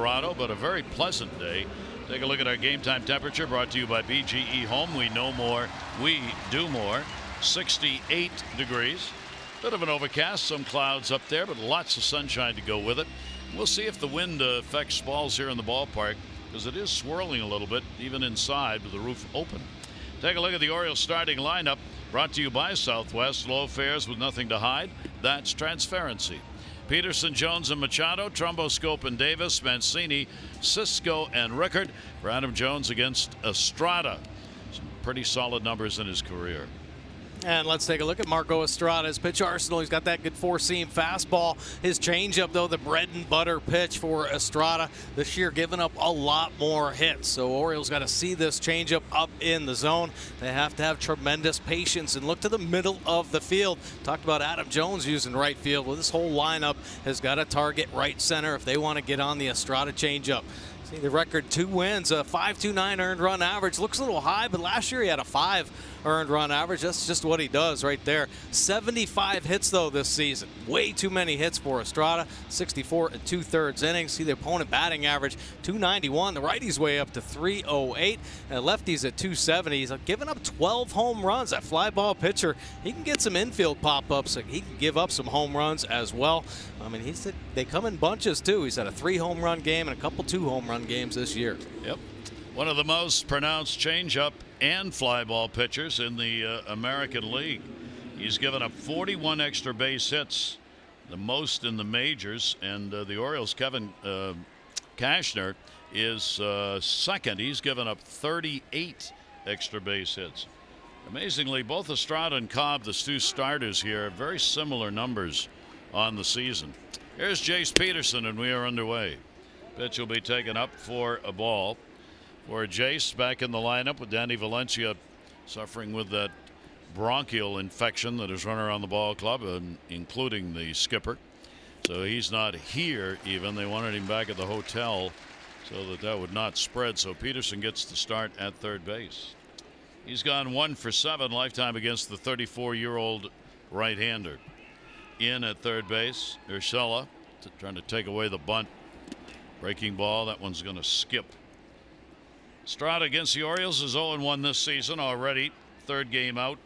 Colorado, but a very pleasant day. Take a look at our game time temperature brought to you by BGE Home. We know more, we do more. 68 degrees. Bit of an overcast, some clouds up there, but lots of sunshine to go with it. We'll see if the wind affects balls here in the ballpark, because it is swirling a little bit, even inside with the roof open. Take a look at the Orioles starting lineup, brought to you by Southwest. Low fares with nothing to hide. That's transparency. Peterson, Jones, and Machado, Trumbo, Scope, and Davis, Mancini, Cisco, and Rickard. For Adam Jones against Estrada. Some pretty solid numbers in his career. And let's take a look at Marco Estrada's pitch arsenal. He's got that good four-seam fastball. His changeup, though, the bread and butter pitch for Estrada this year, giving up a lot more hits. So Orioles got to see this changeup up in the zone. They have to have tremendous patience and look to the middle of the field. Talked about Adam Jones using right field. Well, this whole lineup has got to target right center if they want to get on the Estrada changeup. See the record, 2 wins, a 5.29 earned run average. Looks a little high, but last year he had a 5 earned run average. That's just what he does right there. 75 hits, though, this season. Way too many hits for Estrada. 64 and 2/3 innings. See the opponent batting average, 291. The righties way up to 308. And lefties at 270. He's giving up 12 home runs. That fly ball pitcher, he can get some infield pop-ups. He can give up some home runs as well. I mean, he said they come in bunches, too. He's had a 3 home run game and a couple 2 home run games this year. Yep. One of the most pronounced changeup and fly ball pitchers in the American League. He's given up 41 extra base hits, the most in the majors, and the Orioles' Kevin Cashner is second. He's given up 38 extra base hits. Amazingly, both Estrada and Cobb, the 2 starters here, have very similar numbers on the season. Here's Jace Peterson, and we are underway. Pitch will be taken up for a ball. For Jace back in the lineup with Danny Valencia suffering with that bronchial infection that has run around the ball club, including the skipper. So he's not here even. They wanted him back at the hotel so that would not spread. So Peterson gets the start at third base. He's gone 1 for 7 lifetime against the 34-year-old right-hander. In at third base, Urshela trying to take away the bunt. Breaking ball, that one's going to skip. Estrada against the Orioles is 0-1 this season already. 3rd game out.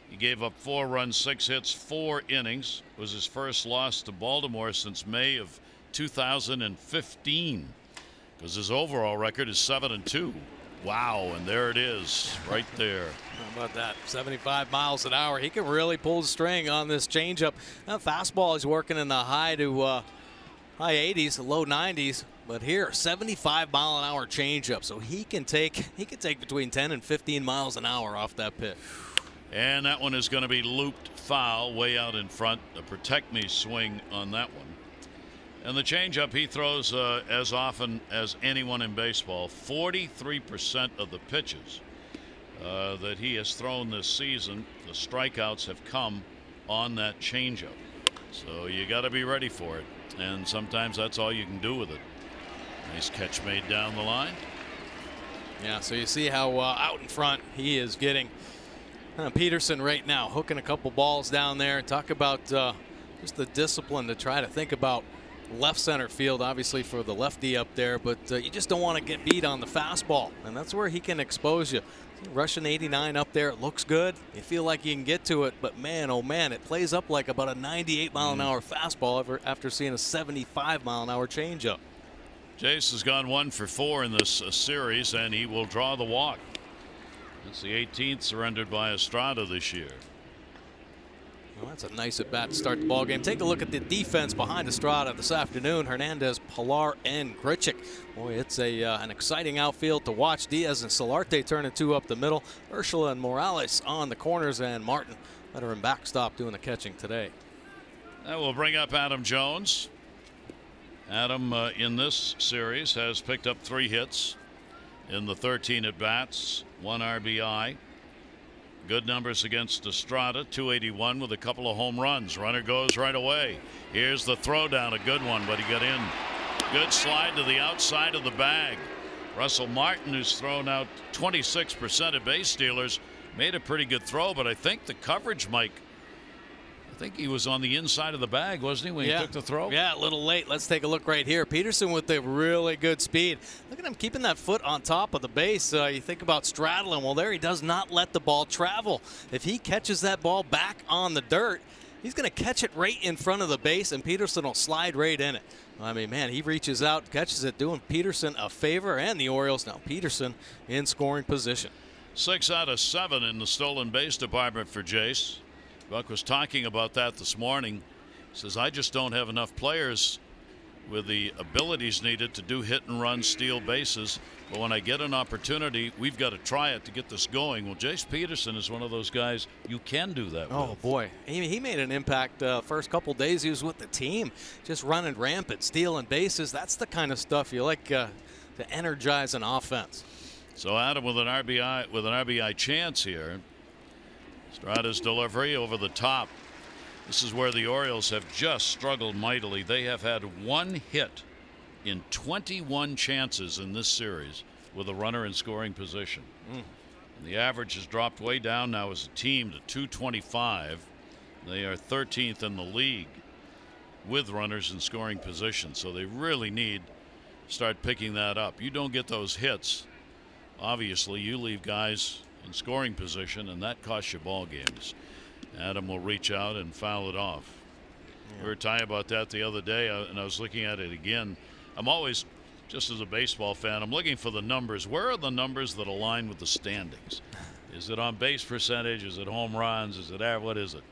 He gave up 4 runs, 6 hits, 4 innings. It was his first loss to Baltimore since May of 2015. Because his overall record is 7-2. Wow, and there it is, right there. How about that? 75 miles an hour. He can really pull the string on this changeup. That fastball is working in the high 80s, low 90s. But here, 75 mile an hour changeup. So he can take between 10 and 15 miles an hour off that pitch. And that one is going to be looped foul way out in front. A protect me swing on that one. And the changeup he throws as often as anyone in baseball. 43% of the pitches that he has thrown this season, the strikeouts have come on that changeup. So you got to be ready for it. And sometimes that's all you can do with it. Nice catch made down the line. Yeah, so you see how out in front he is getting. Peterson right now hooking a couple balls down there. Talk about just the discipline to try to think about left center field, obviously for the lefty up there, but you just don't want to get beat on the fastball, and that's where he can expose you. Russian 89 up there, it looks good. You feel like you can get to it, but man, oh man, it plays up like about a 98 mile an hour fastball after seeing a 75 mile an hour changeup. Jace has gone 1 for 4 in this series, and he will draw the walk. It's the 18th surrendered by Estrada this year. Well, that's a nice at bat to start the ball game. Take a look at the defense behind Estrada this afternoon. Hernandez, Pilar, and Grichuk. Boy, it's an exciting outfield to watch. Diaz and Solarte turning 2 up the middle. Urshela and Morales on the corners, and Martin, veteran backstop, doing the catching today. That will bring up Adam Jones. Adam in this series has picked up 3 hits in the 13 at bats, 1 RBI. Good numbers against Estrada, 281 with a couple of home runs. Runner goes right away. Here's the throw down, a good one, but he got in. Good slide to the outside of the bag. Russell Martin, who's thrown out 26% of base stealers, made a pretty good throw, but I think the coverage, Mike, I think he was on the inside of the bag, wasn't he, when he took the throw? Yeah, a little late. Let's take a look right here. Peterson with the really good speed. Look at him keeping that foot on top of the base. You think about straddling. Well, there he does not let the ball travel. If he catches that ball back on the dirt, he's going to catch it right in front of the base, and Peterson will slide right in it. I mean, man, he reaches out, catches it, doing Peterson a favor, and the Orioles now Peterson in scoring position. 6 out of 7 in the stolen base department for Jace. Buck was talking about that this morning. He says, I just don't have enough players with the abilities needed to do hit and run, steal bases. But when I get an opportunity, we've got to try it to get this going. Well, Jace Peterson is one of those guys you can do that with. Oh, boy. He made an impact first couple days he was with the team. Just running rampant, stealing bases. That's the kind of stuff you like to energize an offense. So Adam with an RBI chance here. Estrada's delivery over the top. This is where the Orioles have just struggled mightily. They have had 1 hit in 21 chances in this series with a runner in scoring position. And the average has dropped way down now as a team to 225. They are 13th in the league with runners in scoring position. So they really need to start picking that up. You don't get those hits, obviously you leave guys in scoring position, and that costs you ball games. Adam will reach out and foul it off. We were talking about that the other day, and I was looking at it again. I'm always, just as a baseball fan, I'm looking for the numbers. Where are the numbers that align with the standings? Is it on base percentage? Is it home runs? Is it air? What is it?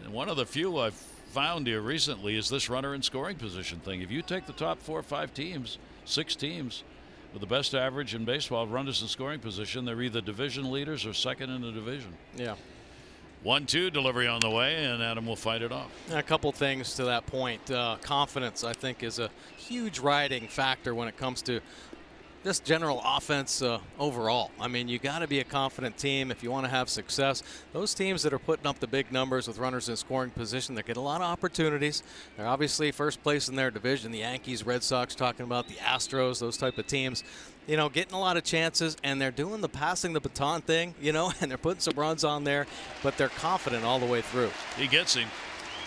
And one of the few I've found here recently is this runner in scoring position thing. If you take the top 4 or 5 teams, 6 teams, with the best average in baseball, runners in scoring position, they're either division leaders or second in the division. Yeah. 1-2 delivery on the way, and Adam will fight it off. A couple things to that point. Confidence, I think, is a huge riding factor when it comes to just general offense overall. I mean, you got to be a confident team if you want to have success. Those teams that are putting up the big numbers with runners in scoring position, they get a lot of opportunities. They're obviously first place in their division. The Yankees, Red Sox, talking about the Astros, those type of teams, you know, getting a lot of chances, and they're doing the passing the baton thing, you know, and they're putting some runs on there, but they're confident all the way through. He gets him.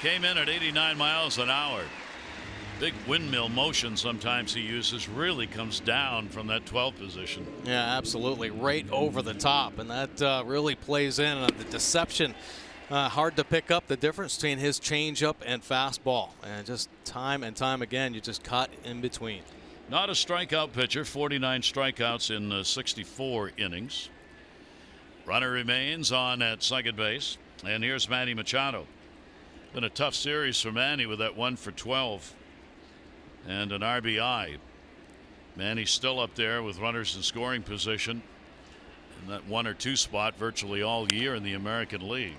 Came in at 89 miles an hour. Big windmill motion sometimes he uses really comes down from that 12 position. Yeah, absolutely. Right over the top. And that really plays in on the deception. Hard to pick up the difference between his changeup and fastball. And just time and time again, you just caught in between. Not a strikeout pitcher. 49 strikeouts in 64 innings. Runner remains on at second base. And here's Manny Machado. Been a tough series for Manny with that 1 for 12. And an RBI. Manny's still up there with runners in scoring position in that 1 or 2 spot virtually all year in the American League.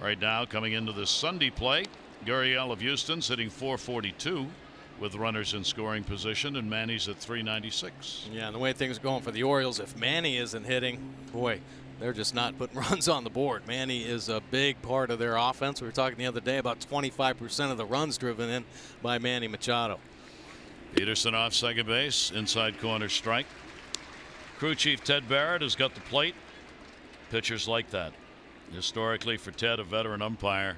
Right now, coming into this Sunday play, Gurriel of Houston's hitting .442 with runners in scoring position, and Manny's at .396. Yeah, and the way things are going for the Orioles, if Manny isn't hitting, boy, they're just not putting runs on the board. Manny is a big part of their offense. We were talking the other day about 25% of the runs driven in by Manny Machado. Peterson off second base, inside corner strike. Crew chief Ted Barrett has got the plate. Pitchers like that. Historically, for Ted, a veteran umpire,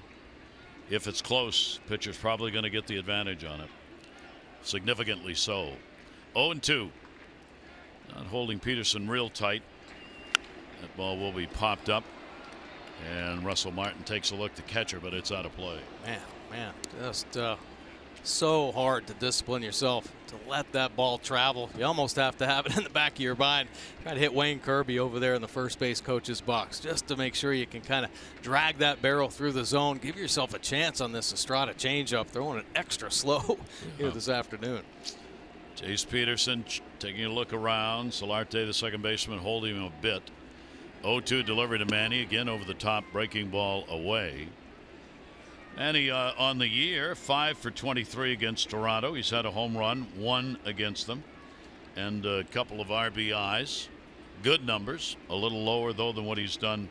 if it's close, pitcher's probably going to get the advantage on it. Significantly so. 0-2. Not holding Peterson real tight. That ball will be popped up, and Russell Martin takes a look to catcher, but it's out of play. Man, just so hard to discipline yourself to let that ball travel. You almost have to have it in the back of your mind. Try to hit Wayne Kirby over there in the first base coach's box just to make sure you can kind of drag that barrel through the zone. Give yourself a chance on this Estrada changeup. Throwing it extra slow here this afternoon. Jace Peterson taking a look around. Solarte, the second baseman, holding him a bit. 0-2 delivery to Manny, again over the top, breaking ball away. Manny on the year 5 for 23 against Toronto. He's had a home run, 1 against them, and a couple of RBIs. Good numbers, a little lower though than what he's done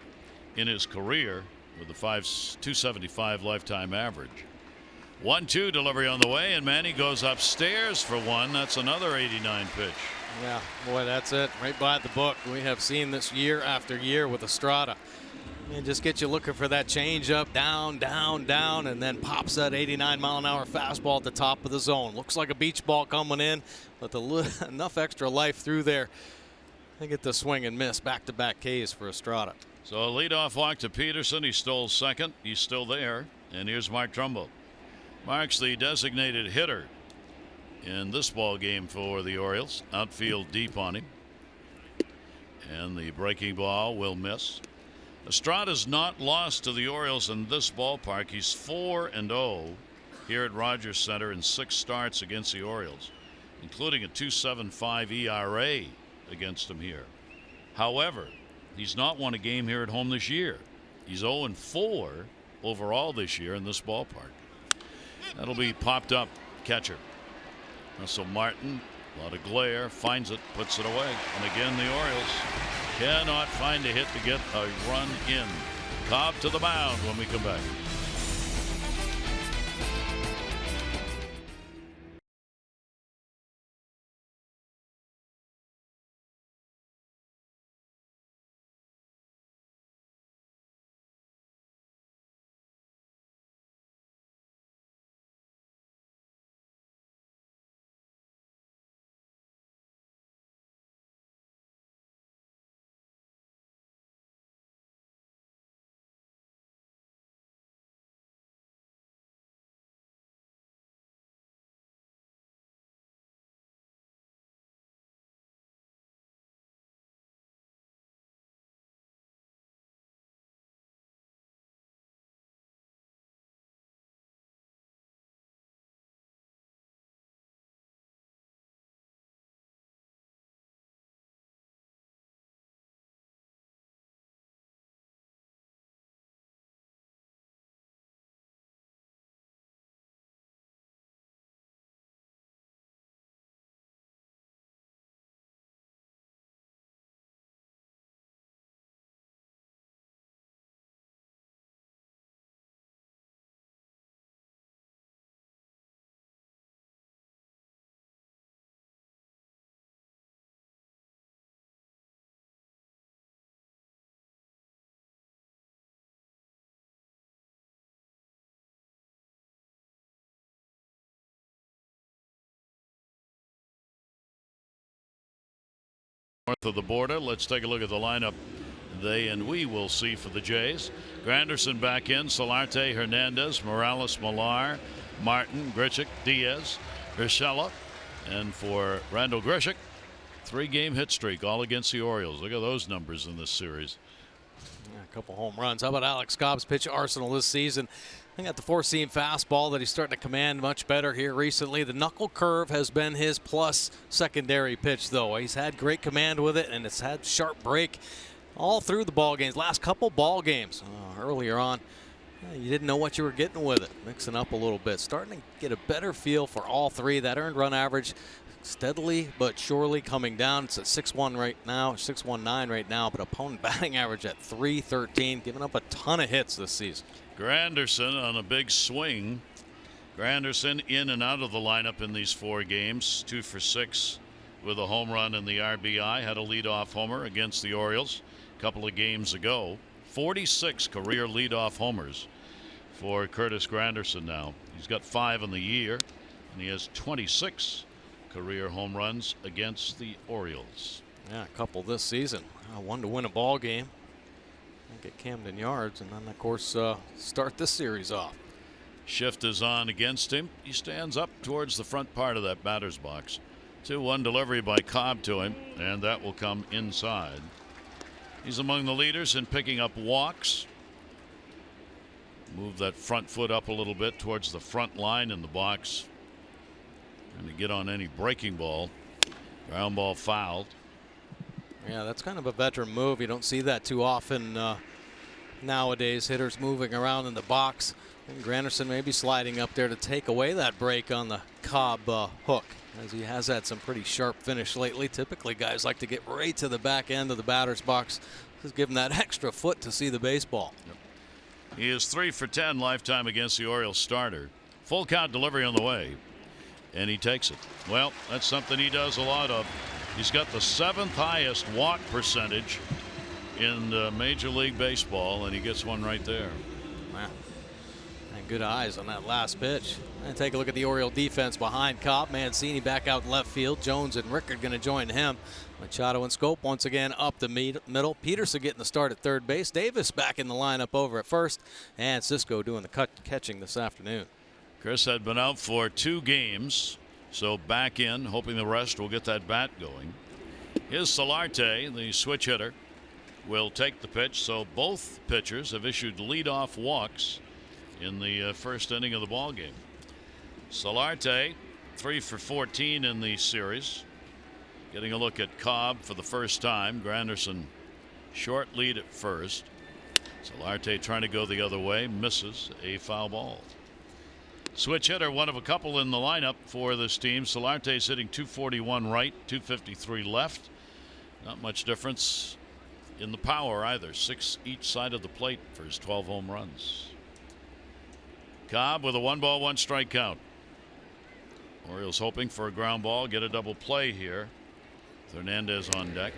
in his career with the .275 lifetime average. 1-2 delivery on the way, and Manny goes upstairs for 1. That's another 89 pitch. Yeah, boy, that's it. Right by the book. We have seen this year after year with Estrada. And just get you looking for that changeup, down, down, down, and then pops that 89-mile-an-hour fastball at the top of the zone. Looks like a beach ball coming in, but enough extra life through there. They get the swing and miss. Back-to-back Ks for Estrada. So a leadoff walk to Peterson. He stole second. He's still there. And here's Mark Trumbo. Mark's the designated hitter in this ball game for the Orioles. Outfield deep on him. And the breaking ball will miss. Estrada's not lost to the Orioles in this ballpark. He's 4-0 here at Rogers Center in 6 starts against the Orioles, including a 2.75 ERA against them here. However, he's not won a game here at home this year. He's 0-4 overall this year in this ballpark. That'll be popped up catcher. Russell Martin, a lot of glare, finds it, puts it away. And again, the Orioles cannot find a hit to get a run in. Cobb to the mound when we come back. North of the border. Let's take a look at the lineup they and we will see for the Jays. Granderson back in. Solarte, Hernandez, Morales, Millar, Martin, Grichuk, Diaz, Urshela, and for Randall Grichuk, 3-game hit streak, all against the Orioles. Look at those numbers in this series. Yeah, a couple home runs. How about Alex Cobb's pitch arsenal this season? I got the 4-seam fastball that he's starting to command much better here recently. The knuckle curve has been his plus secondary pitch, though. He's had great command with it, and it's had sharp break all through the ball games. Last couple ball games earlier on, you didn't know what you were getting with it. Mixing up a little bit. Starting to get a better feel for all three. That earned run average steadily but surely coming down. It's at 6.1 right now, 6.19 right now, but opponent batting average at 3.13, giving up a ton of hits this season. Granderson on a big swing. Granderson in and out of the lineup in these 4 games. 2 for 6 with a home run and the RBI. Had a leadoff homer against the Orioles a couple of games ago. 46 career leadoff homers for Curtis Granderson now. He's got 5 in the year, and he has 26 career home runs against the Orioles. Yeah, a couple this season. One to win a ball game. Get Camden Yards, and then of course start this series off. Shift is on against him. He stands up towards the front part of that batter's box. 2-1 delivery by Cobb to him, and that will come inside. He's among the leaders in picking up walks. Move that front foot up a little bit towards the front line in the box, and to get on any breaking ball. Ground ball fouled. Yeah, that's kind of a veteran move. You don't see that too often nowadays. Hitters moving around in the box. And Granderson may be sliding up there to take away that break on the Cobb hook, as he has had some pretty sharp finish lately. Typically, guys like to get right to the back end of the batter's box. Just give him that extra foot to see the baseball. Yep. He is 3 for 10 lifetime against the Orioles starter. Full count delivery on the way, and he takes it. Well, that's something he does a lot of. He's got the 7th highest walk percentage in Major League Baseball, and he gets one right there. Wow. And good eyes on that last pitch. And take a look at the Oriole defense behind Cobb. Mancini back out in left field. Jones and Rickard going to join him. Machado and Scope once again up the middle. Peterson getting the start at third base. Davis back in the lineup over at first. And Cisco doing the catching this afternoon. Chris had been out for 2 games, so back in, hoping the rest will get that bat going. Here's Solarte, the switch hitter, will take the pitch. So both pitchers have issued leadoff walks in the first inning of the ball game. Solarte 3 for 14 in the series. Getting a look at Cobb for the first time. Granderson short lead at first. Solarte trying to go the other way, misses a foul ball. Switch hitter, one of a couple in the lineup for this team. Solarte's hitting .241 right, .253 left. Not much difference in the power either. 6 each side of the plate for his 12 home runs. Cobb with a 1-ball, 1-strike count. Orioles hoping for a ground ball, get a double play here. Hernandez on deck.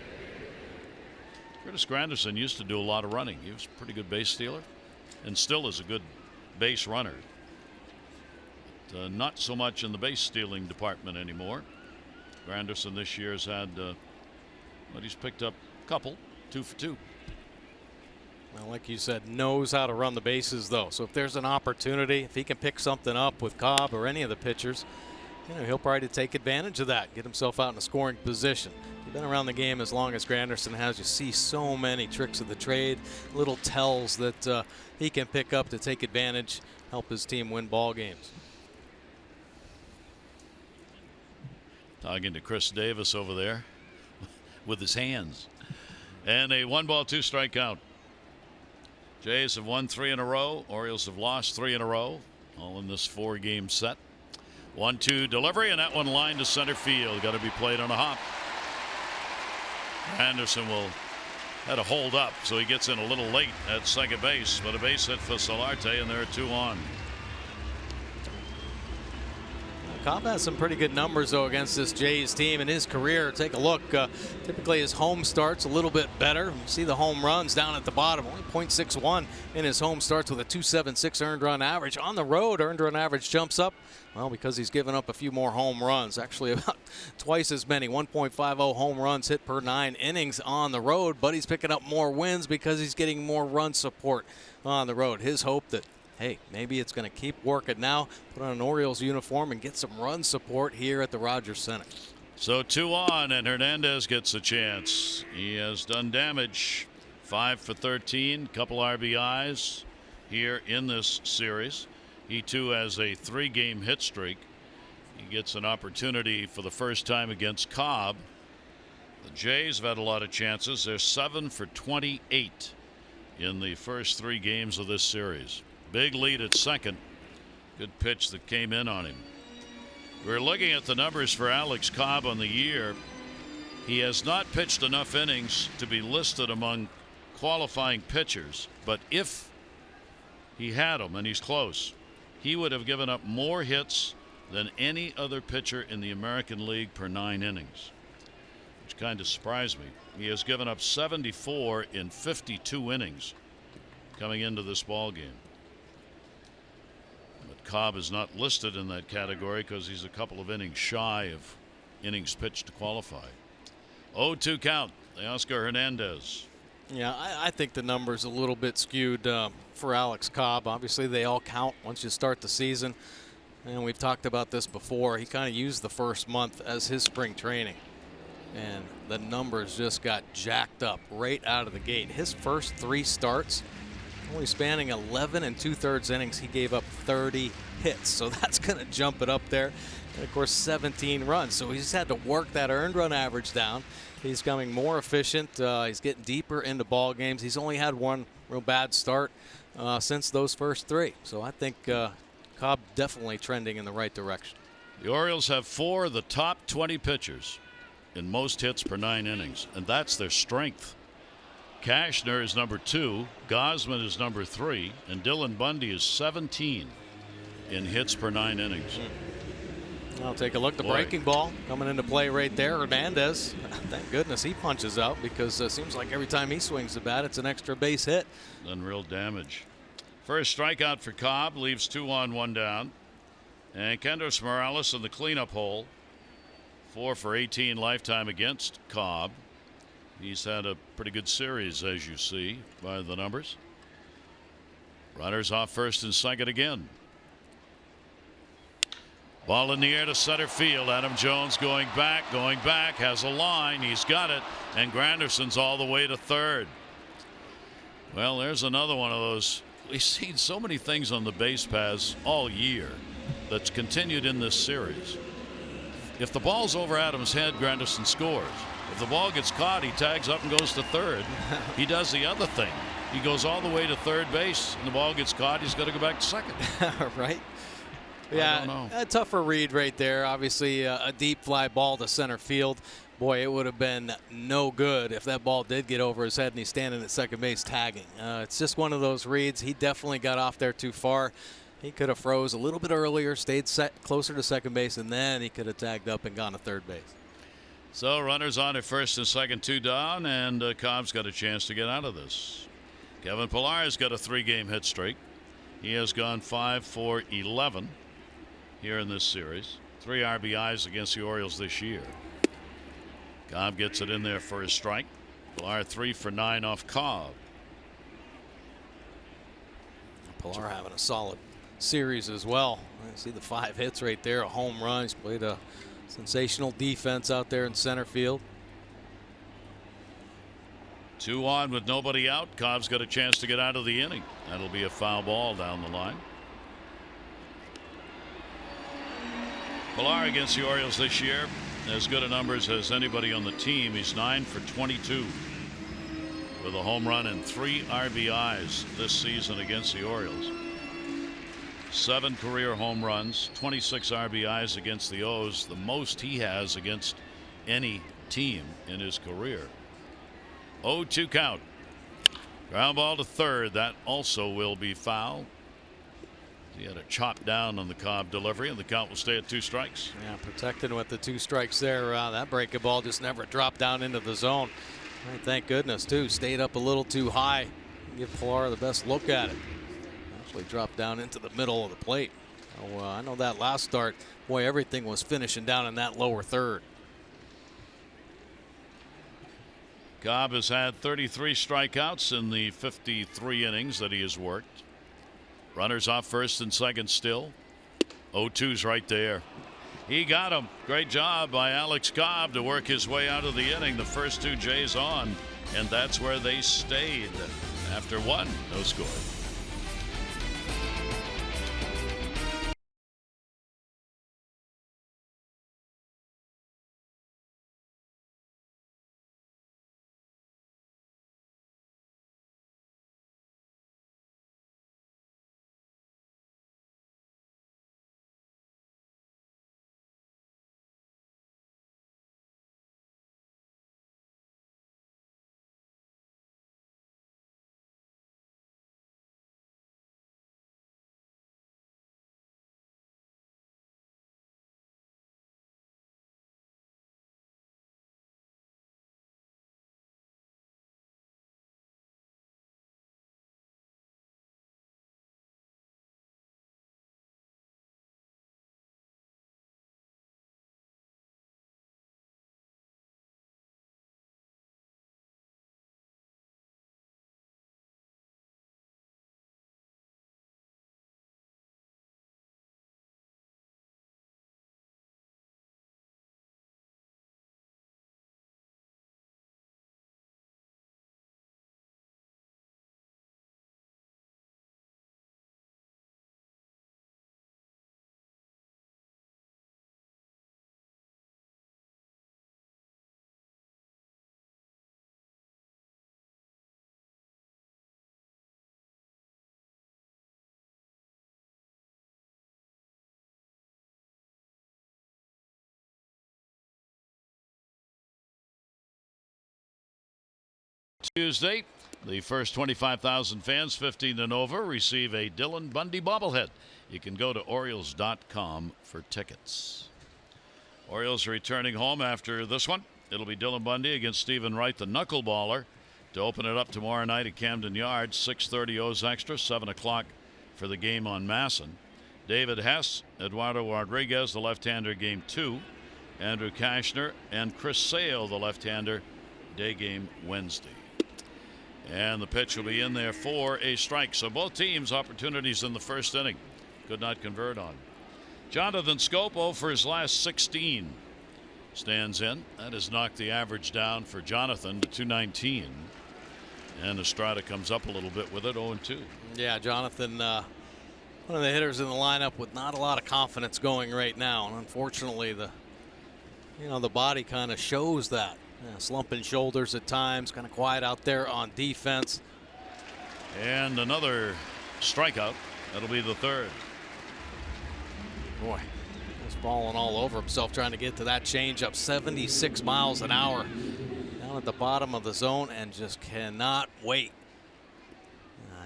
Curtis Granderson used to do a lot of running. He was a pretty good base stealer and still is a good base runner. But, not so much in the base stealing department anymore. Granderson this year has had, but he's picked up a couple, 2 for 2. Well, like you said, knows how to run the bases, though. So if there's an opportunity, if he can pick something up with Cobb or any of the pitchers, he'll probably take advantage of that, get himself out in a scoring position. You've been around the game as long as Granderson has. You see so many tricks of the trade, little tells that he can pick up to take advantage, help his team win ball games. Talking to Chris Davis over there with his hands. And a 1-ball, 2-strike count. Jays have won 3 in a row. Orioles have lost 3 in a row, all in this 4-game set. 1-2 delivery, and that one lined to center field. Got to be played on a hop. Anderson will had a hold up, so he gets in a little late at second base, but a base hit for Solarte, and there are 2 on. Cobb has some pretty good numbers, though, against this Jays team in his career. Take a look. Typically, his home starts a little bit better. You see the home runs down at the bottom. Only .61 in his home starts with a .276 earned run average. On the road, earned run average jumps up, well, because he's given up a few more home runs. Actually, about twice as many, 1.50 home runs hit per 9 innings on the road. But he's picking up more wins because he's getting more run support on the road. His hope that, hey, maybe it's going to keep working now. Put on an Orioles uniform and get some run support here at the Rogers Center. So 2 on, and Hernandez gets a chance. He has done damage. 5 for 13, couple RBIs here in this series. He too has a 3-game hit streak. He gets an opportunity for the first time against Cobb. The Jays have had a lot of chances. They're 7 for 28 in the first 3 games of this series. Big lead at second. Good pitch that came in on him. We're looking at the numbers for Alex Cobb on the year. He has not pitched enough innings to be listed among qualifying pitchers, but if he had them, and he's close, he would have given up more hits than any other pitcher in the American League per 9 innings, which kind of surprised me. He has given up 74 in 52 innings coming into this ball game. But Cobb is not listed in that category because he's a couple of innings shy of innings pitched to qualify. 0-2 count. Oscar Hernandez. Yeah, I think the number's a little bit skewed for Alex Cobb. Obviously, they all count once you start the season. And we've talked about this before. He kind of used the first month as his spring training. And the numbers just got jacked up right out of the gate. His first 3 starts, only spanning 11 2/3 innings, he gave up 30 hits. So that's going to jump it up there. And, of course, 17 runs. So he's had to work that earned run average down. He's becoming more efficient. He's getting deeper into ball games. He's only had 1 real bad start since those first 3. So I think Cobb definitely trending in the right direction. The Orioles have 4 of the top 20 pitchers in most hits per 9 innings, and that's their strength. Cashner is number 2, Gosman is number 3, and Dylan Bundy is 17 in hits per 9 innings. I'll take a look. The breaking ball coming into play right there. Hernandez, thank goodness he punches out, because it seems like every time he swings the bat, it's an extra base hit. Done real damage. First strikeout for Cobb, leaves 2 on, 1 down. And Kendrys Morales in the cleanup hole. 4 for 18 lifetime against Cobb. He's had a pretty good series, as you see by the numbers. Runners off first and second again. Ball in the air to center field. Adam Jones going back, has a line. He's got it. And Granderson's all the way to third. Well, there's another one of those. We've seen so many things on the base paths all year that's continued in this series. If the ball's over Adams' head, Granderson scores. If the ball gets caught, he tags up and goes to third. He does the other thing. He goes all the way to third base, and the ball gets caught. He's got to go back to second. Right. Yeah, a tougher read right there. Obviously, a deep fly ball to center field. Boy, it would have been no good if that ball did get over his head and he's standing at second base tagging. It's just one of those reads. He definitely got off there too far. He could have froze a little bit earlier, stayed closer to second base, and then he could have tagged up and gone to third base. So runners on at first and second, 2 down, and Cobb's got a chance to get out of this. Kevin Pillar's got a 3-game hit streak. He has gone 5 for 11 here in this series. 3 RBIs against the Orioles this year. Cobb gets it in there for his strike. Pillar 3 for 9 off Cobb. Pillar having a solid series as well. I see the 5 hits right there, a home run. He's played a sensational defense out there in center field. 2 on with nobody out. Cobb's got a chance to get out of the inning. That'll be a foul ball down the line. Pillar against the Orioles this year, as good a numbers as anybody on the team. He's 9 for 22 with a home run and 3 RBIs this season against the Orioles. 7 career home runs, 26 RBIs against the O's, the most he has against any team in his career. 0-2 count. Ground ball to third. That also will be foul. He had a chop down on the Cobb delivery, and the count will stay at 2 strikes. Yeah, protected with the 2 strikes there. That breaking ball just never dropped down into the zone. And thank goodness, too. Stayed up a little too high. Give Pillar the best look at it. Actually dropped down into the middle of the plate. Oh, I know that last start, boy, everything was finishing down in that lower third. Cobb has had 33 strikeouts in the 53 innings that he has worked. Runners off first and second still. 0-2's right there. He got him. Great job by Alex Cobb to work his way out of the inning. The first 2 Jays on, and that's where they stayed. After 1, no score. Tuesday, the first 25,000 fans 15 and over receive a Dylan Bundy bobblehead. You can go to Orioles.com for tickets. Orioles returning home after this one. It'll be Dylan Bundy against Stephen Wright, the knuckleballer, to open it up tomorrow night at Camden Yards. 6:30 O's Extra, 7 o'clock for the game on Masson. David Hess, Eduardo Rodriguez, the left-hander, game 2. Andrew Kashner and Chris Sale, the left-hander, day game Wednesday. And the pitch will be in there for a strike. So both teams opportunities in the first inning. Could not convert on. Jonathan Scopo for his last 16 stands in. That has knocked the average down for Jonathan to 219. And Estrada comes up a little bit with it, 0-2. Yeah, Jonathan, one of the hitters in the lineup with not a lot of confidence going right now. And unfortunately, the body kind of shows that. Yeah, slumping shoulders at times, kind of quiet out there on defense. And another strikeout. That'll be the third. Boy, he's falling all over himself trying to get to that changeup. 76 miles an hour down at the bottom of the zone and just cannot wait.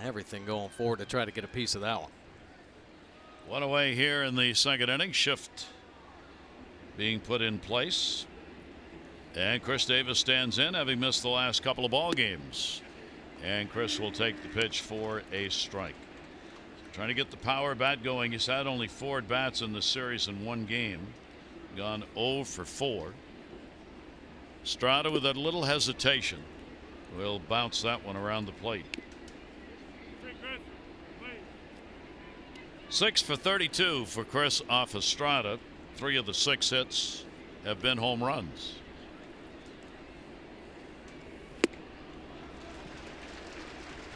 Everything going forward to try to get a piece of that one. One away here in the second inning. Shift being put in place. And Chris Davis stands in, having missed the last couple of ball games. And Chris will take the pitch for a strike. Trying to get the power bat going. He's had only 4 at-bats in the series in 1 game. Gone 0 for 4. Estrada with a little hesitation will bounce that one around the plate. 6 for 32 for Chris off Estrada. 3 of the 6 hits have been home runs.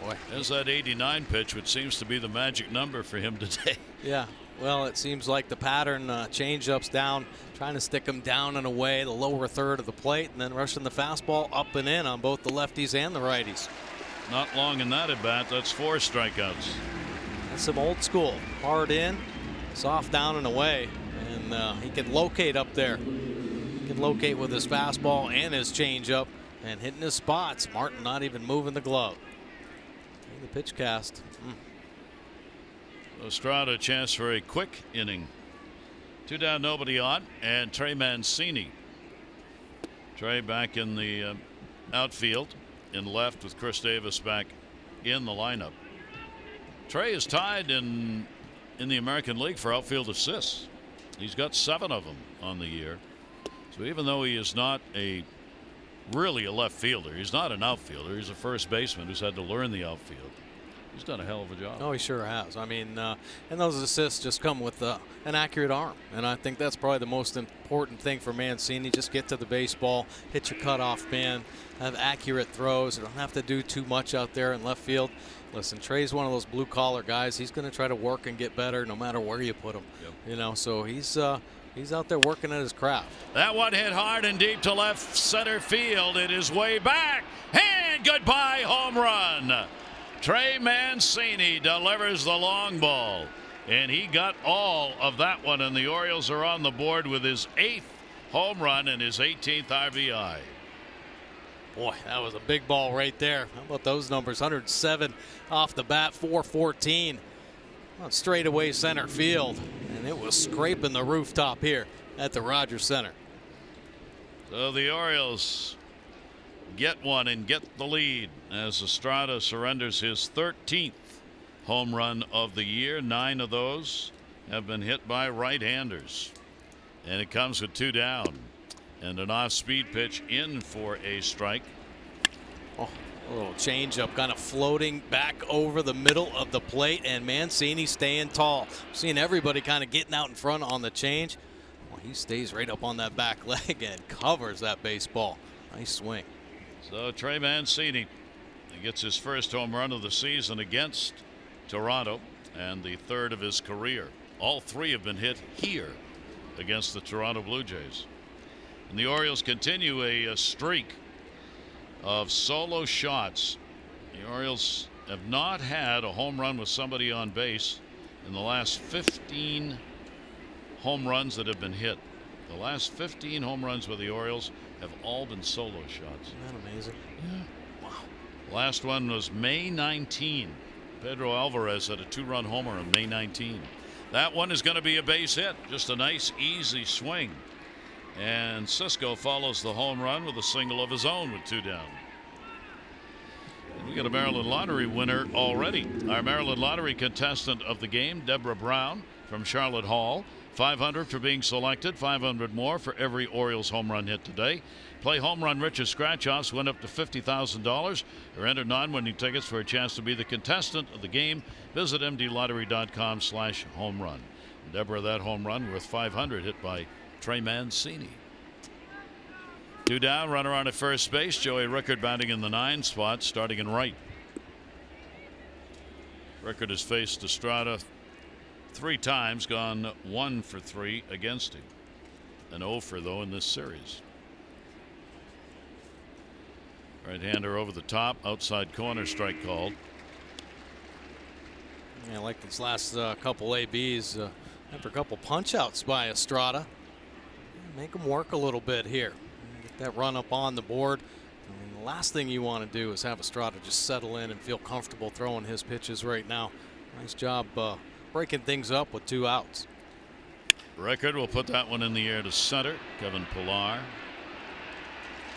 Boy, there's that 89 pitch, which seems to be the magic number for him today. Yeah, well, it seems like the pattern, change-ups down, trying to stick them down and away, the lower third of the plate, and then rushing the fastball up and in on both the lefties and the righties. Not long in that at bat. That's 4 strikeouts. That's some old school. Hard in, soft down and away, and he can locate up there. He can locate with his fastball and his changeup, and hitting his spots. Martin not even moving the glove. The pitch cast. Estrada, a chance for a quick inning. 2 down, nobody on, and Trey Mancini. Trey back in the outfield in left with Chris Davis back in the lineup. Trey is tied in the American League for outfield assists. He's got 7 of them on the year. So even though he is not really a left fielder, he's not an outfielder. He's a first baseman who's had to learn the outfield. He's done a hell of a job. Oh, he sure has. I mean, and those assists just come with an accurate arm. And I think that's probably the most important thing for Mancini. Just get to the baseball, hit your cutoff man, have accurate throws. You don't have to do too much out there in left field. Listen, Trey's one of those blue-collar guys. He's going to try to work and get better no matter where you put him. Yep. So he's out there working at his craft. That one hit hard and deep to left center field. It is way back. And goodbye, home run. Trey Mancini delivers the long ball. And he got all of that one. And the Orioles are on the board with his 8th home run and his 18th RBI. Boy, that was a big ball right there. How about those numbers? 107 off the bat, 414. Straight away center field. And it was scraping the rooftop here at the Rogers Center. So the Orioles get one and get the lead as Estrada surrenders his 13th home run of the year. 9 of those have been hit by right-handers. And it comes with 2 down. And an off-speed pitch in for a strike. Oh, a little changeup kind of floating back over the middle of the plate, and Mancini staying tall. Seeing everybody kind of getting out in front on the change. Well, he stays right up on that back leg and covers that baseball. Nice swing. So Trey Mancini gets his first home run of the season against Toronto and the 3rd of his career. All 3 have been hit here against the Toronto Blue Jays. And the Orioles continue a streak of solo shots. The Orioles have not had a home run with somebody on base in the last 15 home runs that have been hit. The last 15 home runs with the Orioles have all been solo shots. Isn't that amazing? Yeah. Wow. Last one was May 19. Pedro Alvarez had a 2-run homer on May 19. That one is going to be a base hit. Just a nice, easy swing. And Cisco follows the home run with a single of his own with 2 down. And we got a Maryland Lottery winner already. Our Maryland Lottery contestant of the game, Deborah Brown from Charlotte Hall. 500 for being selected, 500 more for every Orioles home run hit today. Play Home Run Rich's scratch-offs, win up to $50,000, or enter non-winning tickets for a chance to be the contestant of the game. Visit mdlottery.com/home run. Deborah, that home run worth 500 hit by Trey Mancini. 2 down, runner on at first base. Joey Rickard batting in the 9 spot, starting in right. Rickard has faced Estrada 3 times, gone 1 for 3 against him. An 0 for though in this series. Right-hander over the top, outside corner, strike called. Yeah, like these last couple ABs, after a couple punch-outs by Estrada, make them work a little bit here. Get that run up on the board. I mean, the last thing you want to do is have Estrada just settle in and feel comfortable throwing his pitches right now. Nice job breaking things up with 2 outs. Rickard will put that one in the air to center. Kevin Pillar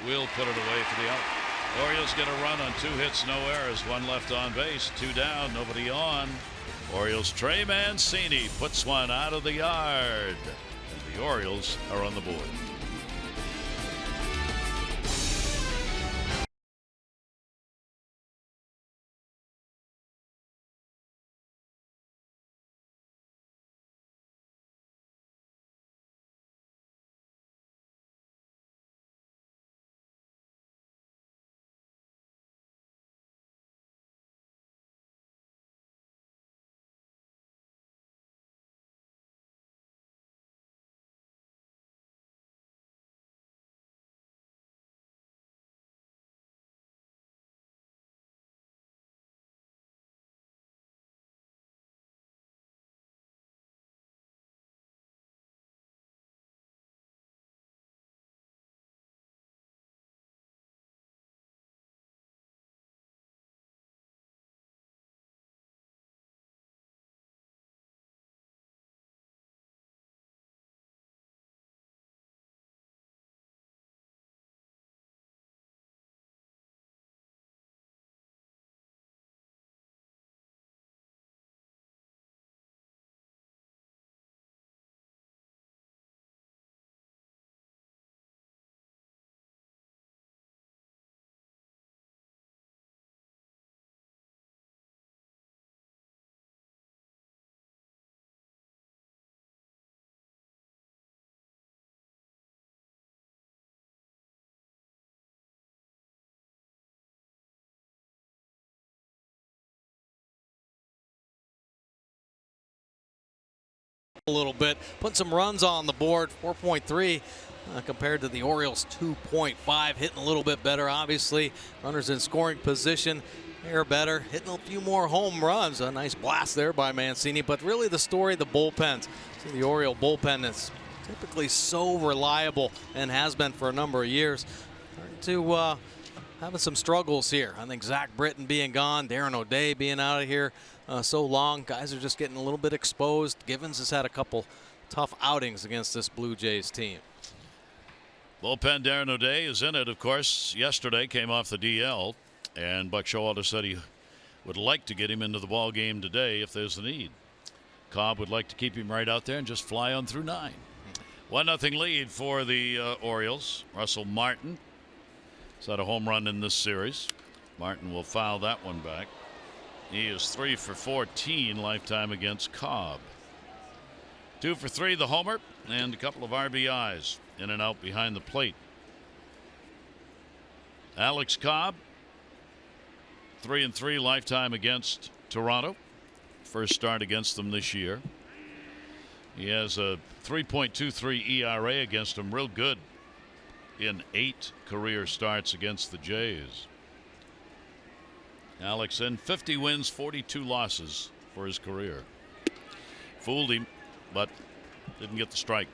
will put it away for the out. Orioles get a run on 2 hits, no errors, 1 left on base, 2 down, nobody on. Orioles' Trey Mancini puts one out of the yard, and the Orioles are on the board. A little bit, put some runs on the board. 4.3 compared to the Orioles 2.5, hitting a little bit better. Obviously, runners in scoring position, they're better, hitting a few more home runs. A nice blast there by Mancini, but really the story, the bullpens. See, the Oriole bullpen is typically so reliable and has been for a number of years. To having some struggles here. I think Zach Britton being gone, Darren O'Day being out of here so long. Guys are just getting a little bit exposed. Givens has had a couple tough outings against this Blue Jays team. Bullpen, Darren O'Day is in it, of course. Yesterday came off the DL, and Buck Showalter said he would like to get him into the ball game today if there's a need. Cobb would like to keep him right out there and just fly on through 9. 1-0 lead for the Orioles. Russell Martin has had a home run in this series. Martin will foul that one back. He is 3 for 14 lifetime against Cobb. 2 for 3 the homer and a couple of RBIs in and out behind the plate. Alex Cobb 3-3 lifetime against Toronto. First start against them this year. He has a 3.23 ERA against them, real good in 8 career starts against the Jays. Alex in 50 wins, 42 losses for his career. Fooled him, but didn't get the strike.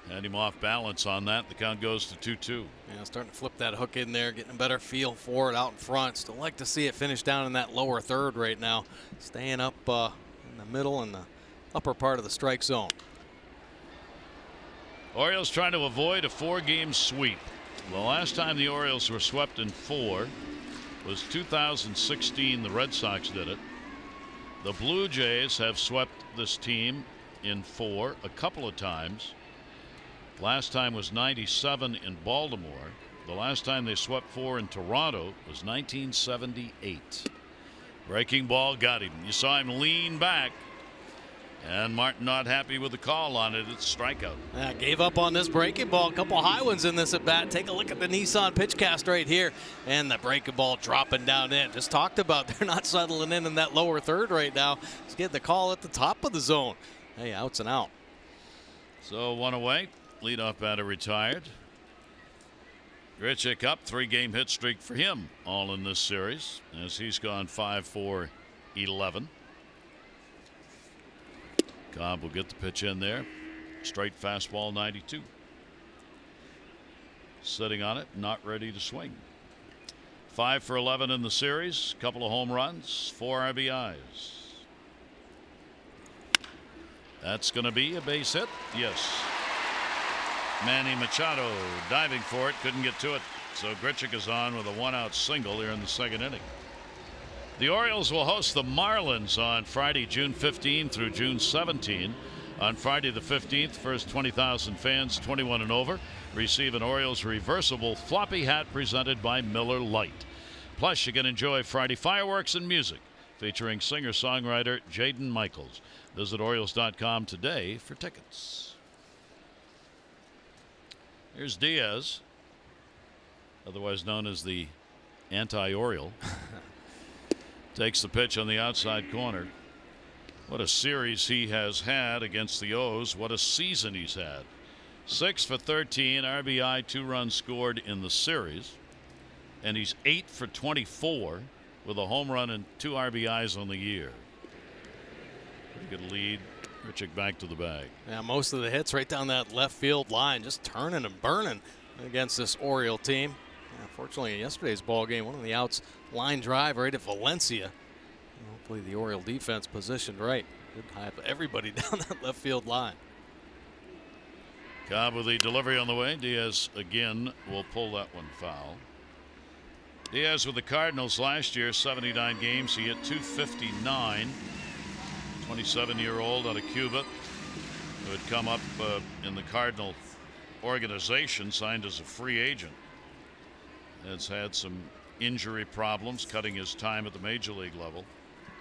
Had him off balance on that. The count goes to 2-2. Yeah, starting to flip that hook in there, getting a better feel for it out in front. Still like to see it finish down in that lower third right now. Staying up in the middle and the upper part of the strike zone. Orioles trying to avoid a 4-game sweep. The last time the Orioles were swept in 4 was 2016. The Red Sox did it. The Blue Jays have swept this team in 4 a couple of times. Last time was 97 in Baltimore. The last time they swept 4 in Toronto was 1978. Breaking ball got him. You saw him lean back. And Martin not happy with the call on it. It's strikeout. Yeah, gave up on this breaking ball. A couple high ones in this at bat. Take a look at the Nissan pitch cast right here. And the breaking ball dropping down in. Just talked about they're not settling in that lower third right now. He's getting the call at the top of the zone. Hey, outs and out. So 1 away. Leadoff batter retired. Grichuk up. 3-game hit streak for him all in this series as he's gone 5 for 11. Cobb will get the pitch in there. Straight fastball, 92. Sitting on it, not ready to swing. 5 for 11 in the series. Couple of home runs, 4 RBIs. That's going to be a base hit. Yes. Manny Machado diving for it, couldn't get to it. So Grichuk is on with a 1-out single here in the 2nd inning. The Orioles will host the Marlins on Friday, June 15 through June 17. On Friday the 15th, first 20,000 fans 21 and over receive an Orioles reversible floppy hat presented by Miller Lite. Plus, you can enjoy Friday fireworks and music featuring singer-songwriter Jaden Michaels. Visit Orioles.com today for tickets. Here's Diaz, otherwise known as the anti-Oriole. Takes the pitch on the outside corner. What a series he has had against the O's. What a season he's had. 6 for 13 RBI, 2 runs scored in the series. And he's 8 for 24 with a home run and 2 RBIs on the year. Pretty good lead. Grichuk back to the bag. Yeah, most of the hits right down that left field line, just turning and burning against this Oriole team. Unfortunately, in yesterday's ball game, one of the outs, line drive right at Valencia. Hopefully the Oriole defense positioned right. Good have everybody down that left field line. Cobb with the delivery on the way. Diaz again will pull that one foul. Diaz with the Cardinals last year, 79 games. He hit .259. 27-year-old out of Cuba who had come up in the Cardinal organization, signed as a free agent. Has had some injury problems, cutting his time at the major league level.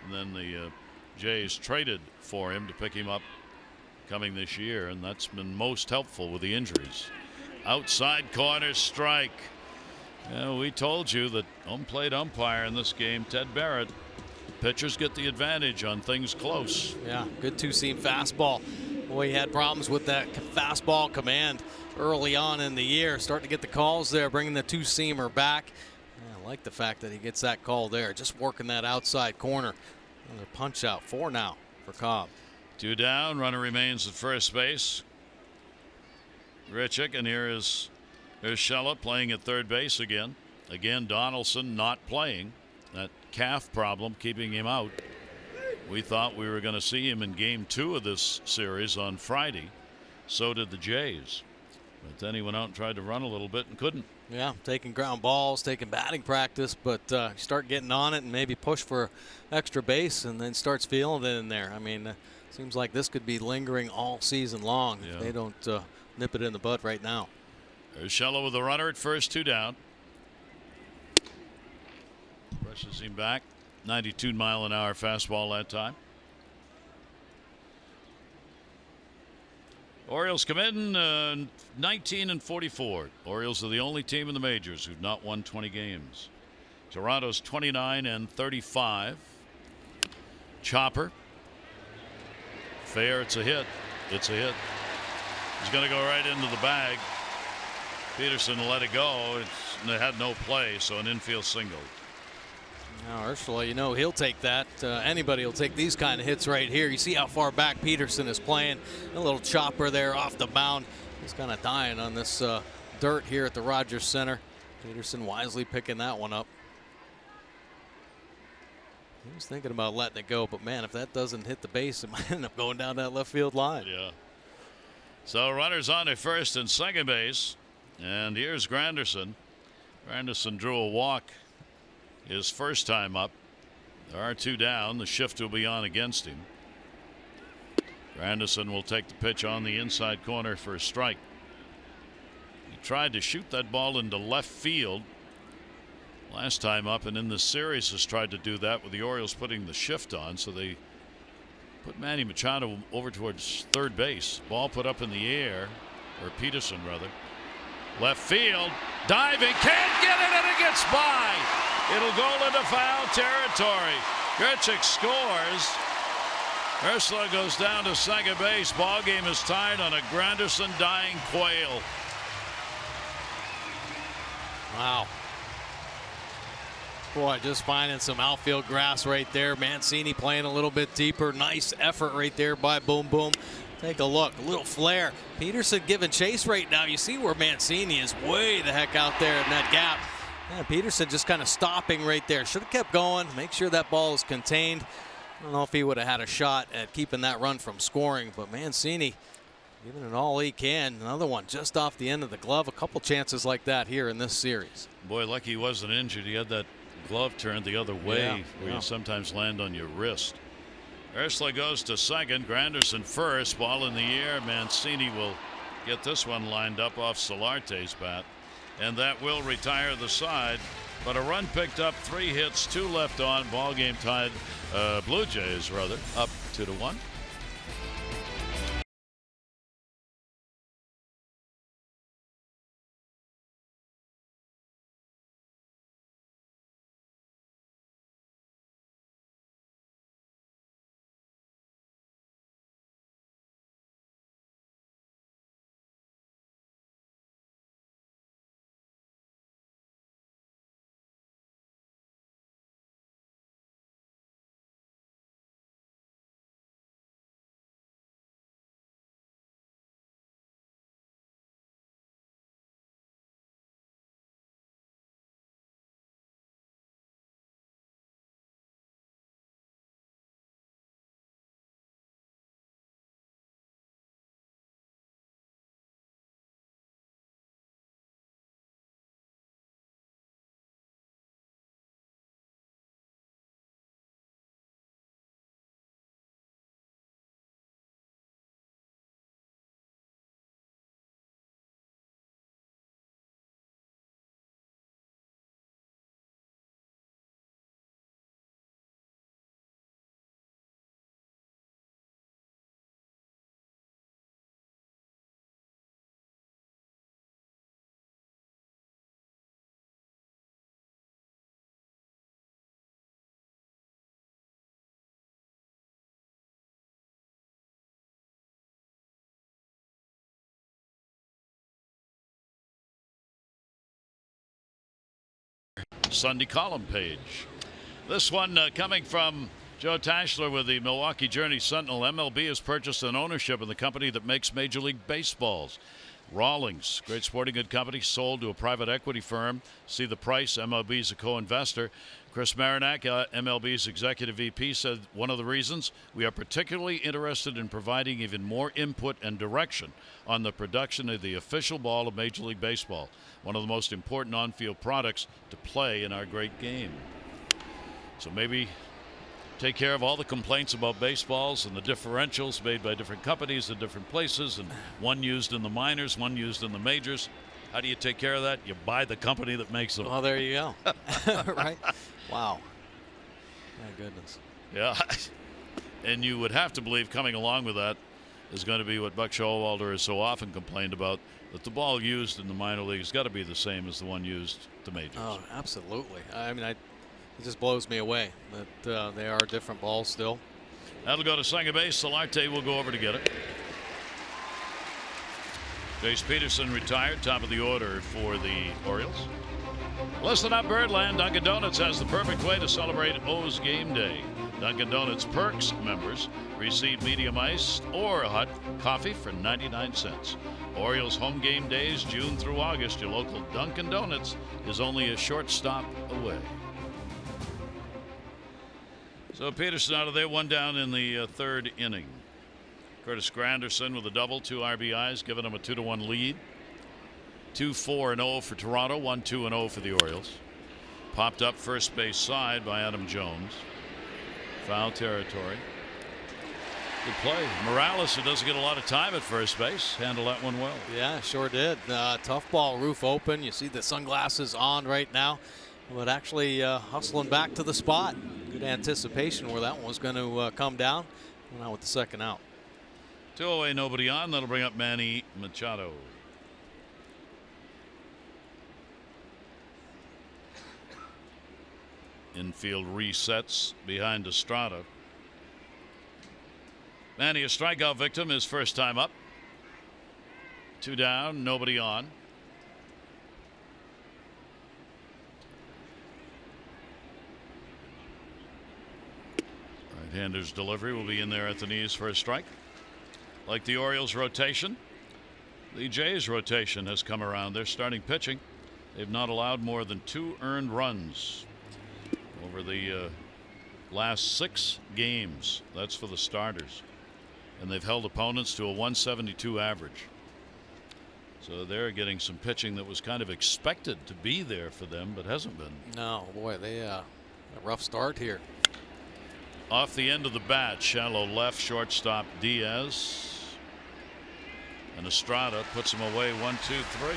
And then the Jays traded for him to pick him up coming this year, and that's been most helpful with the injuries. Outside corner strike. We told you that home plate umpire in this game, Ted Barrett, pitchers get the advantage on things close. Yeah, good 2-seam fastball. Boy, he had problems with that fastball command early on in the year. Starting to get the calls there, bringing the 2-seamer back. Yeah, I like the fact that he gets that call there, just working that outside corner. Another punch out, 4 now for Cobb. 2 down, runner remains at first base. Grichuk, and here is Urshela playing at third base again. Again, Donaldson not playing. That calf problem keeping him out. We thought we were going to see him in game 2 of this series on Friday. So did the Jays. But then he went out and tried to run a little bit and couldn't. Yeah, taking ground balls, taking batting practice, but start getting on it and maybe push for extra base and then starts feeling it in there. I mean, seems like this could be lingering all season long if they don't nip it in the bud right now. Urshela with the runner at first, 2 down. Brushes him back. 92-mile-an-hour fastball that time. Orioles come in 19 and 44. Orioles are the only team in the majors who've not won 20 games. Toronto's 29 and 35. Chopper. Fair, it's a hit. It's a hit. He's going to go right into the bag. Peterson let it go. It had no play, so an infield single. Now, Urshela, he'll take that. Anybody will take these kind of hits right here. You see how far back Peterson is playing. A little chopper there off the mound. He's kind of dying on this dirt here at the Rogers Center. Peterson wisely picking that one up. He was thinking about letting it go, but man, if that doesn't hit the base, it might end up going down that left field line. Yeah. So runners on at first and second base. And here's Granderson. Granderson drew a walk his first time up. There are 2 down. The shift will be on against him. Granderson will take the pitch on the inside corner for a strike. He tried to shoot that ball into left field last time up, and in the series has tried to do that with the Orioles putting the shift on. So they put Manny Machado over towards third base. Ball put up in the air, or Peterson rather. Left field, diving, can't get it, and it gets by. It'll go into foul territory. Grichuk scores. Ursula goes down to second base. Ball game is tied on a Granderson dying quail. Wow. Boy, just finding some outfield grass right there. Mancini playing a little bit deeper. Nice effort right there by Boom Boom. Take a look, a little flare. Peterson giving chase right now. You see where Mancini is way the heck out there in that gap. Yeah, Peterson just kind of stopping right there. Should have kept going. Make sure that ball is contained. I don't know if he would have had a shot at keeping that run from scoring, but Mancini giving it all he can. Another one just off the end of the glove. A couple chances like that here in this series. Boy, lucky he wasn't injured. He had that glove turned the other way, where you sometimes land on your wrist. Ursula goes to second. Granderson first. Ball in the air. Mancini will get this one lined up off Solarte's bat, and that will retire the side. But a run picked up, 3 hits, 2 left on. Ball game tied. Blue Jays rather up 2-1. Sunday column page. This one coming from Joe Tashler with the Milwaukee Journey Sentinel. MLB has purchased an ownership in the company that makes Major League Baseballs. Rawlings, great sporting good company, sold to a private equity firm. See the price. MLB is a co-investor. Chris Marinak, MLB's executive VP, said one of the reasons we are particularly interested in providing even more input and direction on the production of the official ball of Major League Baseball, one of the most important on-field products to play in our great game. So maybe take care of all the complaints about baseballs and the differentials made by different companies in different places, and one used in the minors, one used in the majors. How do you take care of that? You buy the company that makes them. Well, there you go. Right? Wow. My goodness. Yeah. And you would have to believe coming along with that is going to be what Buck Showalter has so often complained about, that the ball used in the minor leagues has got to be the same as the one used at the majors. Oh, absolutely. I mean, it just blows me away that they are different balls still. That'll go to second base. Solarte will go over to get it. Chase Peterson retired, top of the order for the Orioles. Listen up, Birdland. Dunkin' Donuts has the perfect way to celebrate O's game day. Dunkin' Donuts Perks members receive medium iced or hot coffee for 99 cents. Orioles home game days, June through August. Your local Dunkin' Donuts is only a short stop away. So Peterson out of there, one down in the third inning. Curtis Granderson with a double, 2 RBIs, giving them a 2-1 lead. 2-4-0 for Toronto, 1-2-0 for the Orioles. Popped up first base side by Adam Jones. Foul territory. Good play. Morales, who doesn't get a lot of time at first base, handled that one well. Yeah, sure did. Tough ball, roof open. You see the sunglasses on right now, but actually hustling back to the spot. Good anticipation where that one was going to come down. Now with the second out. 2 away, nobody on. That'll bring up Manny Machado. Infield resets behind Estrada. Manny, a strikeout victim, his first time up. 2 down, nobody on. Right-hander's delivery will be in there at the knees for a strike. Like the Orioles rotation, the Jays rotation has come around. They're starting pitching. They've not allowed more than 2 earned runs over the last 6 games. That's for the starters. And they've held opponents to a 172 average. So they're getting some pitching that was kind of expected to be there for them, but hasn't been. No, boy, they a rough start here. Off the end of the bat, shallow left, shortstop Diaz. And Estrada puts him away, 1-2-3.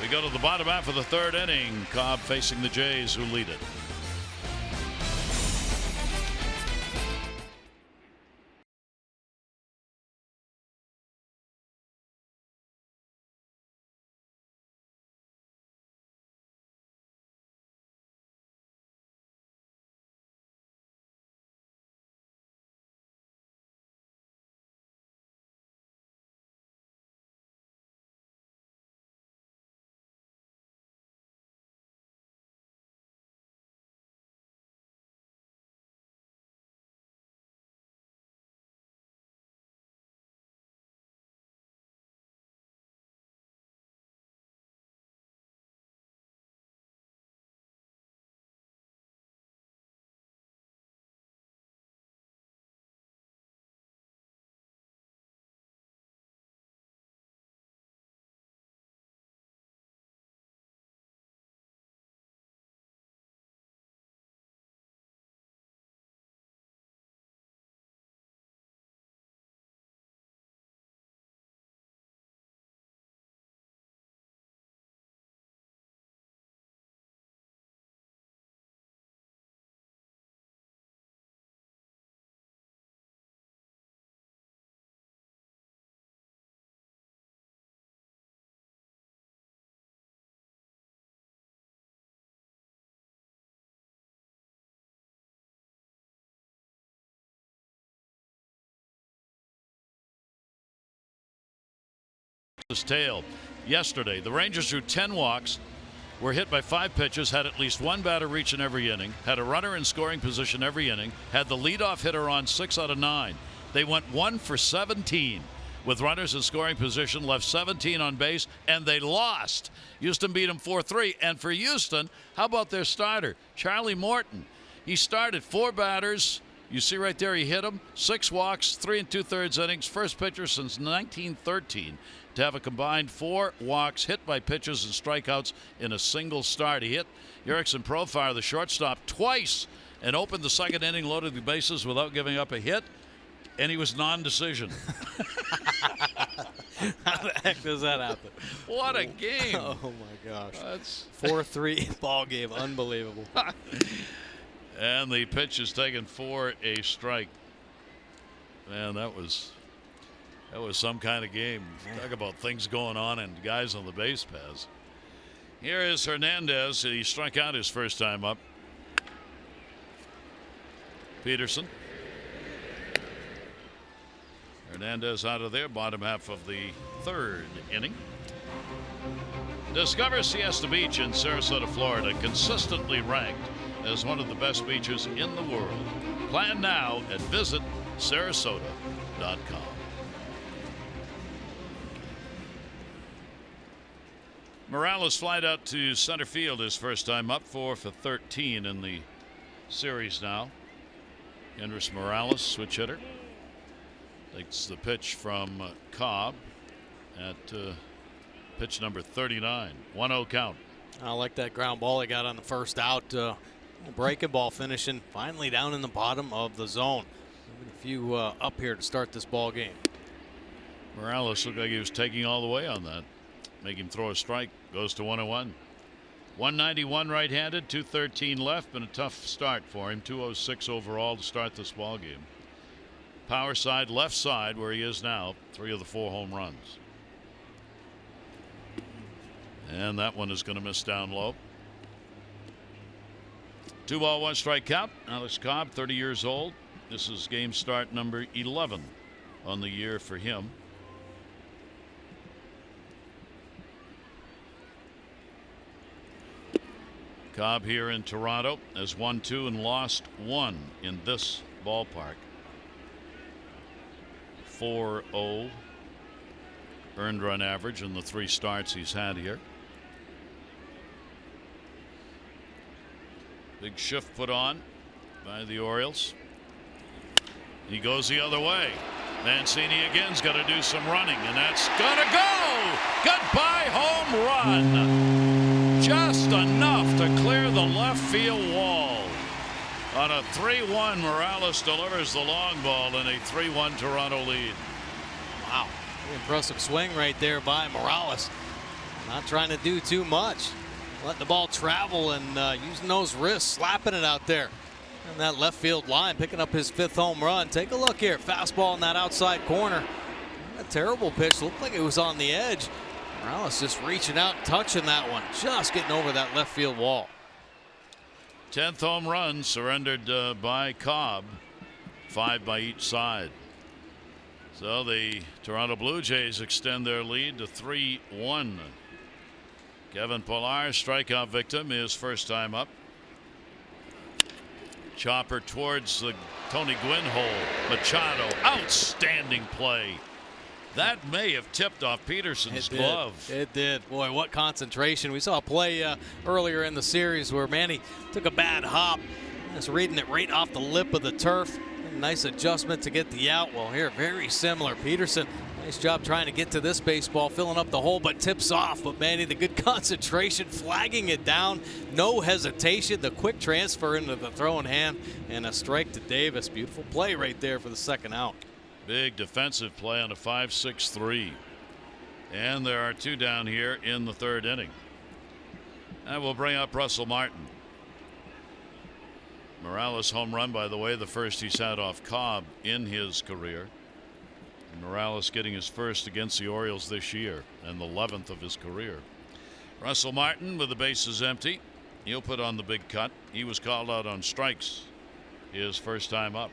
We go to the bottom half of the 3rd inning. Cobb facing the Jays, who lead it. His tail yesterday. The Rangers drew 10 walks, were hit by 5 pitches, had at least 1 batter reach in every inning, had a runner in scoring position every inning, had the leadoff hitter on 6 out of 9. They went 1 for 17 with runners in scoring position, left 17 on base, and they lost. Houston beat them 4-3. And for Houston, how about their starter, Charlie Morton? He started 4 batters. You see right there, he hit them. 6 walks, 3 2/3 innings. First pitcher since 1913 to have a combined 4 walks, hit by pitches and strikeouts in a single start. He hit Erickson Profar, the shortstop, twice and opened the 2nd inning, loaded the bases without giving up a hit, and he was non-decision. How the heck does that happen? What a game. Oh, my gosh. That's 4-3 ball game. Unbelievable. And the pitch is taken for a strike. Man, that was some kind of game. Talk about things going on and guys on the base paths. Here is Hernandez. He struck out his first time up. Peterson. Hernandez out of there, bottom half of the 3rd inning. Discover Siesta Beach in Sarasota, Florida, consistently ranked as one of the best beaches in the world. Plan now at visitsarasota.com. Morales flied out to center field his first time up, 4 for 13 in the series now. Kendrys Morales, switch hitter. Takes the pitch from Cobb at pitch number 39. 1-0 count. I like that ground ball he got on the first out. Breaking ball finishing finally down in the bottom of the zone. A few up here to start this ball game. Morales looked like he was taking all the way on that. Make him throw a strike. Goes to 1-1. 191 right-handed, 213 left. Been a tough start for him. 206 overall to start this ball game. Power side, left side, where he is now. 3 of the 4 home runs. And that one is going to miss down low. 2 ball, 1 strike count. Alex Cobb, 30 years old. This is game start number 11 on the year for him. Cobb here in Toronto has won 2 and lost 1 in this ballpark. 4.0 earned run average in the 3 starts he's had here. Big shift put on by the Orioles. He goes the other way. Mancini again's got to do some running, and that's gonna go. Goodbye home run. Just enough to clear the left field wall. On a 3-1, Morales delivers the long ball in a 3-1 Toronto lead. Wow, impressive swing right there by Morales. Not trying to do too much. Letting the ball travel and using those wrists, slapping it out there. And that left field line, picking up his 5th home run. Take a look here. Fastball in that outside corner. A terrible pitch. Looked like it was on the edge. Morales just reaching out, touching that one. Just getting over that left field wall. 10th home run surrendered by Cobb. 5 by each side. So the Toronto Blue Jays extend their lead to 3-1. Kevin Pillar, strikeout victim, his first time up. Chopper towards the Tony Gwynn hole. Machado, outstanding play. That may have tipped off Peterson's glove. It did. Boy, what concentration. We saw a play earlier in the series where Manny took a bad hop. Just reading it right off the lip of the turf. Nice adjustment to get the out. Well, here, very similar. Peterson, nice job trying to get to this baseball, filling up the hole, but tips off. But Manny, the good concentration, flagging it down. No hesitation. The quick transfer into the throwing hand and a strike to Davis. Beautiful play right there for the second out. Big defensive play on a 5-6-3. And there are 2 down here in the 3rd inning. And we'll bring up Russell Martin. Morales home run, by the way, the first he's had off Cobb in his career. And Morales getting his first against the Orioles this year and the 11th of his career. Russell Martin with the bases empty. He'll put on the big cut. He was called out on strikes his first time up.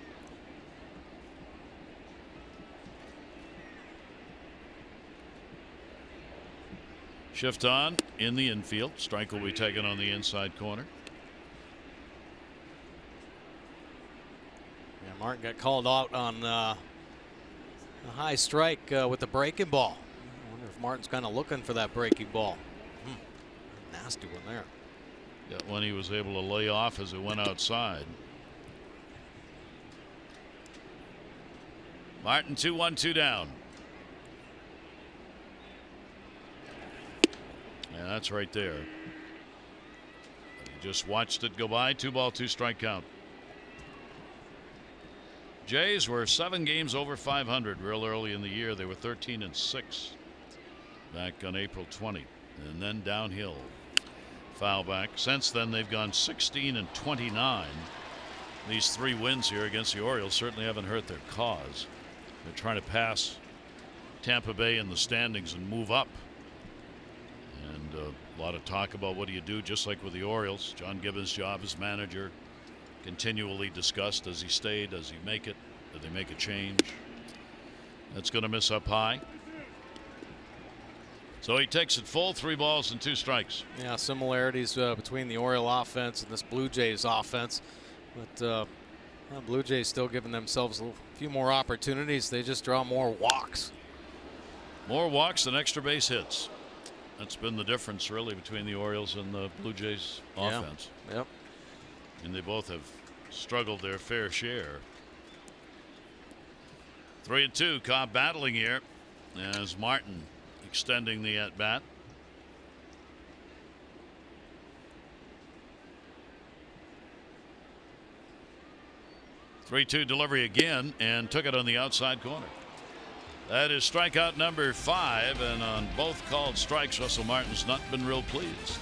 Shift on in the infield. Strike will be taken on the inside corner. Martin got called out on a high strike with the breaking ball. I wonder if Martin's kind of looking for that breaking ball. Nasty one there. Got one he was able to lay off as it went outside. Martin 2-1, 2 down. Yeah, that's right there. He just watched it go by. 2 ball, 2 strike count. Jays were 7 games over 500 real early in the year. They were 13-6 back on April 20, and then downhill. Foul back. Since then, they've gone 16-29. These 3 wins here against the Orioles certainly haven't hurt their cause. They're trying to pass Tampa Bay in the standings and move up. And a lot of talk about what do you do, just like with the Orioles. John Gibbons' job as manager continually discussed. Does he stay? Does he make it? Do they make a change? That's going to miss up high. So he takes it full. 3 balls and 2 strikes. Yeah, similarities between the Oriole offense and this Blue Jays offense. But Blue Jays still giving themselves a few more opportunities. They just draw more walks. More walks than extra base hits. That's been the difference really between the Orioles and the Blue Jays offense. Yep. And they both have struggled their fair share. 3-2. Cobb battling here as Martin extending the at bat. Three-two delivery again, and took it on the outside corner. That is strikeout number 5, and on both called strikes, Russell Martin's not been real pleased.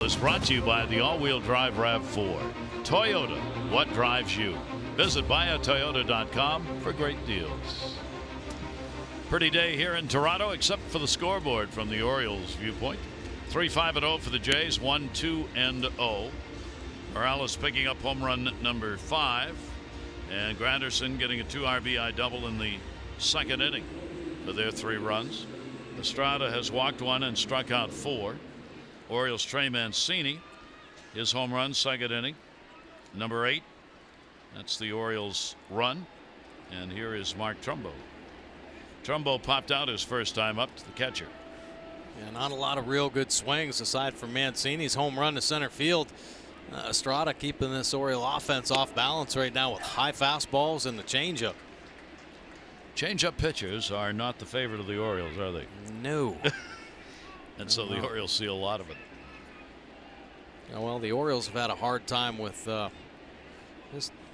Is brought to you by the all-wheel drive RAV4. Toyota, what drives you? Visit buyatoyota.com for great deals. Pretty day here in Toronto, except for the scoreboard from the Orioles' viewpoint. 3-5-0 for the Jays, 1-2-0. Morales picking up home run number 5, and Granderson getting a 2 RBI double in the second inning for their 3 runs. Estrada has walked 1 and struck out 4. Orioles' Trey Mancini, his home run, second inning, number 8. That's the Orioles' run. And here is Mark Trumbo. Trumbo popped out his first time up to the catcher. Yeah, not a lot of real good swings aside from Mancini's home run to center field. Estrada keeping this Oriole offense off balance right now with high fastballs and the changeup. Changeup pitchers are not the favorite of the Orioles, are they? No. And so the Orioles see a lot of it. Yeah, well, the Orioles have had a hard time with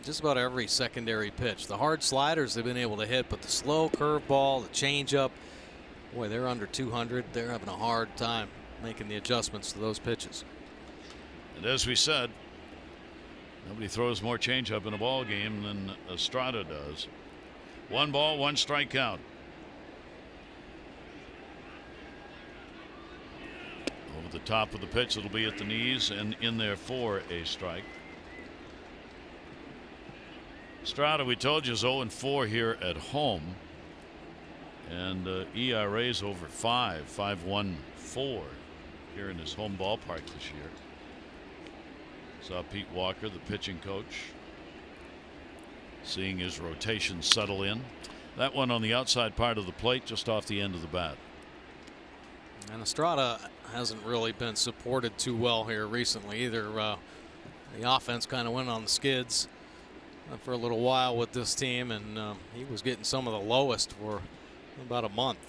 just about every secondary pitch. The hard sliders they've been able to hit, but the slow curveball, the changeup, boy, they're under 200. They're having a hard time making the adjustments to those pitches. And as we said, nobody throws more changeup in a ball game than Estrada does. 1 ball, 1 strike count. Over the top of the pitch, it'll be at the knees and in there for a strike. Estrada, we told you, is 0-4 here at home, and ERA's over 5.514 here in his home ballpark this year. Saw Pete Walker, the pitching coach, seeing his rotation settle in. That one on the outside part of the plate, just off the end of the bat. And Estrada hasn't really been supported too well here recently either. The offense kind of went on the skids for a little while with this team, and he was getting some of the lowest for about a month.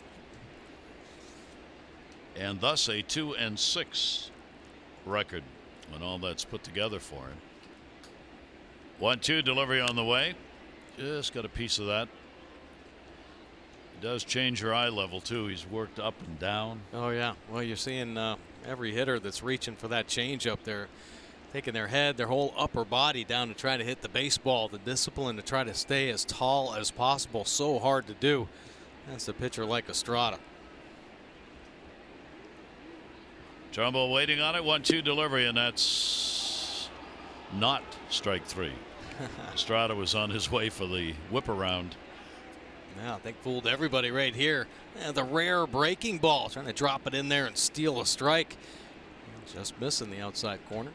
And thus a 2-6 record when all that's put together for him. 1-2 delivery on the way. Just got a piece of that. It does change your eye level too. He's worked up and down. Oh yeah, well, you're seeing every hitter that's reaching for that changeup, they're taking their head, their whole upper body down to try to hit the baseball. The discipline to try to stay as tall as possible, so hard to do. That's a pitcher like Estrada. Trumbo waiting on it. 1-2 delivery, and that's not strike 3. Estrada was on his way for the whip around. Yeah, I think fooled everybody right here. The rare breaking ball, trying to drop it in there and steal a strike. Just missing the outside corner.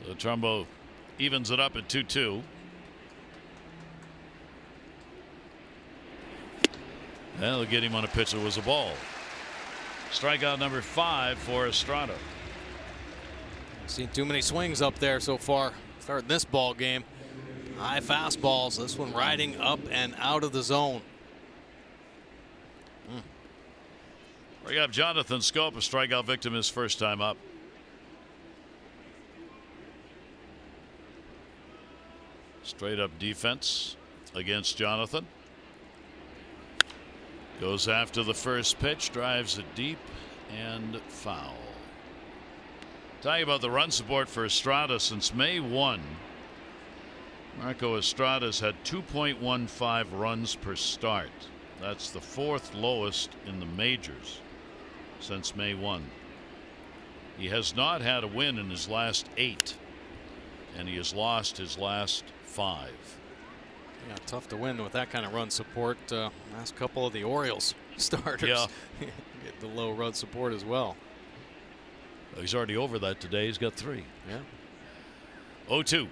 So Trumbo evens it up at 2-2. And they'll get him on a pitch that was a ball. Strikeout number 5 for Estrada. Seen too many swings up there so far. Starting this ball game. High fastballs. This one riding up and out of the zone. We got Jonathan Scope, a strikeout victim his first time up. Straight up defense against Jonathan. Goes after the first pitch, drives it deep and foul. Tell you about the run support for Estrada since May 1. Marco Estrada's had 2.15 runs per start. That's the 4th lowest in the majors since May 1. He has not had a win in his last 8, and he has lost his last 5. Yeah, tough to win with that kind of run support. Last couple of the Orioles starters get the low run support as well. He's already over that today. He's got 3. Yeah. 0-2.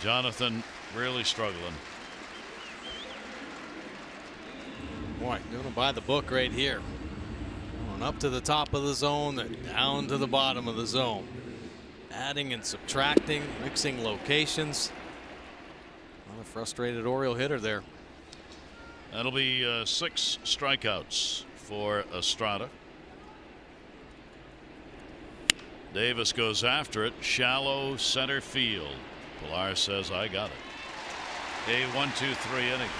Jonathan really struggling. Boy, doing it by the book right here. Going up to the top of the zone, then down to the bottom of the zone. Adding and subtracting, mixing locations. Another frustrated Oriole hitter there. That'll be 6 strikeouts for Estrada. Davis goes after it. Shallow center field. Pilar says, I got it. A 1-2-3 inning.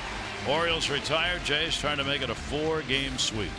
Orioles retired. Jay's trying to make it a 4-game sweep.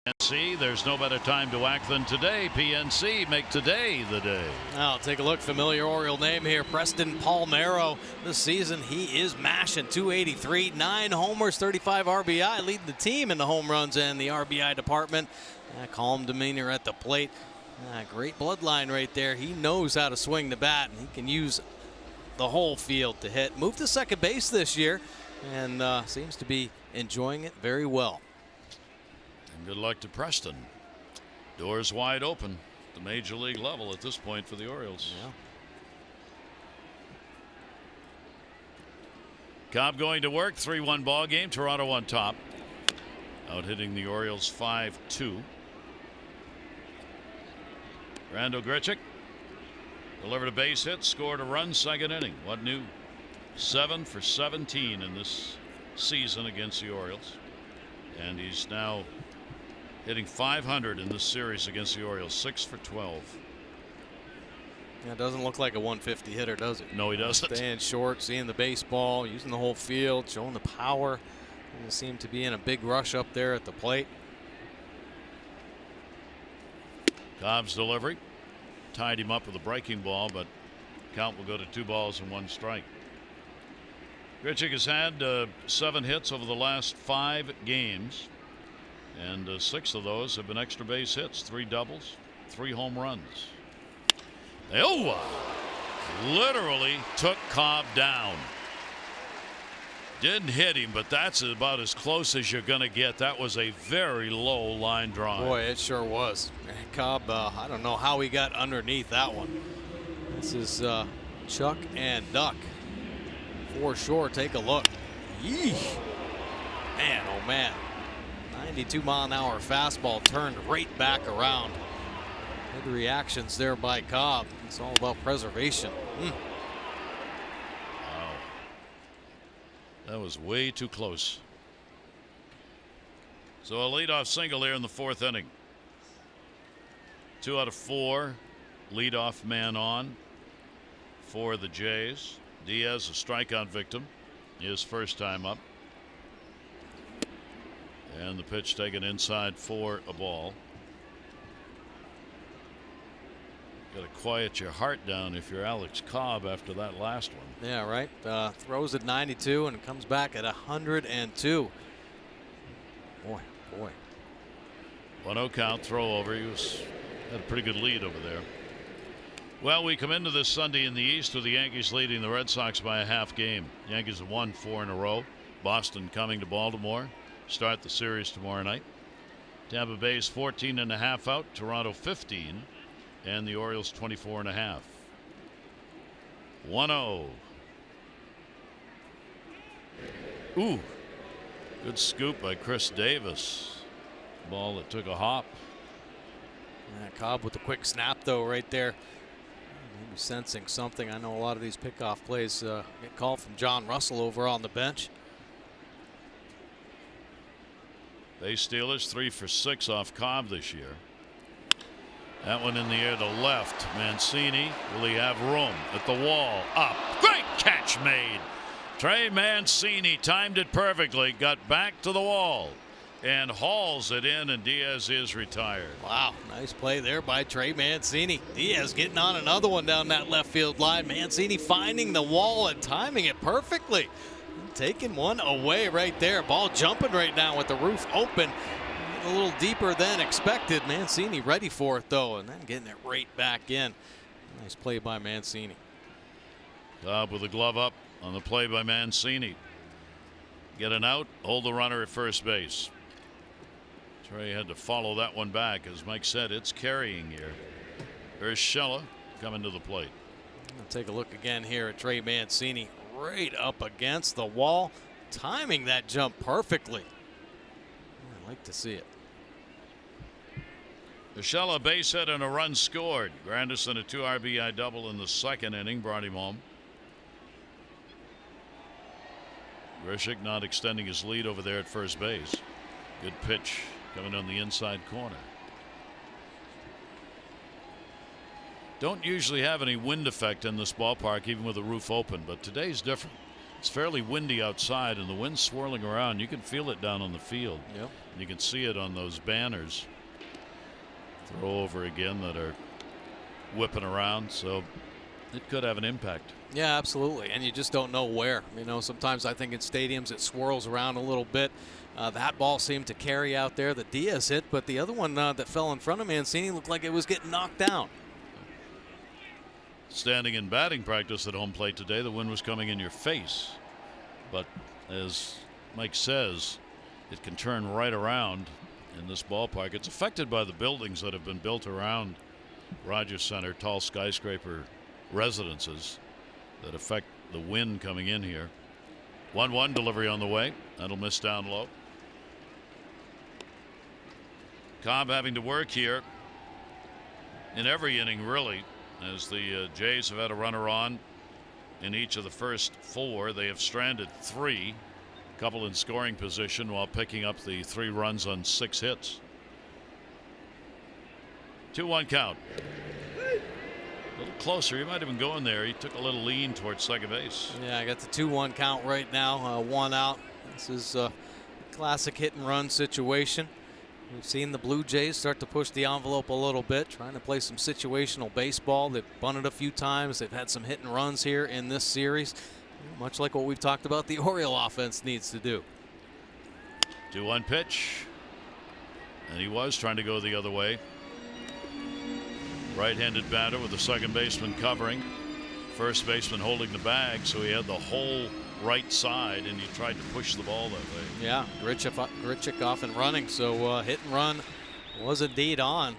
PNC, there's no better time to act than today. PNC, make today the day. Now take a look. Familiar Oriole name here, Preston Palmeiro. This season he is mashing. 283, 9 homers, 35 RBI, leading the team in the home runs and the RBI department. Calm demeanor at the plate. Great bloodline right there. He knows how to swing the bat, and he can use the whole field to hit. Moved to second base this year and seems to be enjoying it very well. And good luck to Preston. Doors wide open at the major league level at this point for the Orioles. Yeah. Cobb going to work. 3-1 ball game. Toronto on top. Out hitting the Orioles 5-2. Randall Grichuk delivered a base hit, scored a run, second inning. What new? 7 for 17 in this season against the Orioles. And he's now hitting .500 in this series against the Orioles. 6 for 12. Yeah, it doesn't look like a 150 hitter, does it? No, he doesn't. Staying short, seeing the baseball, using the whole field, showing the power. Doesn't seem to be in a big rush up there at the plate. Cobb's delivery tied him up with a breaking ball, but Count will go to 2 balls and 1 strike. Grichuk has had 7 hits over the last 5 games, and 6 of those have been extra base hits, 3 doubles, 3 home runs. Oh, literally took Cobb down. Didn't hit him, but that's about as close as you're going to get. That was a very low line drive. Boy, it sure was. Cobb, I don't know how he got underneath that one. This is Chuck and Duck. For sure, take a look. Yeesh. Man, oh man. 92-mile-an-hour fastball turned right back around. Good reactions there by Cobb. It's all about preservation. Wow. That was way too close. So a leadoff single here in the 4th inning. 2 out of 4 leadoff man on for the Jays. Diaz, a strikeout victim, his first time up. And the pitch taken inside for a ball. Got to quiet your heart down if you're Alex Cobb after that last one. Yeah, right. Throws at 92 and comes back at 102. Boy. 1-0 count, throw over. He had a pretty good lead over there. Well, we come into this Sunday in the East with the Yankees leading the Red Sox by a half game. Yankees have won 4 in a row. Boston coming to Baltimore. Start the series tomorrow night. Tampa Bay's 14.5 out. Toronto 15. And the Orioles 24.5. 1-0. Ooh. Good scoop by Chris Davis. Ball that took a hop. Yeah, Cobb with the quick snap, though, right there. Maybe sensing something. I know a lot of these pickoff plays get called from John Russell over on the bench. Base stealers 3 for 6 off Cobb this year. That one in the air to left. Mancini, will he have room at the wall? Up. Great catch made. Trey Mancini timed it perfectly, got back to the wall and hauls it in, and Diaz is retired. Wow, nice play there by Trey Mancini. Diaz getting on another one down that left field line. Mancini finding the wall and timing it perfectly. Taking one away right there. Ball jumping right now with the roof open. A little deeper than expected. Mancini ready for it, though, and then getting it right back in. Nice play by Mancini. Cobb with a glove up on the play by Mancini. Get an out, hold the runner at first base. Trey had to follow that one back. As Mike said, it's carrying here. There's Shella coming to the plate. We'll take a look again here at Trey Mancini. Right up against the wall. Timing that jump perfectly. I like to see it. Shella base hit and a run scored. Granderson a 2 RBI double in the 2nd inning brought him home. Grichuk not extending his lead over there at first base. Good pitch coming on the inside corner. Don't usually have any wind effect in this ballpark, even with the roof open, but today's different. It's fairly windy outside and the wind's swirling around. You can feel it down on the field. Yep. You can see it on those banners. Throw over again that are whipping around, so it could have an impact. Yeah, absolutely, and you just don't know where. You know, sometimes I think in stadiums it swirls around a little bit. That ball seemed to carry out there. The Diaz hit, but the other one that fell in front of Mancini looked like it was getting knocked down. Standing in batting practice at home plate today, the wind was coming in your face. But as Mike says, it can turn right around in this ballpark. It's affected by the buildings that have been built around Rogers Center, tall skyscraper residences that affect the wind coming in here. 1-1 delivery on the way. That'll miss down low. Cobb having to work here in every inning, really, as the Jays have had a runner on in each of the first 4. They have stranded 3, a couple in scoring position, while picking up the 3 runs on 6 hits. 2-1 count. A little closer. He might have been going there. He took a little lean towards second base. Yeah, I got the 2-1 count right now. 1 out. This is a classic hit and run situation. We've seen the Blue Jays start to push the envelope a little bit, trying to play some situational baseball. They've bunted a few times. They've had some hit and runs here in this series, much like what we've talked about the Oriole offense needs to do. 2-1 pitch. And he was trying to go the other way. Right-handed batter with the second baseman covering. First baseman holding the bag, so he had the whole right side, and he tried to push the ball that way. Yeah, Grichuk off and running, so hit and run was indeed on.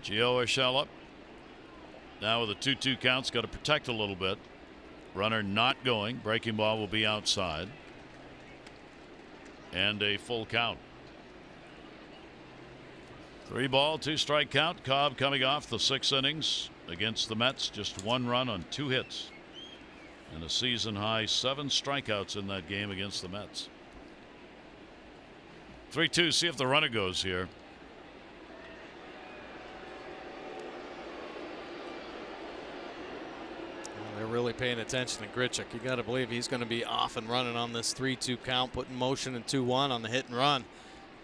Gio Urshela now with a 2-2 count's got to protect a little bit. Runner not going. Breaking ball will be outside. And a full count. 3-ball, 2-strike count. Cobb coming off the 6 innings against the Mets. Just 1 run on 2 hits. And a season high 7 strikeouts in that game against the Mets. 3-2. See if the runner goes here. They're really paying attention to Grichuk. You got to believe he's going to be off and running on this 3-2 count, putting motion in 2-1 on the hit and run.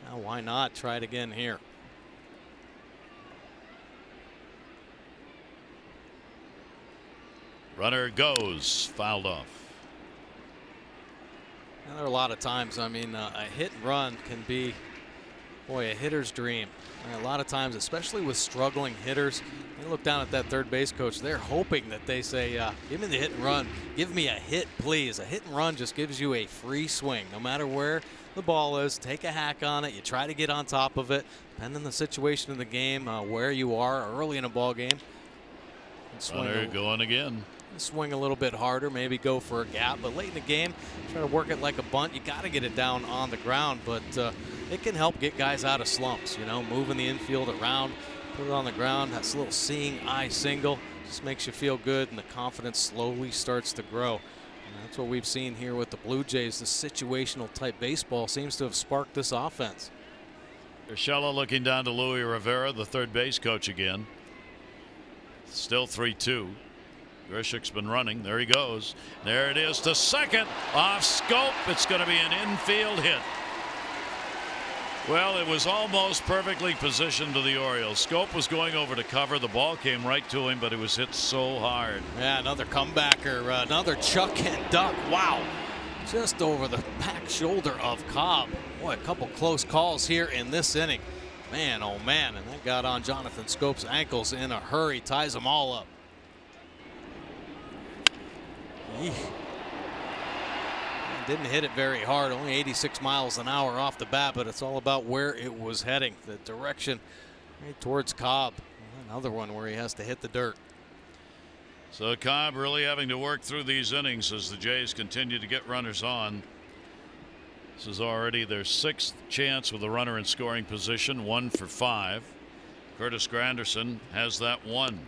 Now, why not try it again here? Runner goes, fouled off. Now, there are a lot of times, I mean, a hit and run can be, boy, a hitter's dream. And a lot of times, especially with struggling hitters, you look down at that third base coach, they're hoping that they say, give me the hit and run. Give me a hit, please. A hit and run just gives you a free swing. No matter where the ball is, take a hack on it. You try to get on top of it. Depending on the situation of the game, where you are early in a ball game. Runner going again. Swing a little bit harder, maybe go for a gap, but late in the game, try to work it like a bunt. You got to get it down on the ground, but it can help get guys out of slumps. You know, moving the infield around, put it on the ground. That's a little seeing eye single. Just makes you feel good, and the confidence slowly starts to grow. And that's what we've seen here with the Blue Jays. The situational type baseball seems to have sparked this offense. Urshela looking down to Louis Rivera, the third base coach again. Still 3-2. Grichuk's been running. There he goes. There it is to second. Off scope. It's going to be an infield hit. Well, it was almost perfectly positioned to the Orioles. Scope was going over to cover. The ball came right to him, but it was hit so hard. Yeah, another comebacker. Another chuck and duck. Wow. Just over the back shoulder of Cobb. Boy, a couple close calls here in this inning. Man, oh man. And that got on Jonathan Scope's ankles in a hurry. Ties them all up. Didn't hit it very hard, only 86 miles an hour off the bat, but it's all about where it was heading, the direction right towards Cobb. Another one where he has to hit the dirt. So Cobb really having to work through these innings as the Jays continue to get runners on. This is already their 6th chance with a runner in scoring position, 1 for 5. Curtis Granderson has that one.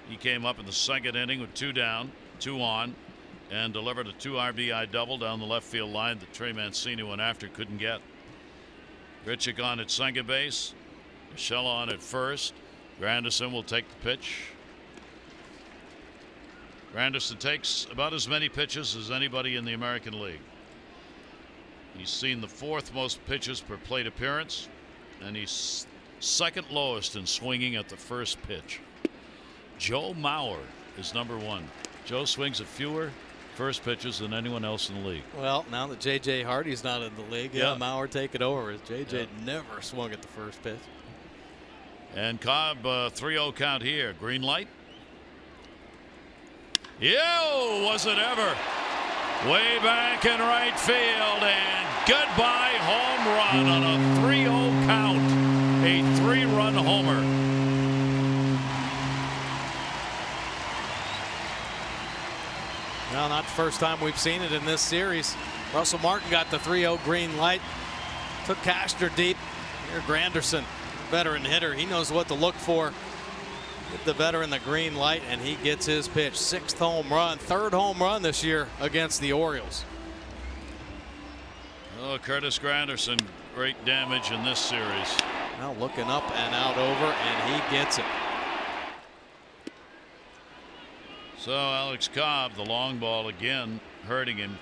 He came up in the 2nd inning with 2 down, 2 on, and delivered a 2 RBI double down the left field line that Trey Mancini went after, couldn't get. Grichuk on at second base. Urshela on at first. Granderson will take the pitch. Granderson takes about as many pitches as anybody in the American League. He's seen the 4th most pitches per plate appearance, and he's 2nd lowest in swinging at the first pitch. Joe Mauer is number 1. Joe swings at fewer first pitches than anyone else in the league. Well, now that J.J. Hardy's not in the league, yeah, Mauer take it over. J.J. never swung at the first pitch. And Cobb, 3-0 count here. Green light. Yo, was it ever? Way back in right field, and goodbye home run on a 3-0 count. A 3-run homer. Well, not the first time we've seen it in this series. Russell Martin got the 3-0 green light. Took Castro deep. Here Granderson, veteran hitter. He knows what to look for. Give the veteran the green light, and he gets his pitch. 6th home run, 3rd home run this year against the Orioles. Oh, Curtis Granderson, great damage in this series. Now looking up and out over, and he gets it. So Alex Cobb, the long ball again hurting him.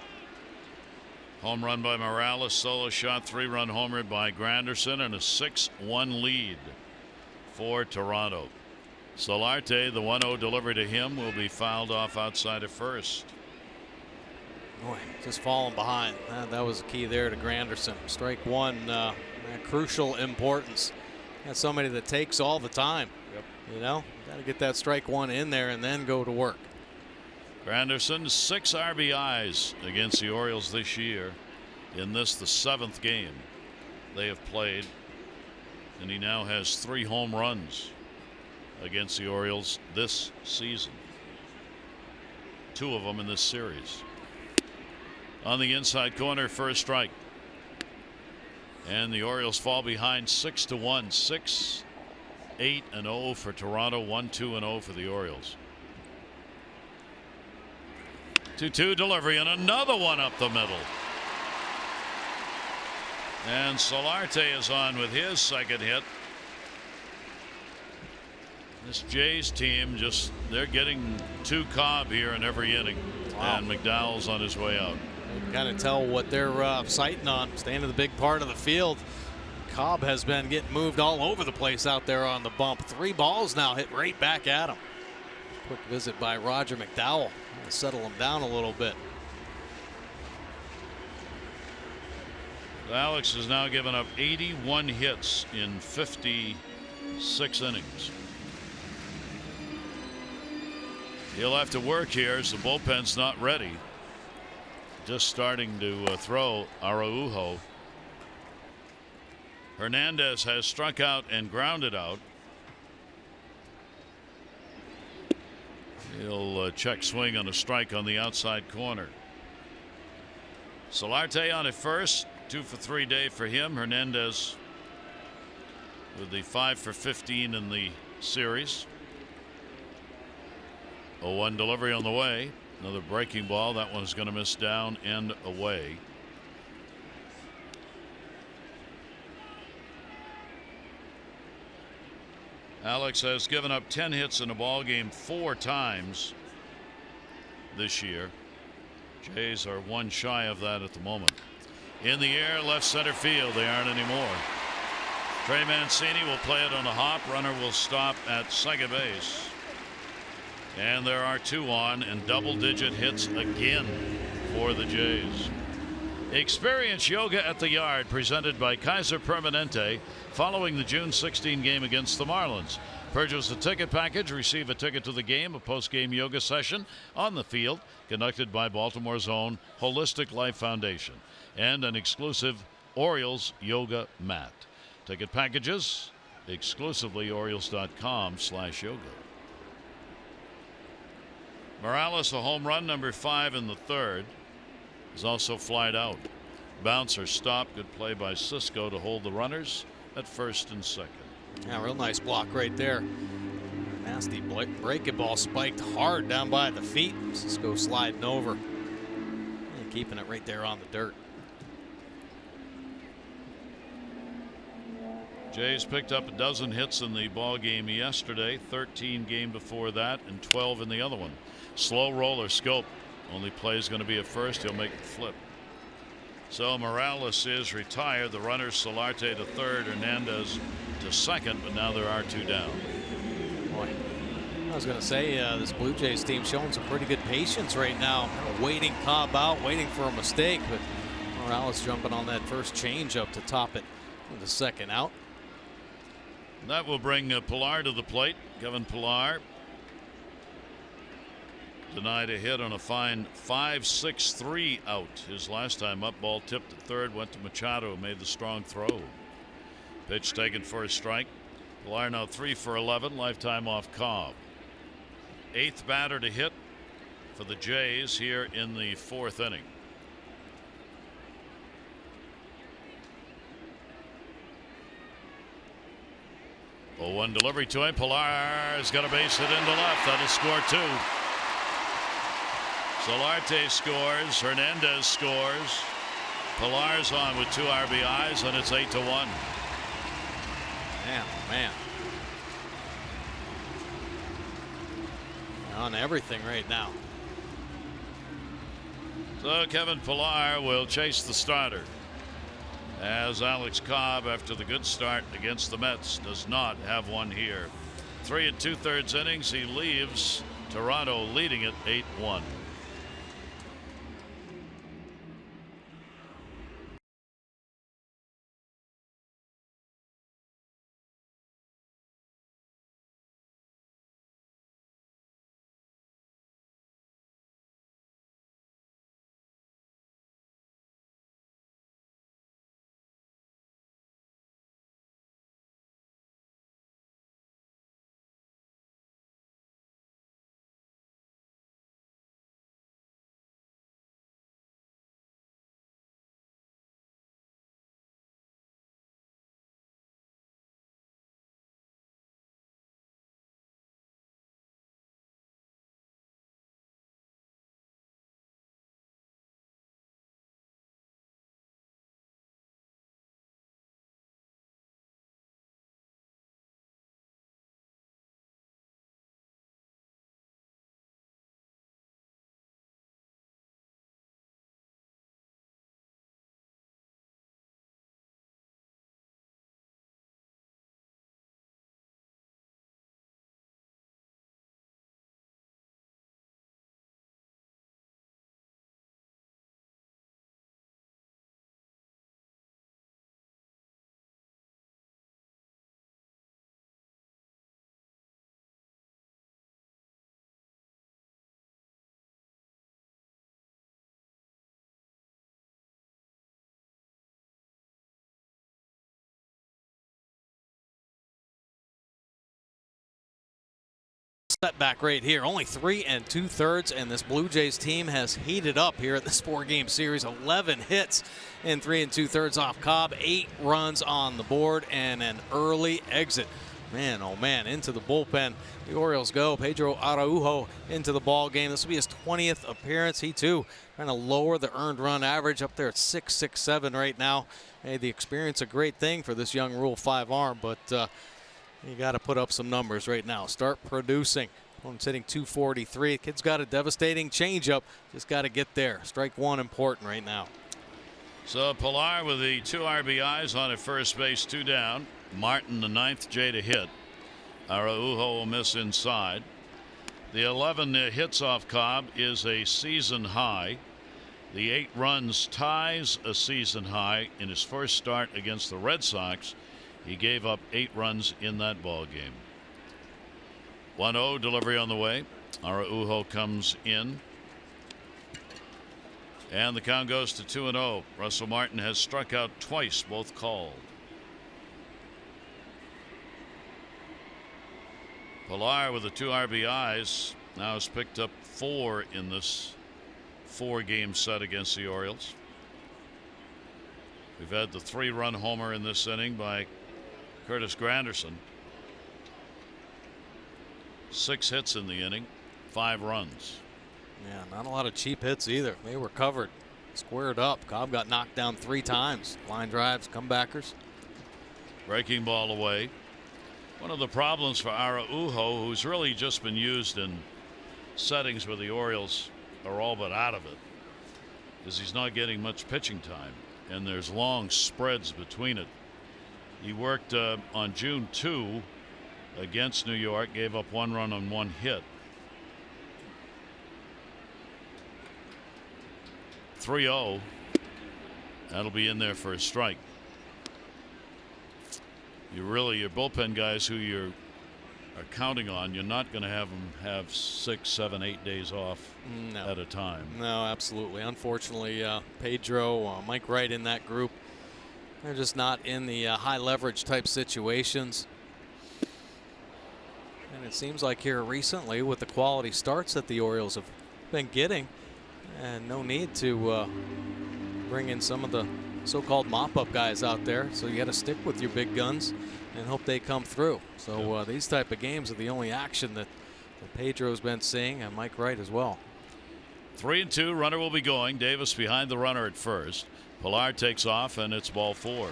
Home run by Morales, solo shot, 3-run homer by Granderson, and a 6-1 lead for Toronto. Solarte, the 1-0 delivery to him, will be fouled off outside of first. Boy, just falling behind. That was the key there to Granderson. Strike one, crucial importance. Got somebody that takes all the time. Yep. You know, got to get that strike one in there and then go to work. Granderson, 6 RBIs against the Orioles this year. In this, the 7th game they have played. And he now has 3 home runs against the Orioles this season. 2 of them in this series. On the inside corner, first strike. And the Orioles fall behind 6-1. 6-8-0 for Toronto, 1-2-0 for the Orioles. 2-2 delivery, and another one up the middle. And Solarte is on with his second hit. This Jays team, they're getting to Cobb here in every inning. Wow. And McDowell's on his way out. You can kind of tell what they're sighting on. Staying in the big part of the field. Cobb has been getting moved all over the place out there on the bump. 3 balls now hit right back at him. Quick visit by Roger McDowell to settle him down a little bit. Alex has now given up 81 hits in 56 innings. He'll have to work here as the bullpen's not ready. Just starting to throw Araujo. Hernandez has struck out and grounded out. He'll check swing on a strike on the outside corner. Solarte on at first. 2 for 3 day for him. Hernandez with the 5 for 15 in the series. 0-1 delivery on the way. Another breaking ball. That one's going to miss down and away. Alex has given up 10 hits in a ball game 4 times this year. Jays are 1 shy of that at the moment. In the air, left center field. They aren't anymore. Trey Mancini will play it on the hop. Runner will stop at second base. And there are 2 on, and double-digit hits again for the Jays. Experience Yoga at the Yard, presented by Kaiser Permanente, following the June 16 game against the Marlins. Purchase a ticket package, receive a ticket to the game, a post-game yoga session on the field, conducted by Baltimore's own Holistic Life Foundation, and an exclusive Orioles yoga mat. Ticket packages exclusively Orioles.com/yoga. Morales, a home run, number 5 in the 3rd, is also flied out. Bouncer stop. Good play by Cisco to hold the runners at first and second. Yeah, real nice block right there. Nasty breaking ball spiked hard down by the feet. Cisco sliding over and keeping it right there on the dirt. Jays picked up a dozen hits in the ball game yesterday, 13 game before that, and 12 in the other one. Slow roller. Scope only play is going to be at first. He'll make the flip. So Morales is retired. The runners, Solarte to third, Hernandez to second, but now there are 2 down. Boy, I was going to say this Blue Jays team showing some pretty good patience right now, waiting Cobb out, waiting for a mistake, but Morales jumping on that first changeup to top it with the second out. That will bring Pilar to the plate. Kevin Pilar denied a hit on a fine 5-6-3 out. His last time up, ball tipped at third, went to Machado, who made the strong throw. Pitch taken for a strike. Pilar now 3 for 11, lifetime off Cobb. 8th batter to hit for the Jays here in the 4th inning. Oh, 1 delivery to him. Pilar's got a base hit into left. That'll score 2. Solarte scores. Hernandez scores. Pilar's on with 2 RBIs, and it's 8-1. Man. On everything right now. So Kevin Pillar will chase the starter, as Alex Cobb, after the good start against the Mets, does not have one here. 3 2/3 innings. He leaves Toronto leading it 8-1. Setback right here. Only 3 2/3, and this Blue Jays team has heated up here at this 4-game series. 11 hits in 3 2/3 off Cobb, 8 runs on the board, and an early exit. Man, oh man, into the bullpen the Orioles go. Pedro Araujo into the ball game. This will be his 20th appearance. He too trying to lower the earned run average up there at 6.67 right now. Hey, the experience a great thing for this young Rule 5 arm, but you got to put up some numbers right now. Start producing. Opponent's hitting 243. Kid's got a devastating changeup. Just got to get there. Strike one important right now. So Pillar with the 2 RBIs on at first base, 2 down. Martin, the 9th J to hit. Araujo will miss inside. The 11 hits off Cobb is a season high. The 8 runs ties a season high in his first start against the Red Sox. He gave up 8 runs in that ball game. 1-0 delivery on the way. Araujo comes in, and the count goes to 2-0. Russell Martin has struck out twice, both called. Pillar with the 2 RBIs now has picked up 4 in this 4-game set against the Orioles. We've had the 3-run homer in this inning by Curtis Granderson. 6 hits in the inning, 5 runs. Yeah, not a lot of cheap hits either. They were covered, squared up. Cobb got knocked down 3 times. Line drives, comebackers. Breaking ball away. One of the problems for Araujo, who's really just been used in settings where the Orioles are all but out of it, is he's not getting much pitching time, and there's long spreads between it. He worked on June 2 against New York, gave up 1 run on 1 hit. 3-0. That'll be in there for a strike. Your bullpen guys who you are counting on, you're not going to have them have 6, 7, 8 days off at a time. No, absolutely. Unfortunately, Pedro, Mike Wright in that group, they're just not in the high leverage type situations. And it seems like here recently, with the quality starts that the Orioles have been getting, and no need to bring in some of the so-called mop-up guys out there. So you got to stick with your big guns and hope they come through. So these type of games are the only action that Pedro's been seeing, and Mike Wright as well. 3-2. Runner will be going. Davis behind the runner at first. Pillar takes off, and it's ball 4.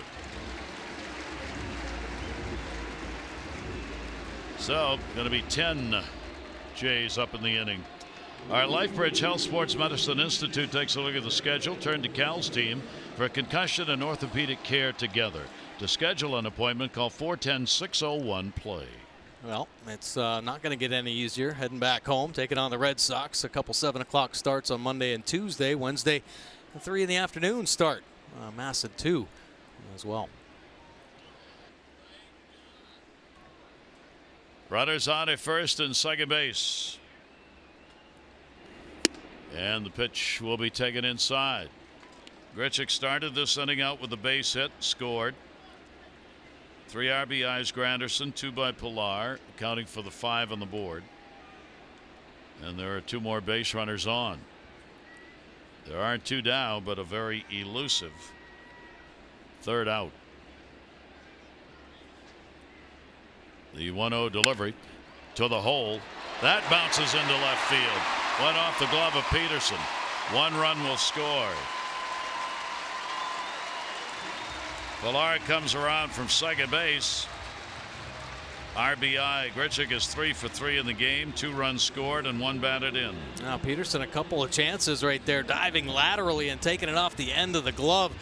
So going to be 10 Jays up in the inning. Our LifeBridge Health Sports Medicine Institute takes a look at the schedule. Turn to Cal's team for concussion and orthopedic care together. To schedule an appointment, call 410-601-PLAY. Well, it's not going to get any easier. Heading back home, taking on the Red Sox. A couple 7 o'clock starts on Monday and Tuesday. Wednesday, a 3 in the afternoon start. Mass at 2 as well. Runners on at first and second base. And the pitch will be taken inside. Grichuk started this inning out with a base hit, scored. 3 RBIs, Granderson, 2 by Pilar, accounting for the 5 on the board. And there are 2 more base runners on. There aren't 2 down, but a very elusive third out. The 1-0 delivery to the hole. That bounces into left field. Went off the glove of Peterson. 1 run will score. Pilar comes around from second base. RBI. Grichuk is 3 for 3 in the game. 2 runs scored and 1 batted in. Now Peterson, a couple of chances right there, diving laterally and taking it off the end of the glove.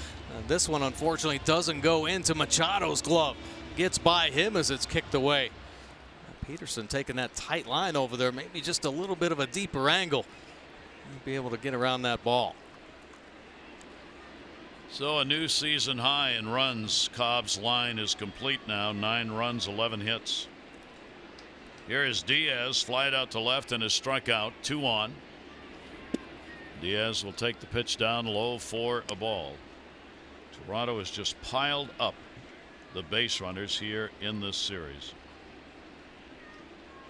This one unfortunately doesn't go into Machado's glove. Gets by him as it's kicked away. Peterson taking that tight line over there, maybe just a little bit of a deeper angle. He'll be able to get around that ball. So a new season high in runs. Cobb's line is complete now. 9 runs, 11 hits. Here is Diaz, flied out to left and is struck out. 2 on. Diaz will take the pitch down low for a ball. Toronto has just piled up the base runners here in this series.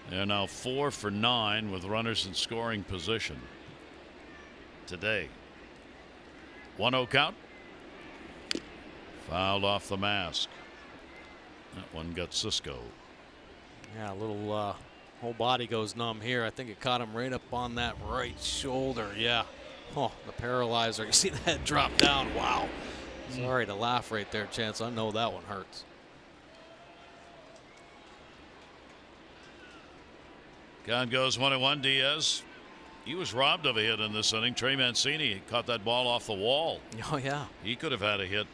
They're now 4 for 9 with runners in scoring position today. 1-0 count. Fouled off the mask. That one got Cisco. Yeah, a little whole body goes numb here. I think it caught him right up on that right shoulder. Yeah. Oh, the paralyzer. You see that drop down. Wow. Sorry to laugh right there, Chance. I know that one hurts. Count goes 1-1. Diaz. He was robbed of a hit in this inning. Trey Mancini caught that ball off the wall. Oh, yeah. He could have had a hit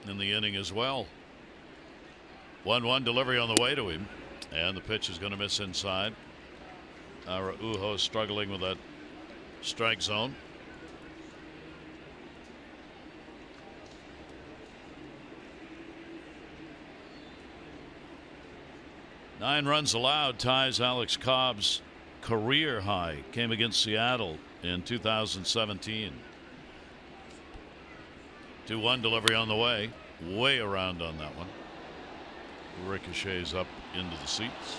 in the inning as well. 1-1 delivery on the way to him. And the pitch is going to miss inside. Araujo struggling with that strike zone. Nine runs allowed ties Alex Cobb's career high. Came against Seattle in 2017. 2-1 delivery on the way. Way around on that one. Ricochets up into the seats.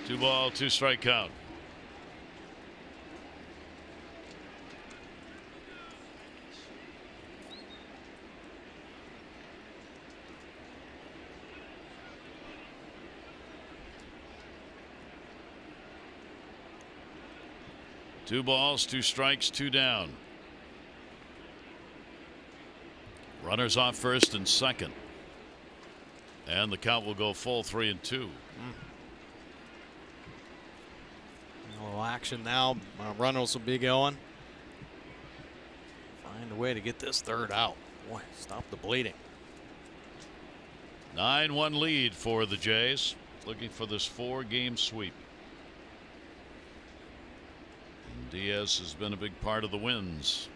Two ball, 2 strike count. Two balls, 2 strikes, 2 down. Runners off first and second. And the count will go full 3-2. A little action now. Runners will be going. Find a way to get this third out. Boy, stop the bleeding. 9-1 lead for the Jays. Looking for this 4-game sweep. Diaz has been a big part of the wins.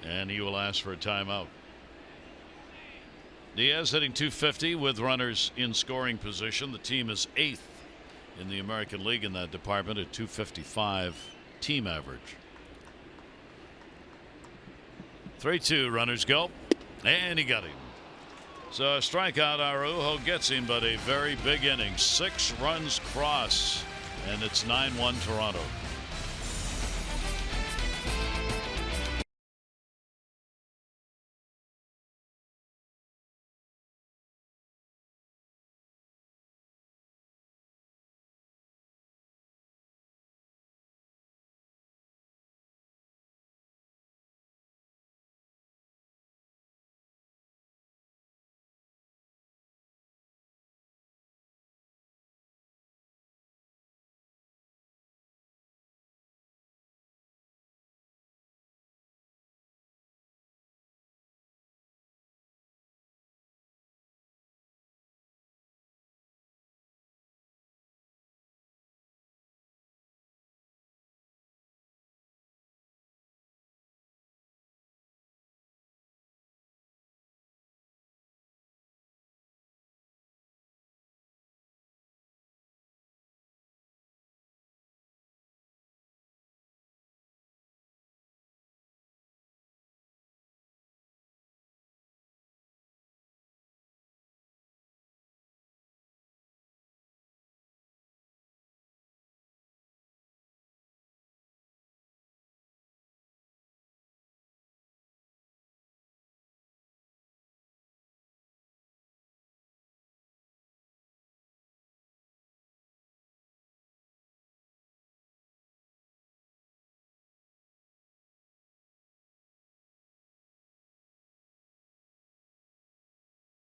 And he will ask for a timeout. Diaz hitting .250 with runners in scoring position. The team is 8th in the American League in that department at .255 team average. 3-2 runners go. And he got him. So a strikeout. Araujo gets him, but a very big inning. 6 runs cross. And it's 9-1 Toronto.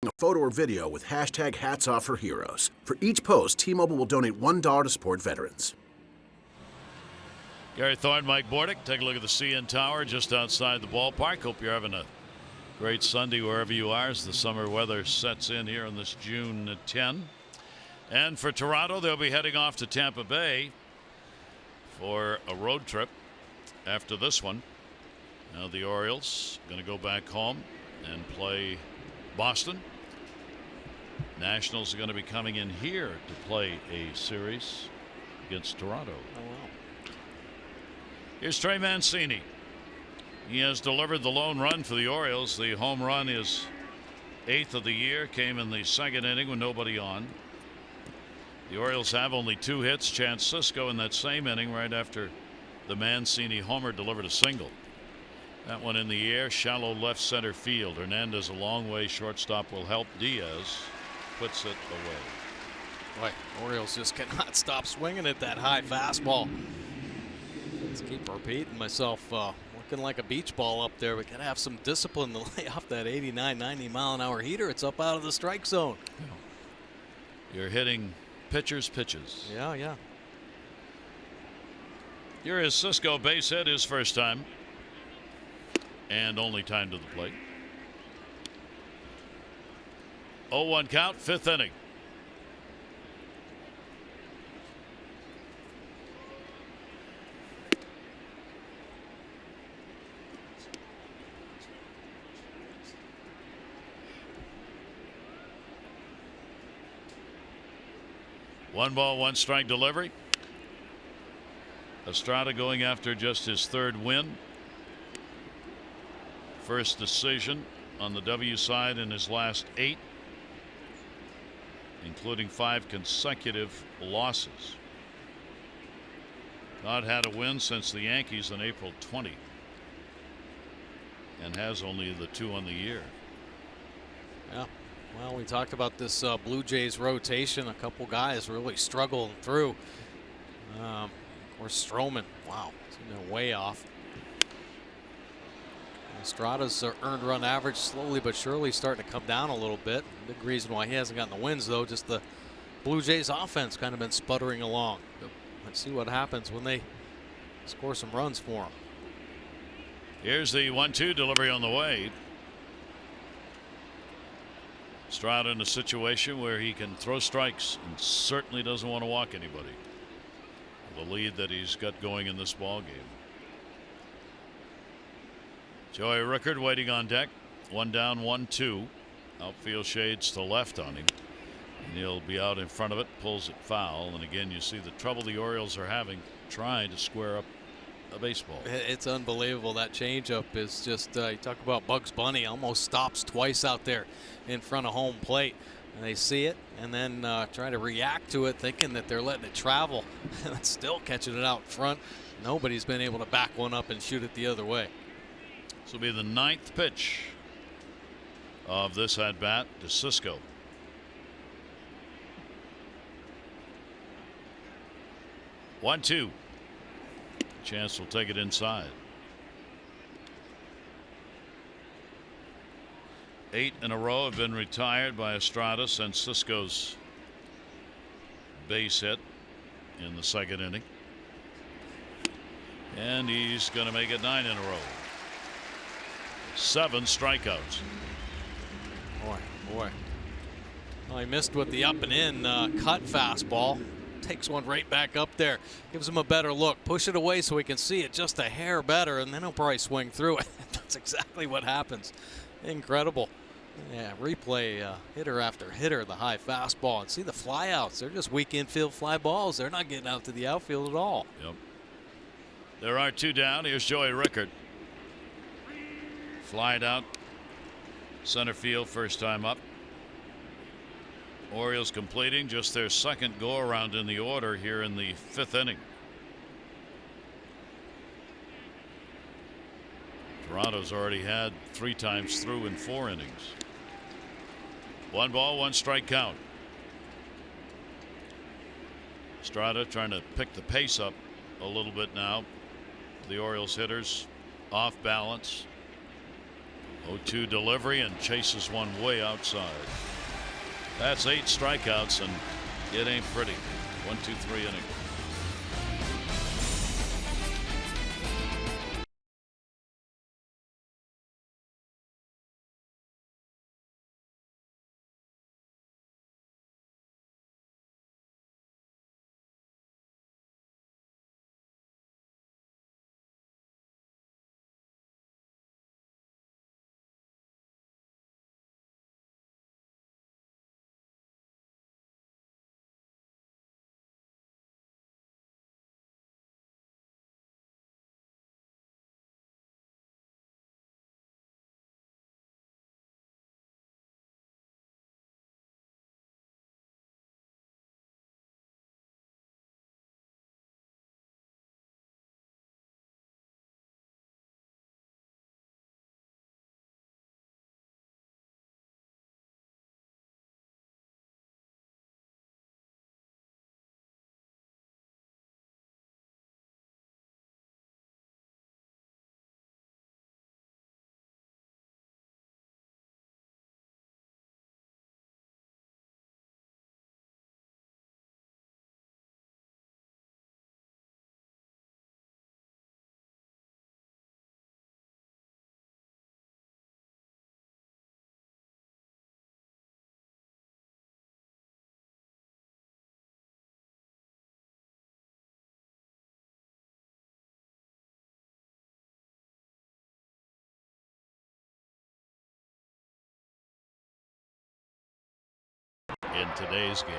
a photo or video with hashtag #HatsOffForHeroes. For each post, T-Mobile will donate $1 to support veterans. Gary Thorne, Mike Bordick. Take a look at the CN Tower just outside the ballpark. Hope you're having a great Sunday wherever you are as the summer weather sets in here on this June 10. And for Toronto, they'll be heading off to Tampa Bay for a road trip after this one. Now the Orioles going to go back home and play Boston. Nationals are going to be coming in here to play a series against Toronto. Oh, wow. Here's Trey Mancini. He has delivered the lone run for the Orioles. The home run is 8th of the year. Came in the second inning with nobody on. The Orioles have only 2 hits. Chance Sisco in that same inning right after the Mancini homer delivered a single. That one in the air, shallow left center field. Hernandez a long way. Shortstop will help. Diaz puts it away. Boy, Orioles just cannot stop swinging at that high fastball. Just keep repeating myself, looking like a beach ball up there. We gotta have some discipline to lay off that 89, 90 mile an hour heater. It's up out of the strike zone. You're hitting pitchers' pitches. Yeah. Here is Sisco, base hit his first time. And only time to the plate. 0-1 count, 5th inning. One ball, one strike delivery. Estrada going after just his 3rd win. First decision on the W side in his last 8, including 5 consecutive losses. Not had a win since the Yankees on April 20, and has only the 2 on the year. Yeah. Well, we talked about this Blue Jays rotation. A couple guys really struggling through. Of course, Stroman. Wow, he's been way off. Estrada's earned run average slowly but surely starting to come down a little bit. Big reason why he hasn't gotten the wins, though, just the Blue Jays offense kind of been sputtering along. Let's see what happens when they score some runs for him. Here's the 1-2 delivery on the way. Estrada in a situation where he can throw strikes and certainly doesn't want to walk anybody. The lead that he's got going in this ball game. Joey Rickard waiting on deck. 1 down, 1-2. Outfield shades to left on him. And he'll be out in front of it. Pulls it foul. And again, you see the trouble the Orioles are having trying to square up a baseball. It's unbelievable. That changeup is just, you talk about Bugs Bunny, almost stops twice out there in front of home plate. And they see it and then try to react to it, thinking that they're letting it travel. And still catching it out in front. Nobody's been able to back one up and shoot it the other way. This will be the 9th pitch of this at bat to Sisco. One, 2. Chance will take it inside. 8 in a row have been retired by Estrada since Sisco's base hit in the 2nd inning. And he's going to make it 9 in a row. 7 strikeouts. Boy. Well, he missed with the up and in cut fastball. Takes one right back up there. Gives him a better look. Push it away so he can see it just a hair better, and then he'll probably swing through it. That's exactly what happens. Incredible. Yeah, replay hitter after hitter, the high fastball. And see the flyouts. They're just weak infield fly balls. They're not getting out to the outfield at all. Yep. There are 2 down. Here's Joey Rickard. Flied out center field first time up. Orioles completing just their 2nd go around in the order here in the 5th inning. Toronto's already had 3 times through in 4 innings. 1 ball, 1 strike count. Estrada trying to pick the pace up a little bit now. The Orioles hitters off balance. 0-2 delivery and chases one way outside. That's 8 strikeouts, and it ain't pretty. 1-2-3 inning. In today's game,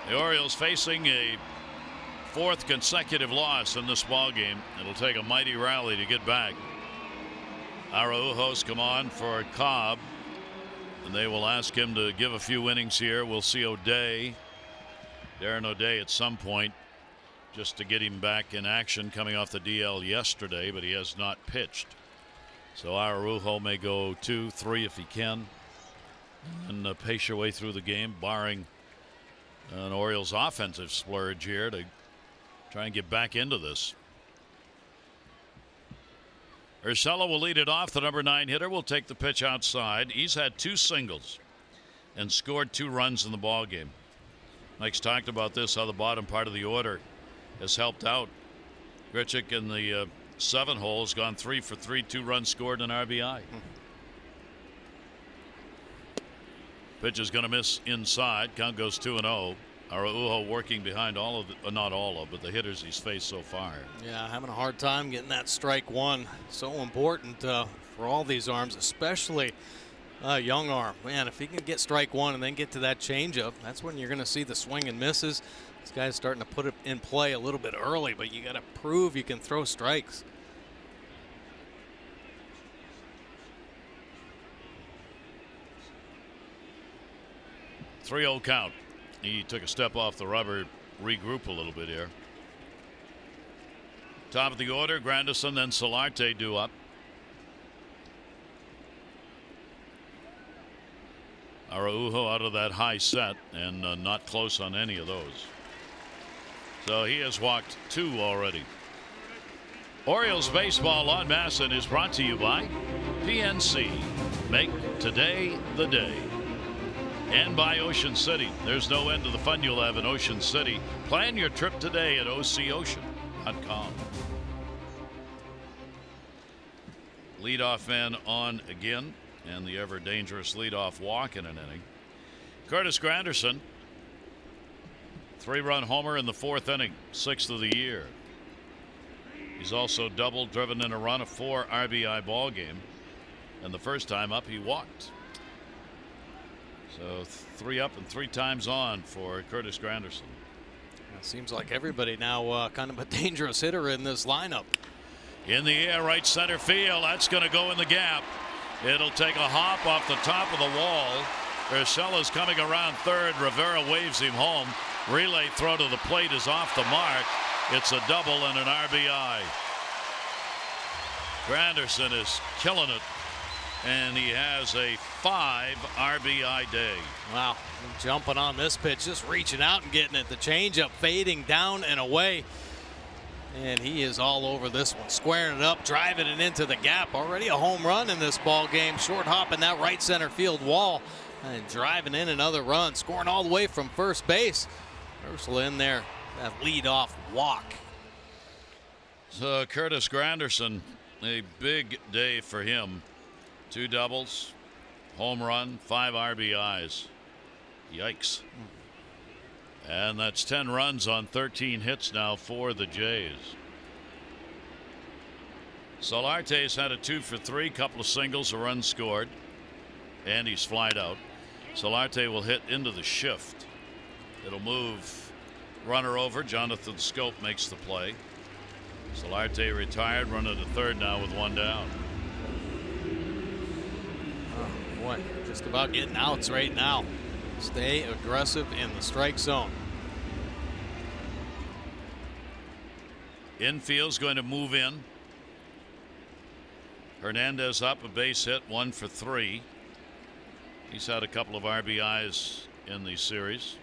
the Orioles facing a 4th consecutive loss in this ball game. It'll take a mighty rally to get back. Araujo's come on for Cobb, and they will ask him to give a few innings here. We'll see Darren O'Day at some point, just to get him back in action, coming off the DL yesterday, but he has not pitched. So Araujo may go 2, 3 if he can, and pace your way through the game, barring an Orioles offensive splurge here to try and get back into this. Urshela will lead it off. The number 9 hitter will take the pitch outside. He's had 2 singles and scored 2 runs in the ball game. Mike's talked about this, how the bottom part of the order has helped out. Grichuk in the 7 hole has gone 3 for 3, 2 runs scored, and RBI. Pitch is going to miss inside. Count goes 2-0. Araujo working behind all of the, not all of, but the hitters he's faced so far. Yeah, having a hard time getting that strike one. So important for all these arms, especially young arm. Man, if he can get strike one and then get to that changeup, that's when you're going to see the swing and misses. This guy's starting to put it in play a little bit early, but you got to prove you can throw strikes. .3-0 count. He took a step off the rubber, regroup a little bit here. Top of the order, Granderson, then Solarte due up. Araujo out of that high set and not close on any of those. So he has walked 2 already. Orioles baseball on Masson is brought to you by PNC. Make today the day. And by Ocean City. There's no end to the fun you'll have in Ocean City. Plan your trip today at OCOcean.com. Leadoff man on again, and the ever dangerous leadoff walk in an inning. Curtis Granderson, 3-run homer in the 4th inning, 6th of the year. He's also doubled, driven in a run, a 4 RBI ball game, and the first time up he walked. So 3 up and 3 times on for Curtis Granderson. It seems like everybody now kind of a dangerous hitter in this lineup. In the air, right center field. That's going to go in the gap. It'll take a hop off the top of the wall. Urshela's coming around third. Rivera waves him home. Relay throw to the plate is off the mark. It's a double and an RBI. Granderson is killing it, and he has a 5 RBI day. Wow, jumping on this pitch, just reaching out and getting it. The changeup fading down and away. And he is all over this one, squaring it up, driving it into the gap. Already a home run in this ball game. Short hopping that right center field wall and driving in another run, scoring all the way from first base. Ursula in there, that leadoff walk. So Curtis Granderson, a big day for him. 2 doubles, home run, 5 RBIs. Yikes. And that's 10 runs on 13 hits now for the Jays. Solarte's had a 2 for 3, couple of singles, a run scored, and he's flied out. Solarte will hit into the shift. It'll move runner over. Jonathan Scope makes the play. Solarte retired, running to third now with 1 down. Oh boy, just about getting outs right now. Stay aggressive in the strike zone. Infield's going to move in. Hernandez up, a base hit, 1 for 3. He's had a couple of RBIs in the series.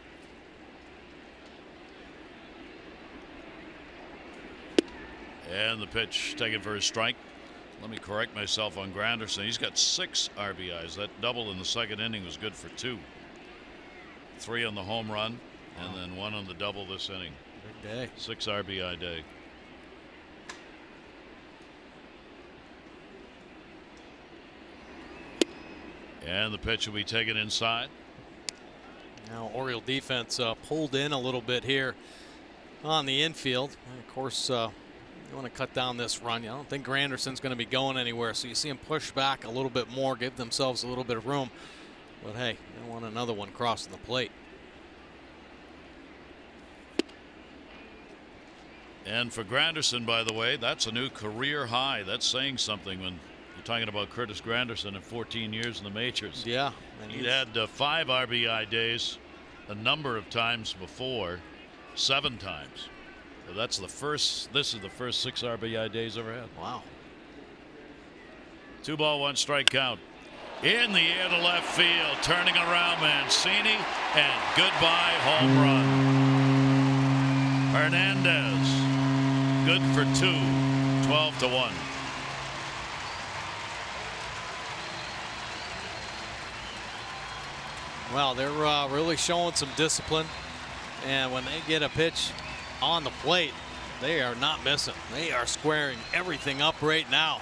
And the pitch taken for a strike. Let me correct myself on Granderson. He's got 6 RBIs. That double in the second inning was good for 2. 3 on the home run, and then 1 on the double this inning. Big day. 6 RBI day. And the pitch will be taken inside. Now Oriole defense pulled in a little bit here on the infield. And of course, you want to cut down this run. I don't think Granderson's going to be going anywhere, so you see him push back a little bit more, give themselves a little bit of room. But hey, they want another one crossing the plate. And for Granderson, by the way, that's a new career high. That's saying something when you're talking about Curtis Granderson in 14 years in the majors. Yeah. He'd had 5 RBI days a number of times before, 7 times. So that's the first, this is the first 6 RBI days ever had. Wow. 2 ball, 1 strike count. In the air to left field, turning around Mancini, and goodbye home run. Hernandez, good for 2, 12-1. Well, they're really showing some discipline, and when they get a pitch on the plate, they are not missing. They are squaring everything up right now.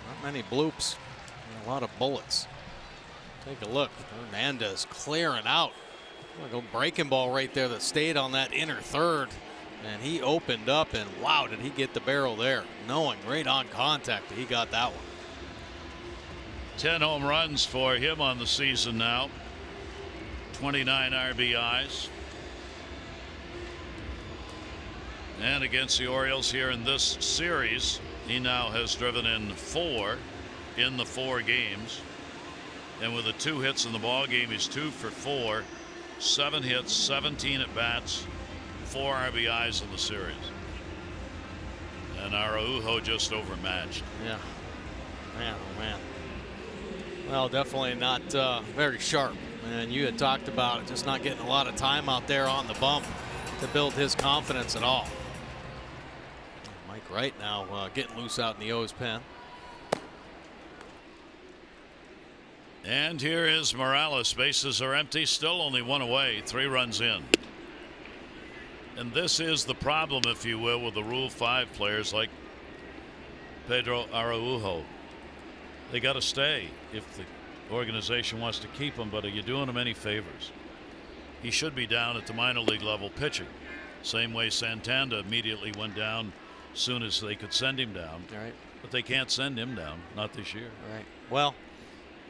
Not many bloops, a lot of bullets. Take a look. Hernandez clearing out. Go breaking ball right there that stayed on that inner third, and he opened up, and wow, did he get the barrel there, knowing right on contact that he got that one. 10 home runs for him on the season now. 29 RBIs. And against the Orioles here in this series, he now has driven in 4 in the 4 games. And with the 2 hits in the ball game, he's 2 for 4, 7 hits, 17 at bats, 4 RBIs in the series. And Araujo just overmatched. Yeah. Man, oh man. Well, definitely not very sharp. And you had talked about it, just not getting a lot of time out there on the bump to build his confidence at all. Mike Wright now getting loose out in the O's pen. And here is Morales. Bases are empty, still only 1 away, 3 runs in. And this is the problem, if you will, with the Rule 5 players like Pedro Araujo. They got to stay if the organization wants to keep him, but are you doing him any favors? He should be down at the minor league level pitching. Same way Santander immediately went down as soon as they could send him down. Right. But they can't send him down, not this year. Right. Well,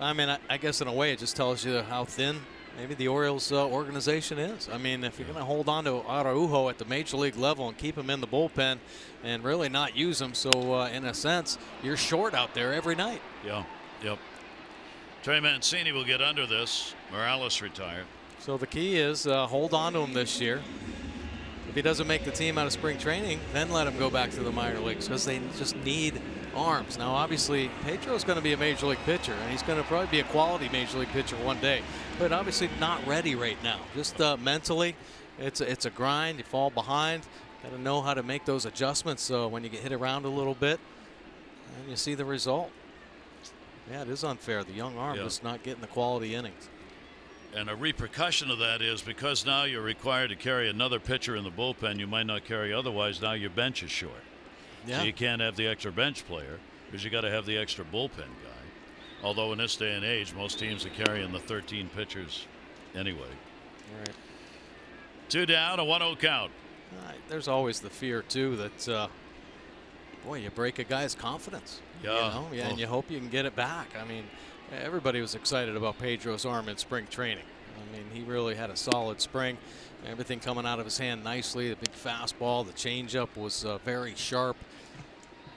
I mean, I guess in a way it just tells you how thin maybe the Orioles organization is. I mean, if you're going to hold on to Araujo at the major league level and keep him in the bullpen and really not use him, so in a sense, you're short out there every night. Yeah, yep. Trey Mancini will get under this. Morales retired. So the key is hold on to him this year. If he doesn't make the team out of spring training, then let him go back to the minor leagues because they just need arms. Now, obviously, Pedro's going to be a major league pitcher, and he's going to probably be a quality major league pitcher one day, but obviously not ready right now. Just mentally, it's a grind. You fall behind. Got to know how to make those adjustments. So when you get hit around a little bit, and you see the result. Yeah, it is unfair. The young arm just not getting the quality innings. And a repercussion of that is because now you're required to carry another pitcher in the bullpen you might not carry otherwise. Now your bench is short. Yeah. So you can't have the extra bench player because you got to have the extra bullpen guy. Although in this day and age, most teams are carrying the 13 pitchers anyway. All right. 2 down, a 1-0 count. There's always the fear too that boy, you break a guy's confidence. Yeah. You know? And you hope you can get it back. I mean, everybody was excited about Pedro's arm in spring training. I mean, he really had a solid spring. Everything coming out of his hand nicely. The big fastball, the changeup was very sharp.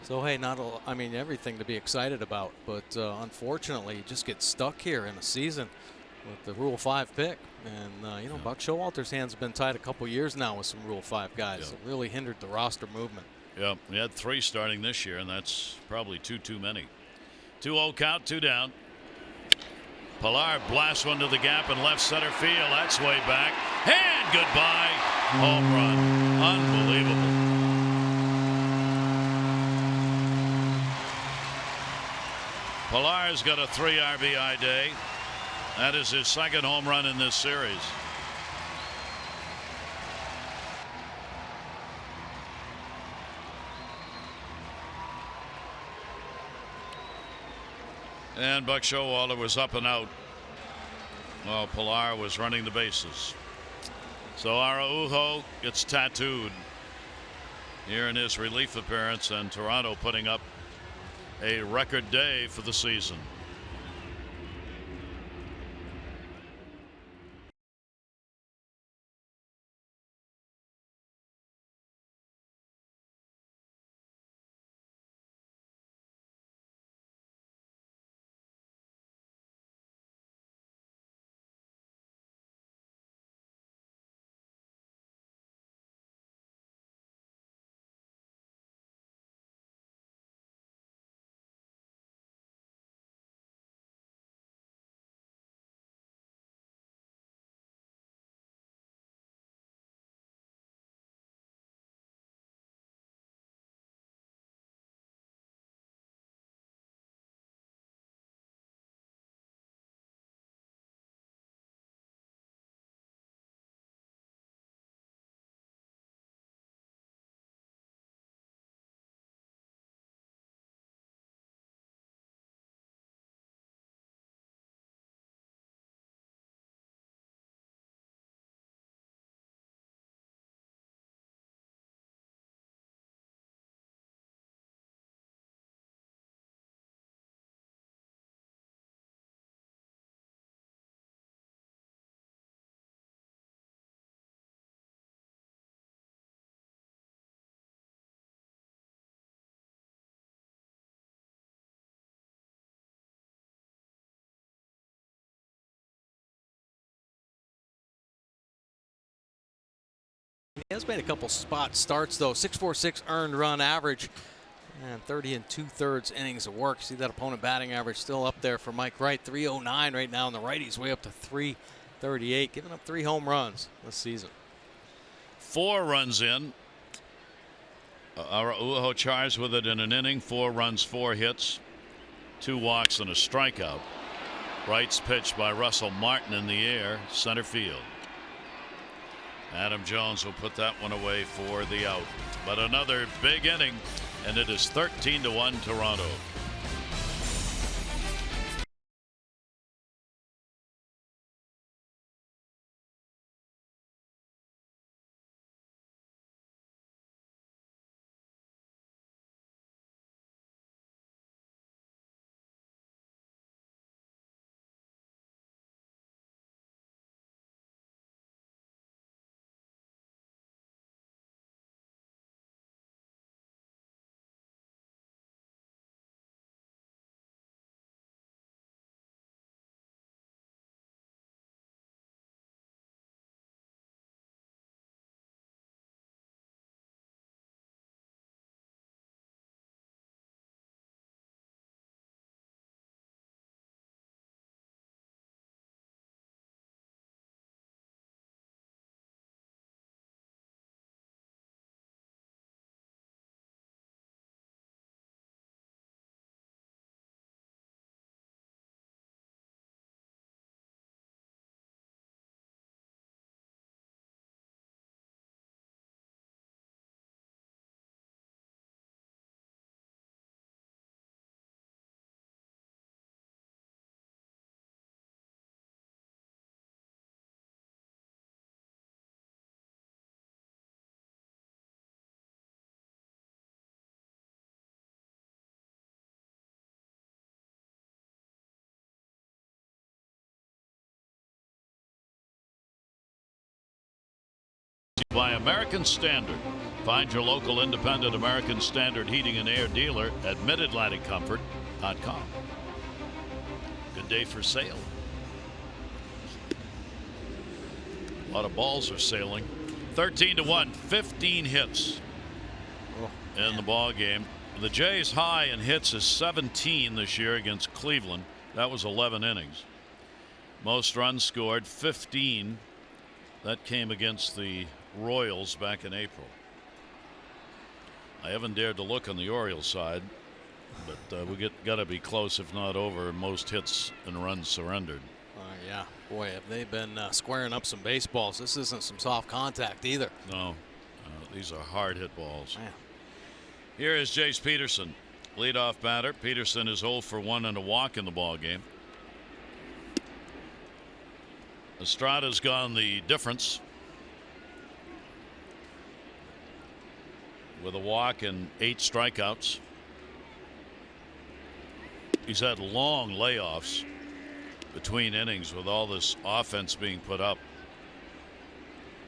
So hey, I mean, everything to be excited about. But unfortunately, you just get stuck here in the season with the Rule 5 pick. And you know, Buck Showalter's hands have been tied a couple years now with some Rule 5 guys. It really hindered the roster movement. Yeah, we had 3 starting this year, and that's probably 2 too many. 2-0 count, 2 down. Pilar blasts one to the gap in left center field. That's way back. And goodbye. Home run. Unbelievable. Pilar's got a 3 RBI day. That is his 2nd home run in this series. And Buck Showalter was up and out while Pilar was running the bases. So Araujo gets tattooed here in his relief appearance, and Toronto putting up a record day for the season. He has made a couple spot starts though. 6.46 earned run average and 30 2/3 innings of work. See that opponent batting average still up there for Mike Wright. 309 right now, and the righty's way up to 338, giving up 3 home runs this season. 4 runs in. Araujo charged with it in an inning. 4 runs, 4 hits, 2 walks, and a strikeout. Wright's pitch by Russell Martin in the air, center field. Adam Jones will put that one away for the out. But another big inning, and it is 13-1 Toronto. by American Standard. Find your local independent American Standard heating and air dealer at midatlanticcomfort.com. Good day for sale. A lot of balls are sailing. 13-1, 15 hits in the ball game. The Jays' high in hits is 17 this year against Cleveland. That was 11 innings. Most runs scored, 15. That came against the Royals back in April. I haven't dared to look on the Orioles side, but we got to be close, if not over, most hits and runs surrendered. Yeah, boy, have they been squaring up some baseballs. This isn't some soft contact either. No, these are hard hit balls. Man. Here is Jace Peterson, leadoff batter. Peterson is 0 for 1 and a walk in the ball game. Estrada's gone the difference with a walk and 8 strikeouts. He's had long layoffs between innings with all this offense being put up.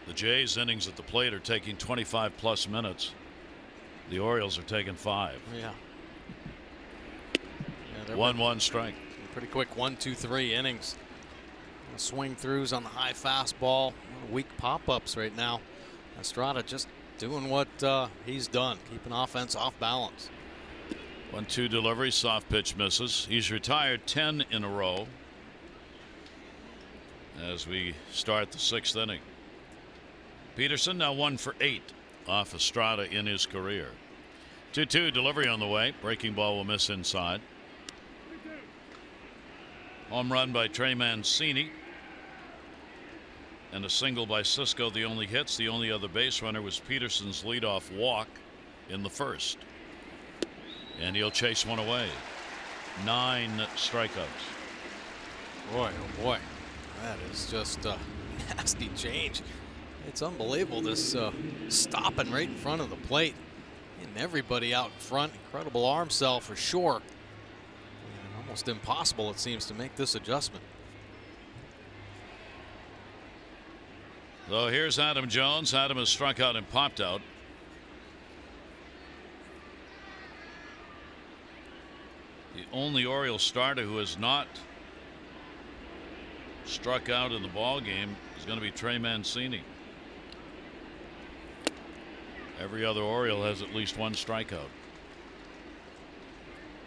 The Jays' innings at the plate are taking 25 plus minutes. The Orioles are taking 5. Yeah. 1-1 strike. Pretty quick 1-2-3 innings. Swing throughs on the high fastball. Weak pop-ups right now. Estrada just doing what he's done, keeping offense off balance. 1-2 delivery, soft pitch misses. He's retired 10 in a row as we start the 6th inning. Peterson now 1 for 8 off Estrada in his career. 2-2 delivery on the way. Breaking ball will miss inside. Home run by Trey Mancini. And a single by Cisco, the only hits. The only other base runner was Peterson's leadoff walk in the first. And he'll chase one away. 9 strikeouts. Boy, oh boy. That is just a nasty change. It's unbelievable, this stopping right in front of the plate. And everybody out in front. Incredible arm sell for sure. And almost impossible, it seems, to make this adjustment. So here's Adam Jones. Adam has struck out and popped out. The only Orioles starter who has not struck out in the ball game is going to be Trey Mancini. Every other Oriole has at least 1 strikeout.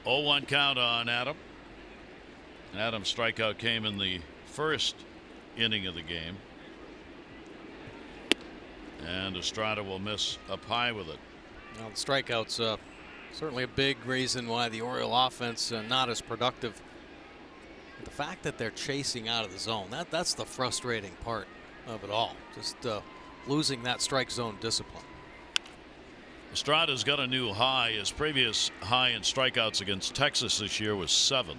0-1 count on Adam. Adam's strikeout came in the first inning of the game. And Estrada will miss up high with it. Well, the strikeouts certainly a big reason why the Oriole offense not as productive. The fact that they're chasing out of the zone, that's the frustrating part of it all. Just losing that strike zone discipline. Estrada's got a new high. His previous high in strikeouts against Texas this year was 7.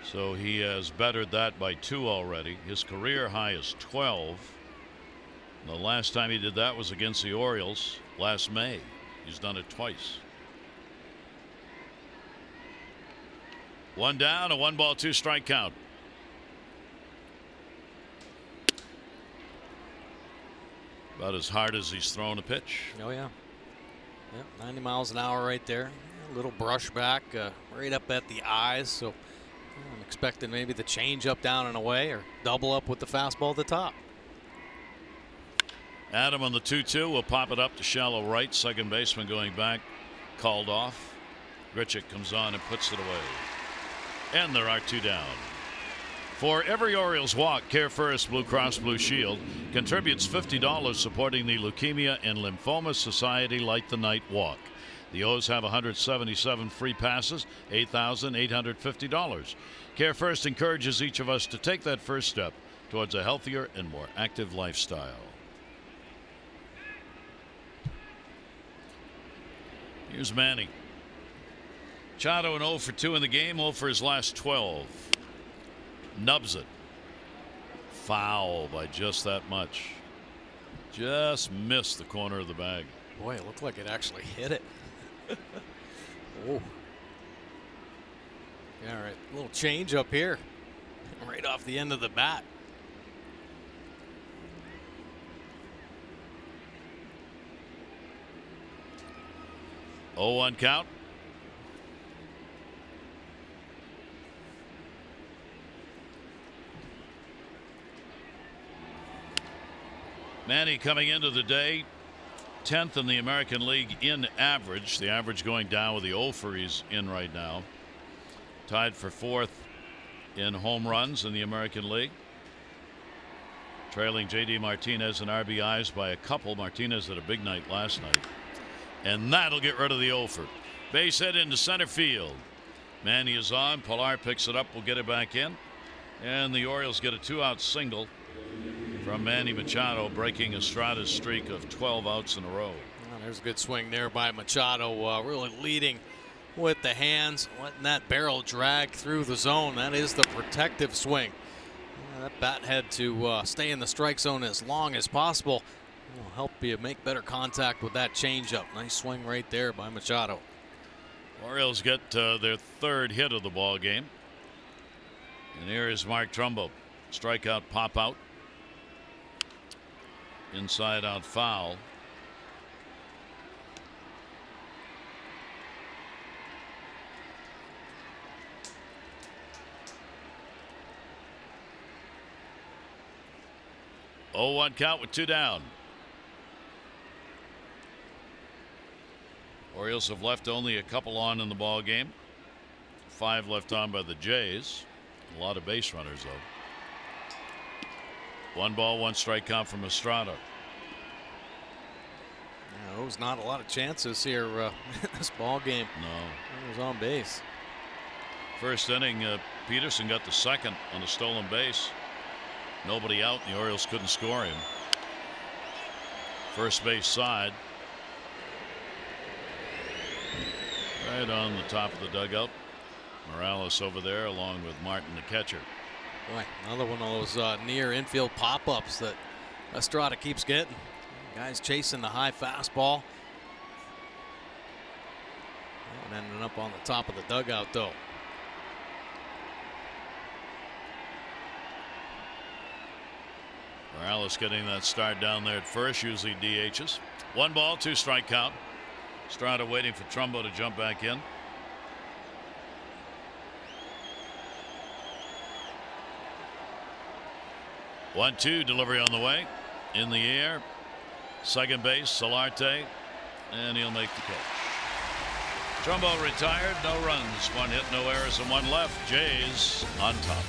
So he has bettered that by 2 already. His career high is 12. The last time he did that was against the Orioles last May. He's done it twice. 1 down, a 1-ball, 2-strike count. About as hard as he's thrown a pitch. Oh yeah. Yep, 90 miles an hour right there. A little brush back right up at the eyes. So I'm expecting maybe the change up, down and away, or double up with the fastball at the top. Adam on the 2-2 will pop it up to shallow right. Second baseman going back, called off. Grichuk comes on and puts it away. And there are 2 down. For every Orioles walk, Care First Blue Cross Blue Shield contributes $50 supporting the Leukemia and Lymphoma Society Light the Night Walk. The O's have 177 free passes, $8,850. Care First encourages each of us to take that first step towards a healthier and more active lifestyle. Here's Manny. Machado an 0 for 2 in the game, 0 for his last 12. Nubs it. Foul by just that much. Just missed the corner of the bag. Boy, it looked like it actually hit it. Oh. Yeah, all right. A little change up here. Right off the end of the bat. 0-1 count. Manny coming into the day 10th in the American League in average. The average going down with the 0 he's in right now. Tied for 4th in home runs in the American League. Trailing J.D. Martinez in RBIs by a couple. Martinez had a big night last night. And that'll get rid of the 0. Base hit into center field. Manny is on. Pilar picks it up. Will get it back in. And the Orioles get a 2-out single from Manny Machado, breaking Estrada's streak of 12 outs in a row. Well, there's a good swing there by Machado, really leading with the hands, letting that barrel drag through the zone. That is the protective swing. That bat had to stay in the strike zone as long as possible. Will help you make better contact with that changeup. Nice swing right there by Machado. Orioles get their 3rd hit of the ball game. And here is Mark Trumbo. Strikeout, pop out. Inside out foul. Oh, 1 count with 2 down. Orioles have left only a couple on in the ball game. 5 left on by the Jays. A lot of base runners though. 1 ball, 1 strike count from Estrada. Yeah, there was not a lot of chances here in this ball game. No. He was on base. First inning, Peterson got the 2nd on a stolen base. Nobody out, and the Orioles couldn't score him. First base side. Right on the top of the dugout. Morales over there along with Martin, the catcher. Boy, another one of those near infield pop-ups that Estrada keeps getting. Guys chasing the high fastball. And ending up on the top of the dugout though. Morales getting that start down there at first, usually DHs. 1 ball, 2 strike count. Estrada waiting for Trumbo to jump back in. One-two delivery on the way. In the air. Second base, Solarte. And he'll make the catch. Trumbo retired. No runs. 1 hit, no errors, and 1 left. Jays on top.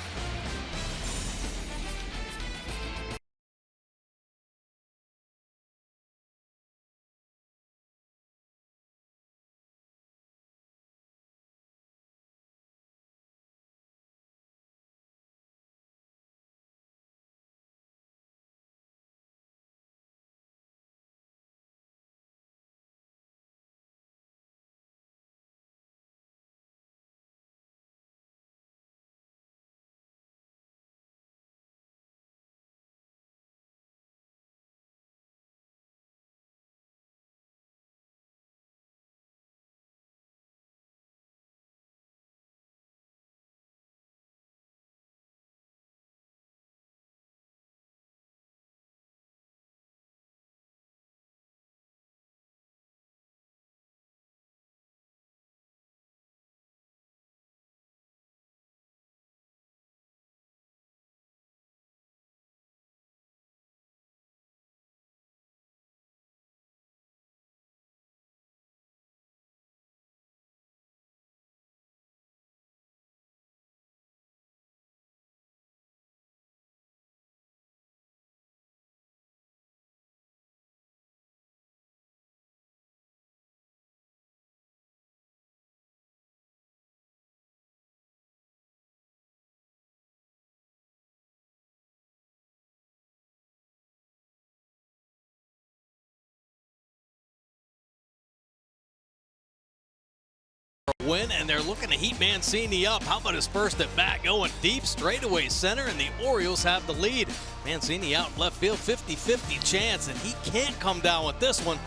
Win, and they're looking to heat Mancini up. How about his first at bat going deep straightaway center, and the Orioles have the lead. Mancini out in left field, 50-50 chance, and he can't come down with this one.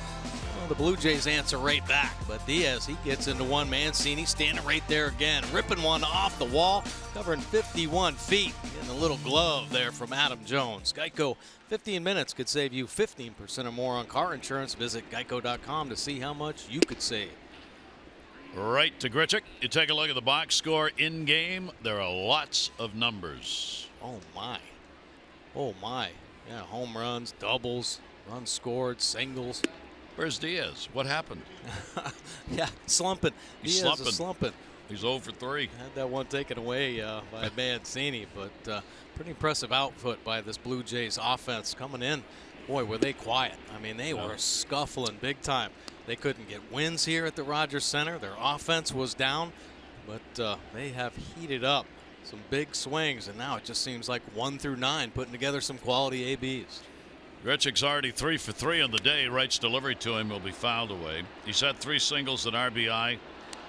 Well, the Blue Jays answer right back, but Diaz, he gets into one. Mancini standing right there again, ripping one off the wall, covering 51 feet. Getting a little glove there from Adam Jones. Geico, 15 minutes could save you 15% or more on car insurance. Visit geico.com to see how much you could save. Right to Grichuk. You take a look at the box score in game. There are lots of numbers. Oh my. Oh my. Yeah, home runs, doubles, runs scored, singles. Where's Diaz? What happened? Yeah, slumping. He's Diaz is slumping. He's 0 for 3. Had that one taken away by Mancini, but pretty impressive output by this Blue Jays offense coming in. Boy, were they quiet. I mean, they were scuffling big time. They couldn't get wins here at the Rogers Center. Their offense was down, but they have heated up. Some big swings, and now it just seems like 1 through 9 putting together some quality ABs. Grichuk's already 3 for 3 on the day. Wright's delivery to him will be fouled away. He's had 3 singles, an RBI,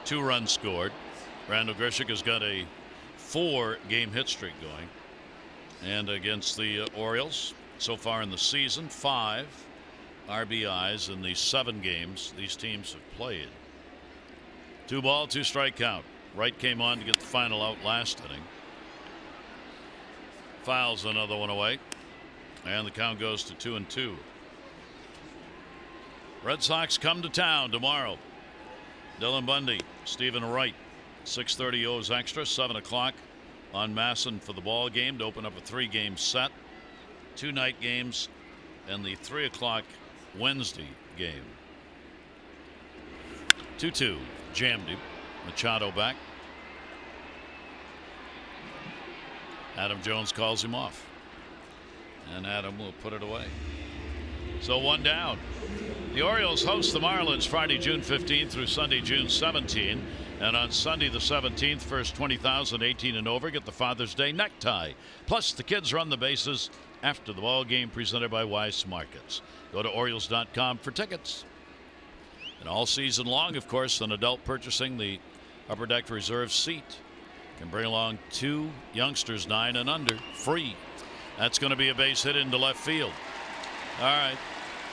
2 runs scored. Randall Grichuk has got a 4-game hit streak going. And against the Orioles, so far in the season, 5 RBIs in the 7 games these teams have played. 2 ball, 2 strike count. Wright came on to get the final out last inning. Fouls another one away. And the count goes to 2-2. Red Sox come to town tomorrow. Dylan Bundy, Stephen Wright. 6:30 O's extra, 7 o'clock on Masson for the ball game to open up a 3-game set. 2 night games and the 3 o'clock Wednesday game. 2-2. Jammed him. Machado back. Adam Jones calls him off. And Adam will put it away. So 1 down. The Orioles host the Marlins Friday, June 15 through Sunday, June 17. And on Sunday the 17th, first 20,000 18 and over get the Father's Day necktie. Plus the kids run the bases after the ball game, presented by Weiss Markets. Go to Orioles.com for tickets. And all season long, of course, an adult purchasing the Upper Deck Reserve seat can bring along 2 youngsters 9 and under free. That's going to be a base hit into left field. All right.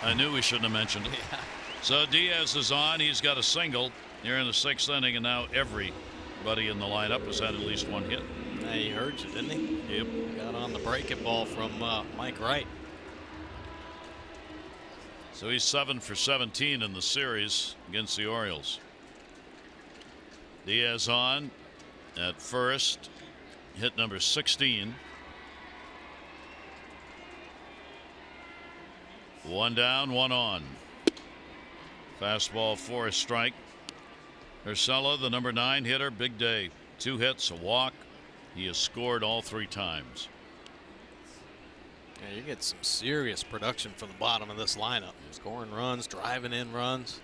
I knew we shouldn't have mentioned it. Yeah. So Diaz is on. He's got a single here in the 6th inning, and now everybody in the lineup has had at least 1 hit. Yeah, he heard you, didn't he? Yep. Got on the breaking ball from Mike Wright. So he's 7 for 17 in the series against the Orioles. Diaz on at first, hit number 16. 1 down, 1 on. Fastball for a strike. Urshela, the number 9 hitter, big day. 2 hits, a walk. He has scored all 3 times. Yeah, you get some serious production from the bottom of this lineup. Scoring runs, driving in runs.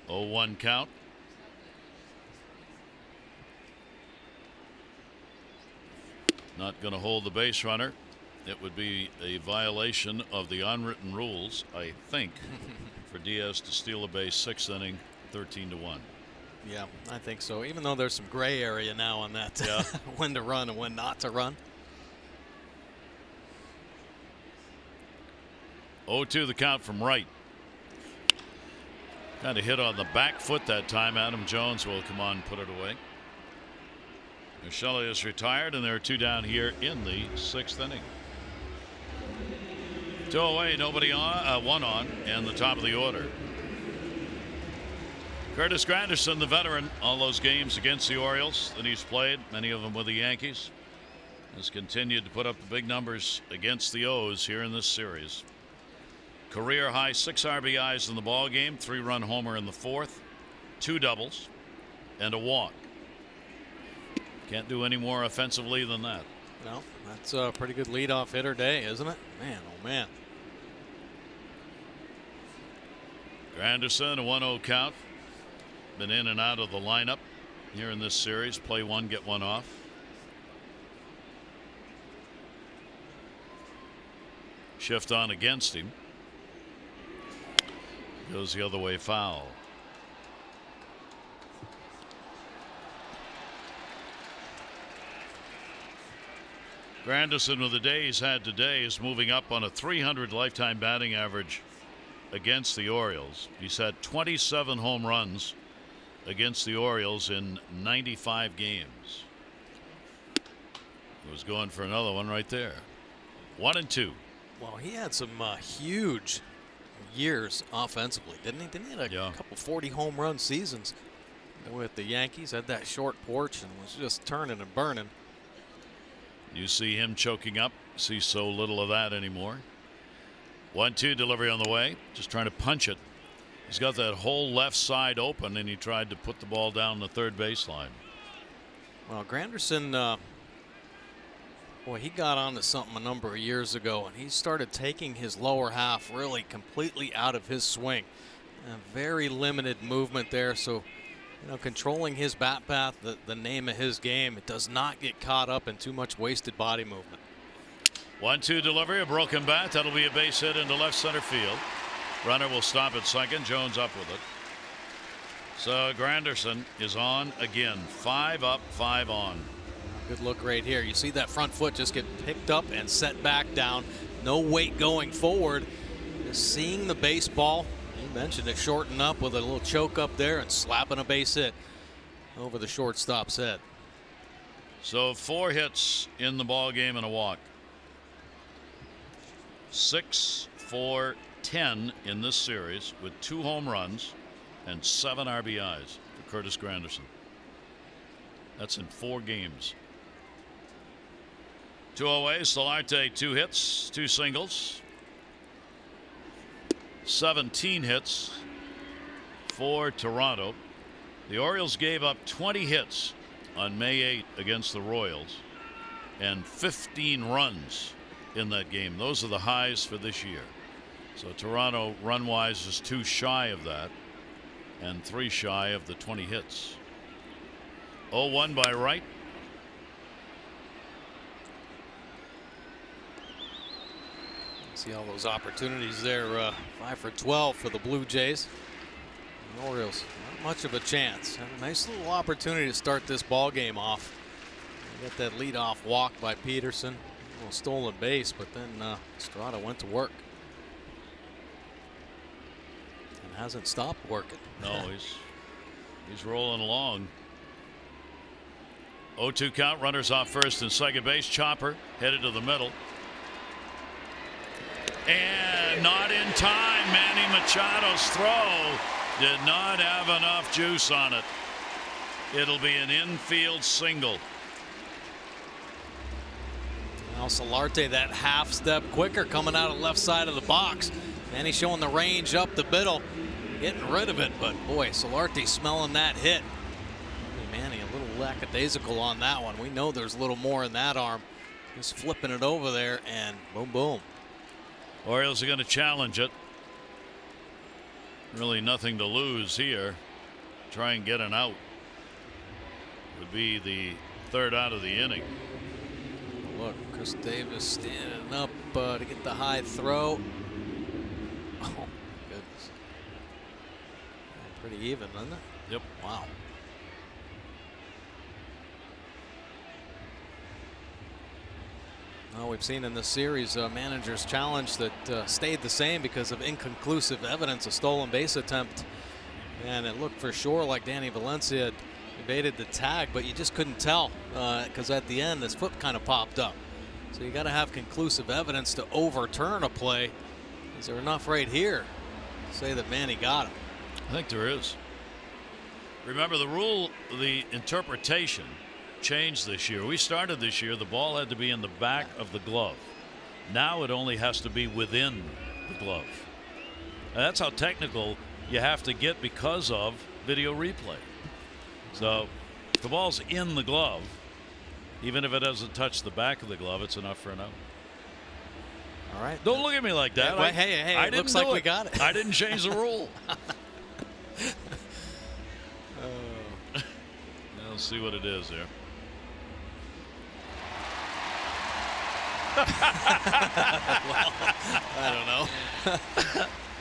0-1 count. Not going to hold the base runner. It would be a violation of the unwritten rules, I think, for Diaz to steal a base 6th inning, 13-1. Yeah, I think so. Even though there's some gray area now on that, yeah. when to run and when not to run. 0-2 the count from Wright. Kind of hit on the back foot that time. Adam Jones will come on and put it away. Urshela is retired, and there are 2 down here in the 6th inning. 2 away, nobody on, 1 on, and the top of the order. Curtis Granderson, the veteran, all those games against the Orioles that he's played, many of them with the Yankees, has continued to put up the big numbers against the O's here in this series. Career high 6 RBIs in the ball game, 3-run homer in the 4th, 2 doubles, and a walk. Can't do any more offensively than that. No, that's a pretty good leadoff hitter day, isn't it? Man, oh man. Granderson, a 1-0 count. Been in and out of the lineup here in this series. Play 1, get 1 off. Shift on against him. Goes the other way, foul. Granderson, with the day he's had today, is moving up on a 300 lifetime batting average against the Orioles. He's had 27 home runs against the Orioles in 95 games. He was going for another one right there. 1-2. Well, he had some huge years offensively, didn't he? Didn't he have a couple 40 home run seasons with the Yankees? Had that short porch and was just turning and burning. You see him choking up. See so little of that anymore. 1-2 delivery on the way. Just trying to punch it. He's got that whole left side open, and he tried to put the ball down the third baseline. Well, Granderson, boy, he got onto something a number of years ago, and he started taking his lower half really completely out of his swing. Very limited movement there, so controlling his bat path, the name of his game. It does not get caught up in too much wasted body movement. 1-2 delivery, a broken bat. That'll be a base hit into left center field. Runner will stop at second. Jones up with it. So Granderson is on again. 5 up, 5 on. Good look right here. You see that front foot just get picked up and set back down. No weight going forward. Just seeing the baseball. You mentioned it, shorten up with a little choke up there and slapping a base hit over the shortstop's head. So 4 hits in the ball game and a walk. 6 for 10 in this series with 2 home runs and 7 RBIs for Curtis Granderson. That's in 4 games. 2 away. Solarte 2 hits, 2 singles. 17 hits for Toronto. The Orioles gave up 20 hits on May 8 against the Royals and 15 runs in that game. Those are the highs for this year. So Toronto run-wise is 2 shy of that and 3 shy of the 20 hits. 0-1 by Wright. See all those opportunities there. 5 for 12 for the Blue Jays. The Orioles, not much of a chance. Had a nice little opportunity to start this ball game off. You got that leadoff walk by Peterson. A little stolen base, but then Estrada went to work. And hasn't stopped working. No, he's rolling along. 0-2 count, runners off first and second base. Chopper headed to the middle. And not in time. Manny Machado's throw did not have enough juice on it. It'll be an infield single. Now Solarte that half step quicker coming out of left side of the box. Manny showing the range up the middle, getting rid of it. But boy, Solarte smelling that hit. Manny a little lackadaisical on that one. We know there's a little more in that arm. Just flipping it over there and boom, boom. Orioles are going to challenge it. Really nothing to lose here. Try and get an out. Would be the 3rd out of the inning. Look, Chris Davis standing up to get the high throw. Oh, my goodness. Pretty even, isn't it? Yep. Wow. Well, we've seen in this series managers challenge that stayed the same because of inconclusive evidence, a stolen base attempt. And it looked for sure like Danny Valencia had evaded the tag, but you just couldn't tell because at the end his foot kind of popped up. So you got to have conclusive evidence to overturn a play. Is there enough right here to say that Manny got him? I think there is. Remember the rule, the interpretation changed this year. We started this year, the ball had to be in the back of the glove. Now it only has to be within the glove. And that's how technical you have to get because of video replay. So if the ball's in the glove, even if it doesn't touch the back of the glove, it's enough for an out. All right. Don't look at me like that. Yeah, well, hey, it looks like we got it. I didn't change the rule. Let's see what it is here. Well, I don't know.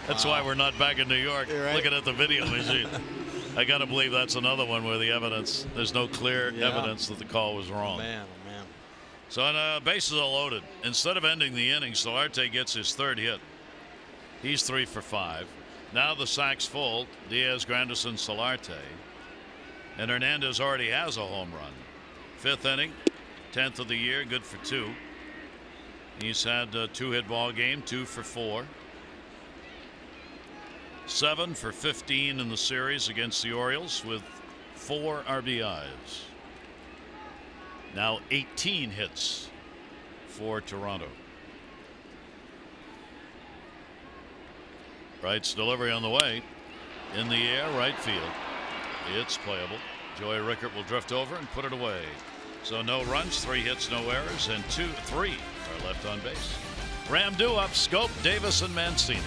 That's why we're not back in New York looking at the video machine. I got to believe that's another one where the evidence, there's no clear evidence that the call was wrong. Man, oh man. So bases are loaded. Instead of ending the inning, Solarte gets his 3rd hit. He's 3 for 5. Now the sack's full. Diaz, Granderson, Solarte. And Hernandez already has a home run. 5th inning, 10th of the year, good for 2. He's had a 2-hit ball game, 2 for 4. 7 for 15 in the series against the Orioles with 4 RBIs. Now 18 hits for Toronto. Wright's delivery on the way. In the air, right field. It's playable. Joey Rickert will drift over and put it away. So no runs, 3 hits, no errors, and 3 are left on base. Ram due up, Scope, Davis, and Mancini.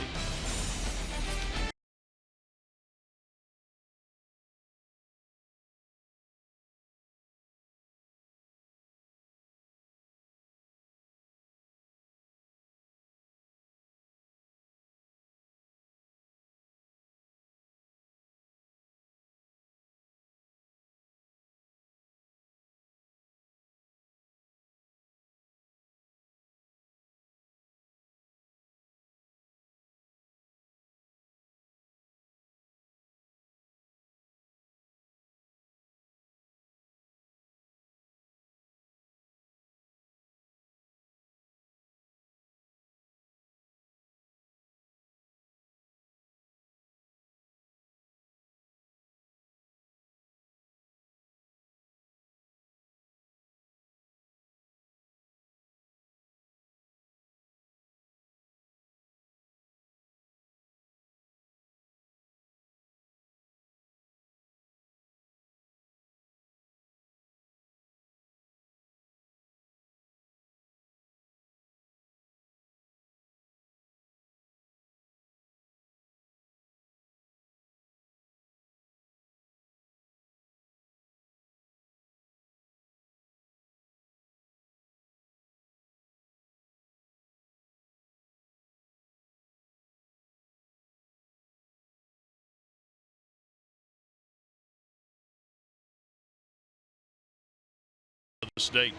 This date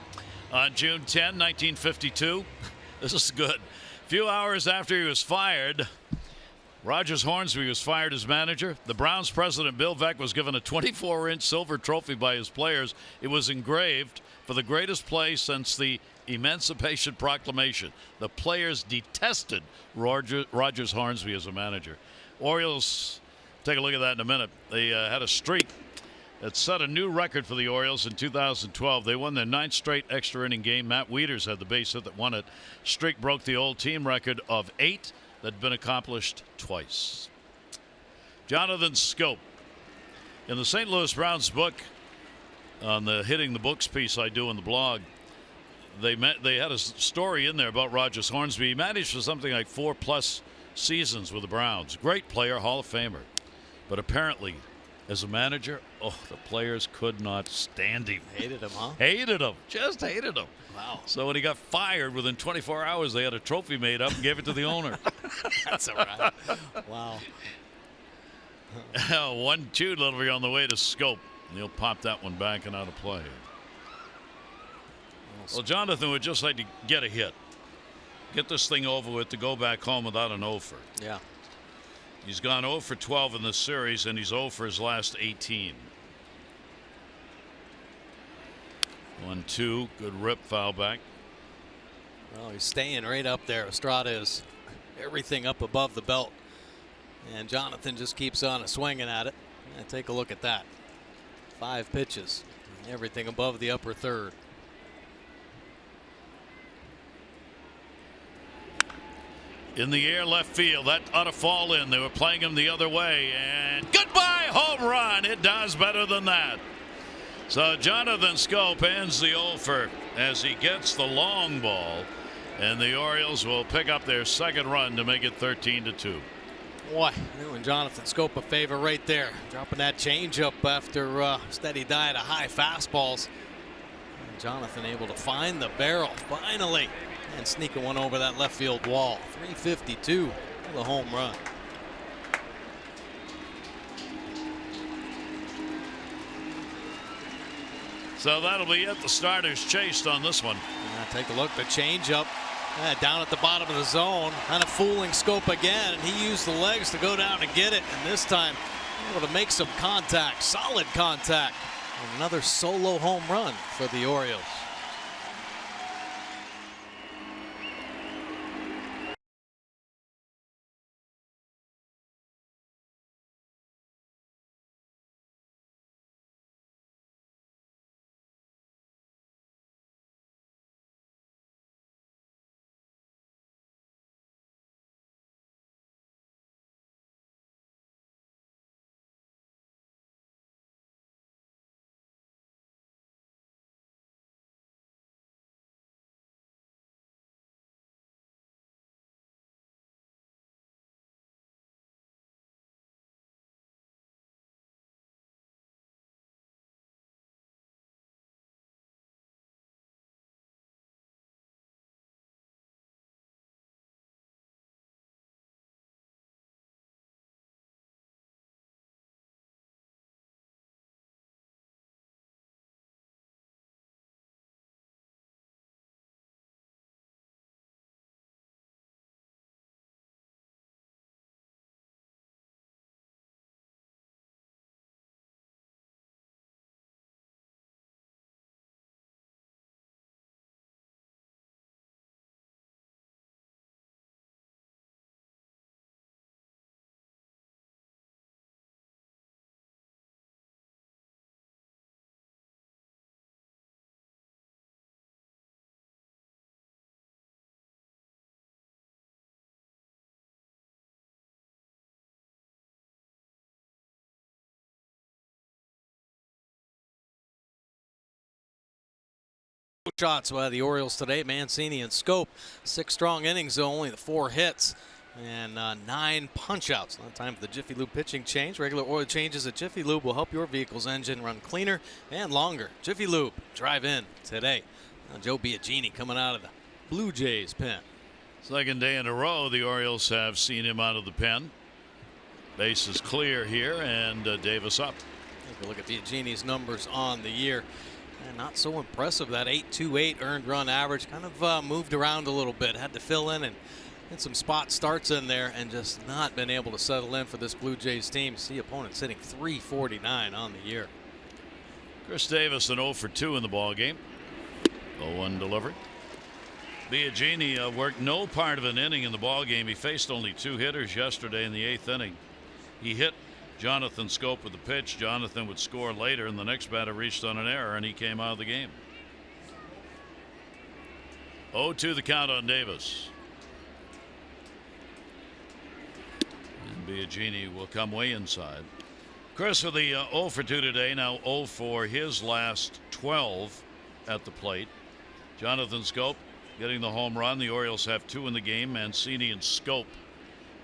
on June 10, 1952. This is good. A few hours after he was fired, Rogers Hornsby was fired as manager. The Browns president Bill Veeck was given a 24-inch silver trophy by his players. It was engraved for the greatest play since the Emancipation Proclamation. The players detested Rogers Hornsby as a manager. Orioles, take a look at that in a minute. They had a streak that set a new record for the Orioles in 2012. They won their 9th straight extra inning game. Matt Wieters had the base hit that won it. Streak broke the old team record of 8 that had been accomplished twice. Jonathan Scope. In the St. Louis Browns book, on the Hitting the Books piece I do in the blog, they had a story in there about Rogers Hornsby. He managed for something like 4+ seasons with the Browns. Great player, Hall of Famer. But apparently, as a manager, the players could not stand him. Hated him, huh? Hated him. Just hated him. Wow. So when he got fired, within 24 hours, they had a trophy made up and gave it to the owner. That's all right. Wow. 1-2 delivery on the way to Scope. He'll pop that one back and out of play. Well, Jonathan would just like to get a hit. Get this thing over with to go back home without an offer. Yeah. He's gone 0 for 12 in this series, and he's 0 for his last 18. 1-2, good rip, foul back. Well, he's staying right up there. Estrada is everything up above the belt. And Jonathan just keeps on swinging at it. Yeah, take a look at that. 5 pitches, everything above the upper third. In the air, left field. That ought to fall in. They were playing him the other way. And goodbye, home run. It does better than that. So Jonathan Scope ends the over as he gets the long ball. And the Orioles will pick up their 2nd run to make it 13-2. Boy, doing Jonathan Scope a favor right there. Dropping that changeup after steady diet of high fastballs. And Jonathan able to find the barrel finally. And sneaking one over that left field wall. 352 for the home run. So that'll be it. The starters chased on this one. Take a look. The changeup down at the bottom of the zone. Kind of fooling Scope again. And he used the legs to go down and get it. And this time able to make some contact. Solid contact. And another solo home run for the Orioles. shots by the Orioles today. Mancini and Scope. 6 strong innings, though, only the 4 hits. And 9 punch-outs. Not time for the Jiffy Lube pitching change. Regular oil changes at Jiffy Lube will help your vehicle's engine run cleaner and longer. Jiffy Lube, drive in today. Joe Biagini coming out of the Blue Jays pen. Second day in a row, the Orioles have seen him out of the pen. Base is clear here, and Davis up. Take a look at Biagini's numbers on the year. And not so impressive. That 8.28 earned run average kind of moved around a little bit. Had to fill in and get some spot starts in there, and just not been able to settle in for this Blue Jays team. See opponents hitting .349 on the year. Chris Davis an 0 for 2 in the ball game. 0-1 delivery. Biagini worked no part of an inning in the ball game. He faced only 2 hitters yesterday in the 8th inning. He hit Jonathan Scope with the pitch. Jonathan would score later, and the next batter reached on an error, and he came out of the game. 0-2 the count on Davis. Biagini will come way inside. Chris with the 0 for 2 today, now 0 for his last 12 at the plate. Jonathan Scope getting the home run. The Orioles have 2 in the game, Mancini and Scope.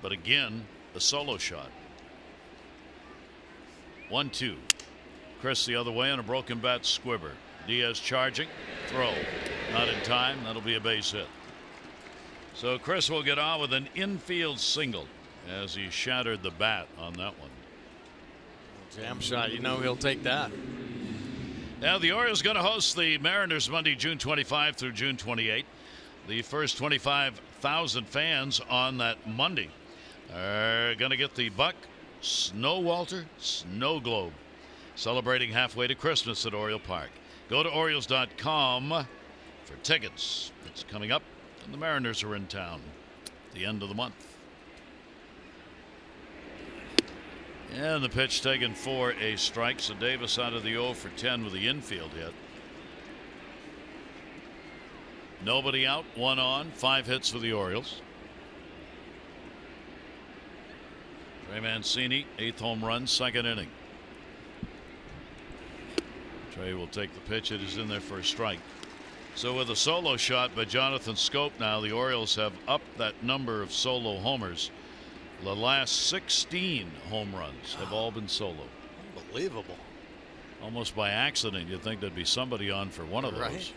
But again, a solo shot. 1-2. Chris the other way on a broken bat squibber. Diaz charging. Throw. Not in time. That'll be a base hit. So Chris will get on with an infield single as he shattered the bat on that one. Jam shot, you know he'll take that. Now the Orioles going to host the Mariners Monday, June 25 through June 28. The first 25,000 fans on that Monday are going to get the Buck Snow Walter Snow Globe, celebrating halfway to Christmas at Oriole Park. Go to Orioles.com for tickets. It's coming up, and the Mariners are in town at the end of the month. And the pitch taken for a strike. So Davis out of the 0 for 10 with the infield hit. Nobody out, 1 on, 5 hits for the Orioles. Trey Mancini, 8th home run, 2nd inning. Trey will take the pitch. It is in there for a strike. So with a solo shot by Jonathan Scope now, the Orioles have upped that number of solo homers. The last 16 home runs have all been solo. Unbelievable. Almost by accident, you'd think there'd be somebody on for one of those. Right.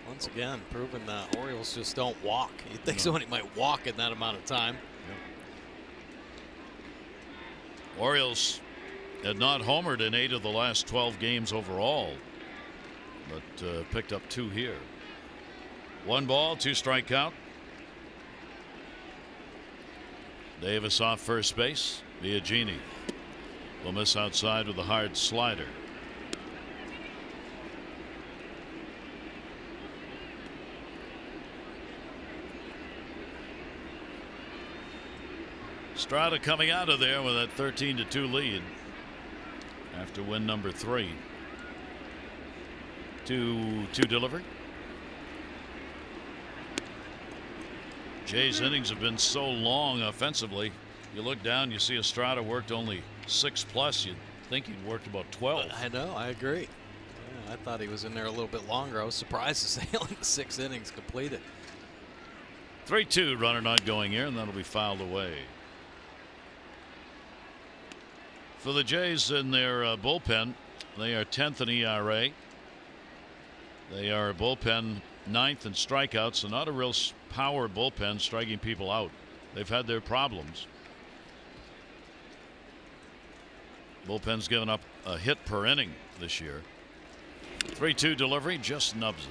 Once again, proving the Orioles just don't walk. You'd think somebody might walk in that amount of time. Yep. Orioles had not homered in 8 of the last 12 games overall, but picked up 2 here. 1 ball, 2 strike count. Davis off first base. Biagini will miss outside with a hard slider. Estrada coming out of there with that 13-2 lead after win number 3. 2 delivery. Jay's innings have been so long offensively. You look down, you see Estrada worked only 6+. You'd think he'd worked about 12. I know, I agree. Yeah, I thought he was in there a little bit longer. I was surprised to say only 6 innings completed. 3-2, runner not going here, and that'll be fouled away. For the Jays in their bullpen, they are 10th in ERA. They are a bullpen 9th in strikeouts, so not a real power bullpen striking people out. They've had their problems. Bullpen's given up a hit per inning this year. 3-2 delivery, just nubs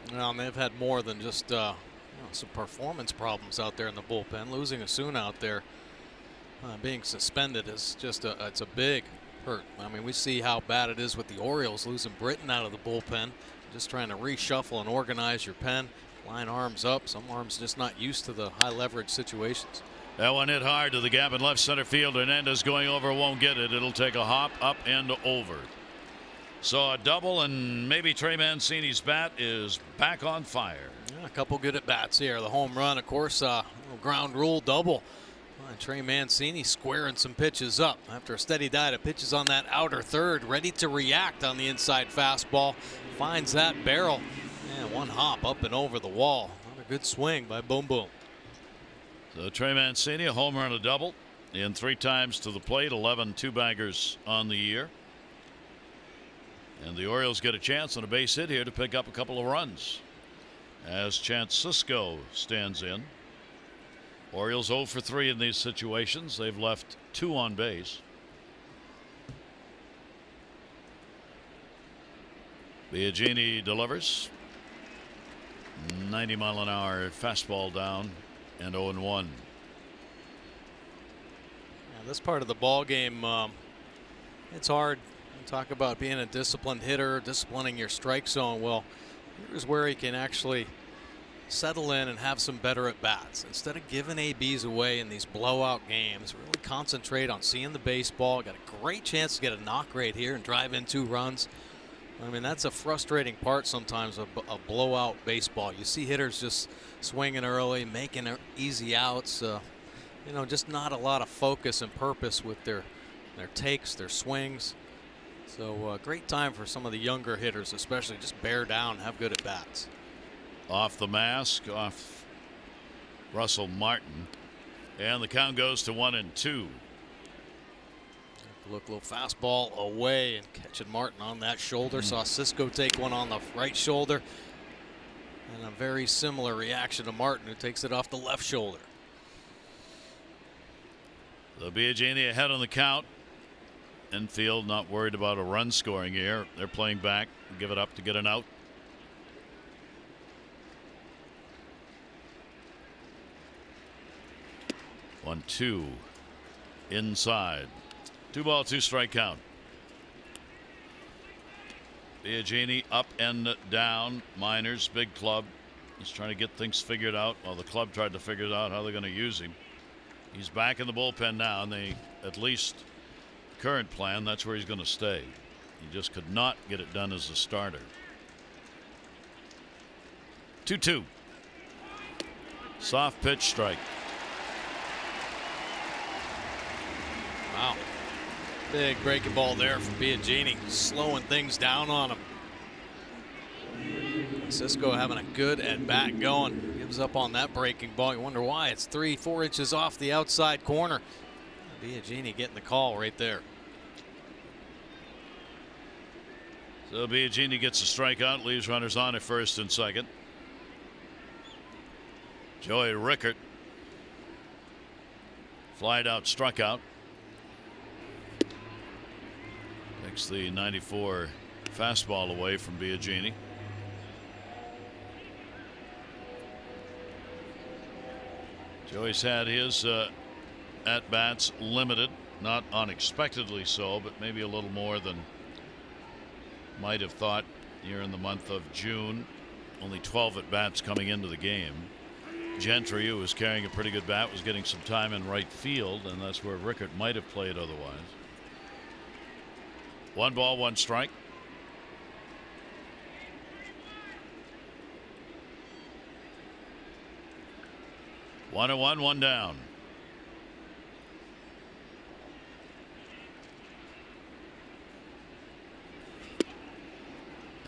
it. Well, they've had more than just some performance problems out there in the bullpen. Losing Osuna out there, being suspended is just it's a big hurt. I mean, we see how bad it is with the Orioles losing Britton out of the bullpen. Just trying to reshuffle and organize your pen. Line arms up. Some arms just not used to the high leverage situations. That one hit hard to the gap in left center field. Hernandez going over, won't get it. It'll take a hop up and over. So a double, and maybe Trey Mancini's bat is back on fire. Yeah, a couple good at bats here. The home run, of course, ground rule double Trey Mancini squaring some pitches up after a steady diet of pitches on that outer third, ready to react on the inside fastball. Finds that barrel, and one hop up and over the wall. Not a good swing by Boom Boom. So Trey Mancini, a homer and a double in 3 times to the plate, 11 two-baggers on the year. And the Orioles get a chance on a base hit here to pick up a couple of runs as Chance Sisco stands in. Orioles 0 for 3 in these situations. They've left 2 on base. Biagini delivers. 90-mile-an-hour fastball down, and 0-1. This part of the ball game, it's hard. You talk about being a disciplined hitter, disciplining your strike zone. Well, here's where he can actually settle in and have some better at bats. Instead of giving ABs away in these blowout games, really concentrate on seeing the baseball. Got a great chance to get a knock right here and drive in 2 runs. I mean, that's a frustrating part sometimes of a blowout baseball. You see hitters just swinging early, making easy outs. You know, just not a lot of focus and purpose with their takes, their swings. So great time for some of the younger hitters, especially, just bear down, have good at bats. Off the mask, off Russell Martin, and the count goes to 1-2. Look, little fastball away and catching Martin on that shoulder. Saw Sisco take one on the right shoulder, and a very similar reaction to Martin, who takes it off the left shoulder. The Biagini ahead on the count. Infield not worried about a run scoring here. They're playing back, give it up to get an out. One, 2 inside. 2 ball, 2 strike count. Biagini up and down. Miners, big club. He's trying to get things figured out. Well, the club tried to figure out how they're going to use him. He's back in the bullpen now, and they, at least current plan, that's where he's going to stay. He just could not get it done as a starter. 2-2. Soft pitch strike. Wow. Big breaking ball there from Biagini, slowing things down on him. Sisco having a good at bat going. Gives up on that breaking ball. You wonder why. It's 3-4 inches off the outside corner. Biagini getting the call right there. So Biagini gets a strikeout, leaves runners on at first and second. Joey Rickert flied out, struck out. Takes the 94 fastball away from Biagini. Joey's had his at-bats limited, not unexpectedly so, but maybe a little more than might have thought here in the month of June. Only 12 at-bats coming into the game. Gentry, who was carrying a pretty good bat, was getting some time in right field, and that's where Rickert might have played otherwise. 1 ball, 1 strike. One and 1, 1 down.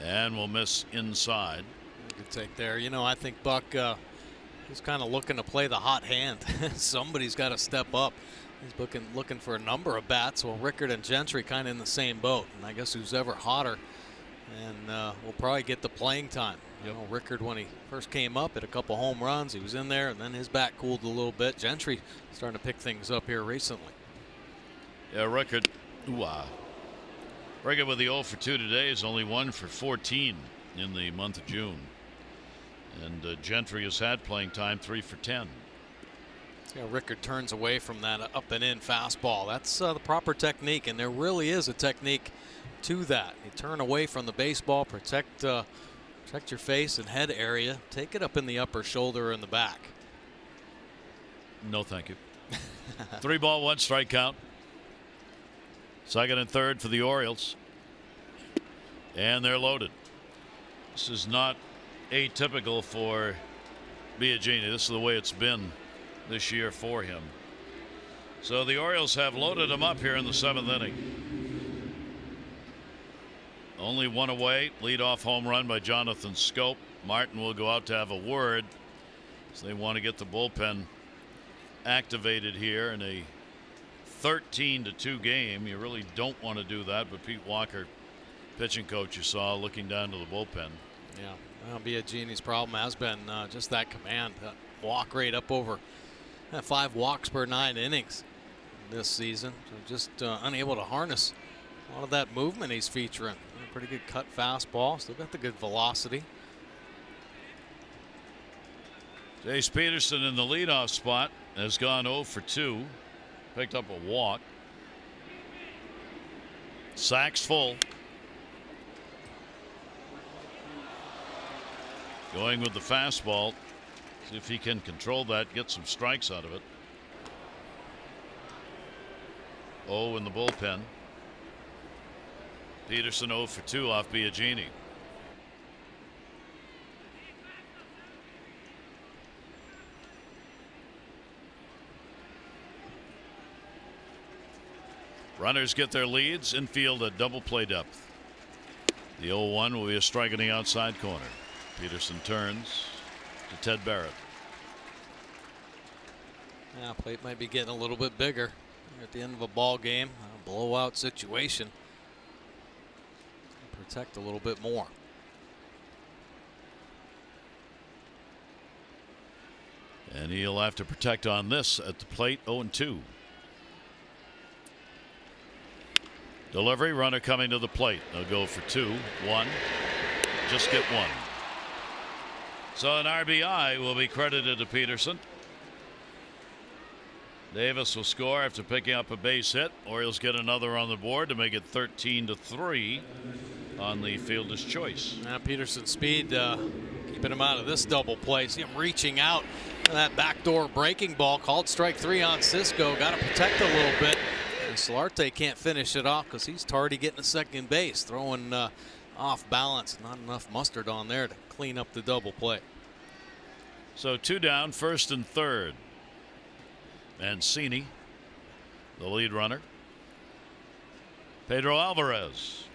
And we'll miss inside. Good take there. You know, I think Buck is kind of looking to play the hot hand. Somebody's got to step up. He's looking for a number of bats. Well, Rickert and Gentry kind of in the same boat. And I guess who's ever hotter and will probably get the playing time. You know, Rickert, when he first came up, hit a couple home runs. He was in there, and then his bat cooled a little bit. Gentry starting to pick things up here recently. Yeah, Rickert. Rickert with the 0 for 2 today is only 1 for 14 in the month of June. And Gentry has had playing time, 3 for 10. See how Rickert turns away from that up and in fastball. That's the proper technique, and there really is a technique to that. You turn away from the baseball, protect your face and head area, take it up in the upper shoulder or in the back. No, thank you. 3 ball, 1 strike count. Second and third for the Orioles. And they're loaded. This is not atypical for Biagini. This is the way it's been this year for him. So the Orioles have loaded him up here in the 7th inning. Only one away. Leadoff home run by Jonathan Scope. Martin will go out to have a word. So they want to get the bullpen activated here in a 13-2 game. You really don't want to do that, but Pete Walker, pitching coach, you saw looking down to the bullpen. Yeah, well, Biagini's problem has been just that command. Walk rate up over 5 walks per 9 innings this season. So just unable to harness a lot of that movement he's featuring. Pretty good cut fastball. Still got the good velocity. Jace Peterson in the leadoff spot has gone 0 for 2. Picked up a walk. Sacks full. Going with the fastball. See if he can control that, get some strikes out of it. 0 in the bullpen. Peterson 0 for 2 off Biagini. Runners get their leads. Infield at double play depth. The 0-1 will be a strike in the outside corner. Peterson turns to Ted Barrett. Yeah, plate might be getting a little bit bigger at the end of a ball game. A blowout situation. Protect a little bit more. And he'll have to protect on this at the plate. 0-2. Delivery, runner coming to the plate. They'll go for 2. 1. Just get 1. So an RBI will be credited to Peterson. Davis will score after picking up a base hit. Orioles get another on the board to make it 13-3 on the fielder's choice. Now Peterson's speed keeping him out of this double play. See him reaching out. That backdoor breaking ball called strike 3 on Cisco. Got to protect a little bit. And Solarte can't finish it off because he's tardy getting to second base, throwing off balance. Not enough mustard on there to clean up the double play. So 2 down, 1st and 3rd. Mancini, the lead runner. Pedro Alvarez.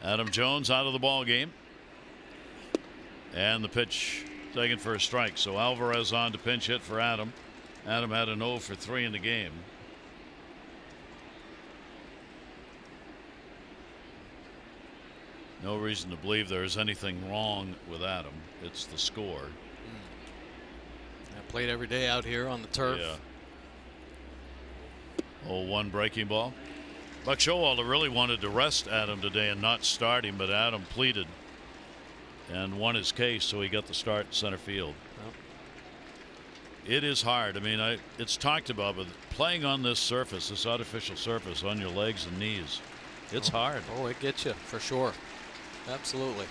Adam Jones out of the ball game. And the pitch taken for a strike. So Alvarez on to pinch hit for Adam. Adam had an 0 for 3 in the game. No reason to believe there is anything wrong with Adam. It's the score. I played every day out here on the turf. Yeah. 0-1 breaking ball. Buck Showalter really wanted to rest Adam today and not start him, but Adam pleaded and won his case, so he got the start in center field. Yep. It is hard. I mean, it's talked about, but playing on this surface, this artificial surface on your legs and knees, it's hard. Oh, it gets you for sure. Absolutely.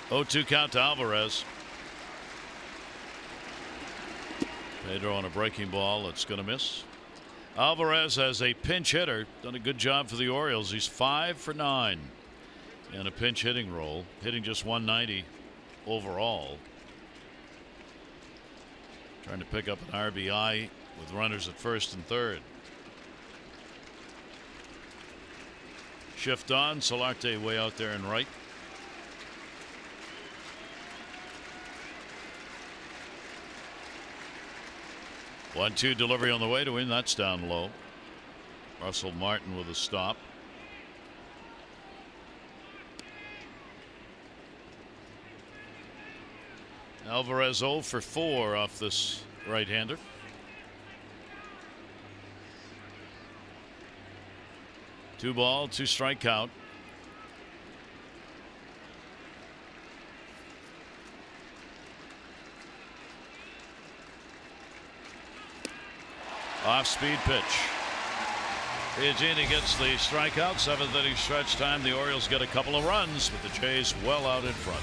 0-2 count to Alvarez. Pedro on a breaking ball that's going to miss. Alvarez as a pinch hitter done a good job for the Orioles. He's 5 for 9 in a pinch hitting role, hitting just 190 overall. Trying to pick up an RBI with runners at 1st and 3rd. Shift on. Solarte way out there in right. One-two delivery on the way to him. That's down low. Russell Martin with a stop. Alvarez 0 for 4 off this right-hander. Two ball, 2 strike count. Off-speed pitch. Biagini gets the strikeout. 7th inning stretch time. The Orioles get a couple of runs with the Jays well out in front.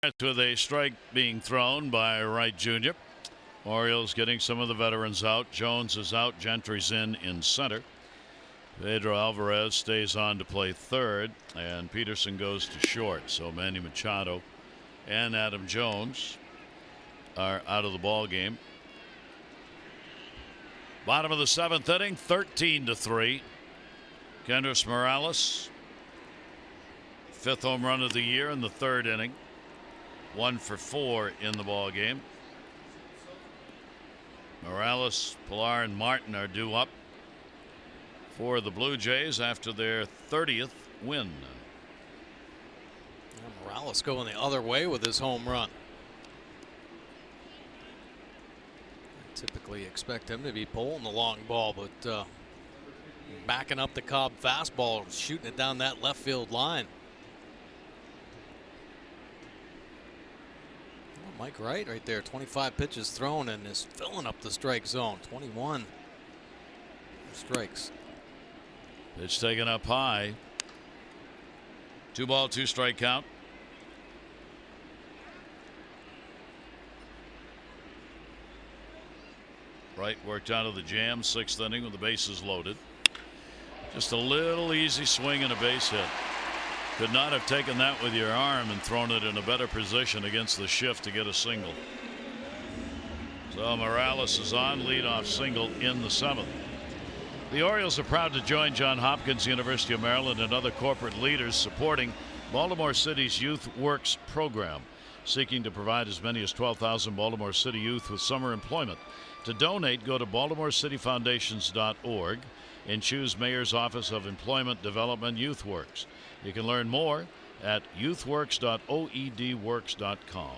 With a strike being thrown by Wright Jr. Orioles getting some of the veterans out. Jones is out. Gentry's in center. Pedro Alvarez stays on to play third, and Peterson goes to short. So Manny Machado and Adam Jones are out of the ball game. Bottom of the 7th inning, 13-3. Kendrys Morales, 5th home run of the year in the 3rd inning. 1 for 4 in the ball game. Morales, Pilar, and Martin are due up for the Blue Jays after their 30th win. Morales going the other way with his home run. I typically expect him to be pulling the long ball, but backing up the Cobb fastball, shooting it down that left field line. Mike Wright right there, 25 pitches thrown and is filling up the strike zone. 21 strikes. Pitch taken up high. 2-ball, 2-strike count. Wright worked out of the jam, 6th inning with the bases loaded. Just a little easy swing and a base hit. Could not have taken that with your arm and thrown it in a better position against the shift to get a single. So Morales is on, leadoff single in the 7th. The Orioles are proud to join Johns Hopkins University of Maryland and other corporate leaders supporting Baltimore City's Youth Works program, seeking to provide as many as 12,000 Baltimore City youth with summer employment. To donate, go to baltimorecity.foundations.org and choose Mayor's Office of Employment Development Youth Works. You can learn more at youthworks.oedworks.com.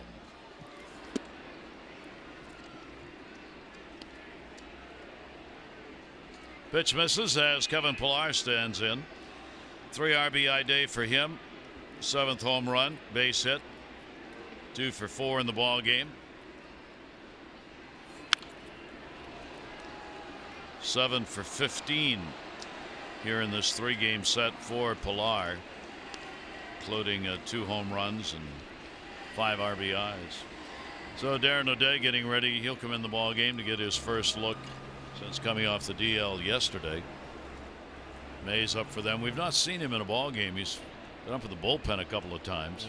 Pitch misses as Kevin Pilar stands in. 3 RBI day for him. 7th home run, base hit. 2 for 4 in the ball game. 7 for 15 here in this 3-game set for Pilar, including 2 home runs and 5 RBIs. So Darren O'Day getting ready. He'll come in the ball game to get his first look since coming off the DL yesterday. May's up for them. We've not seen him in a ball game. He's been up in the bullpen a couple of times.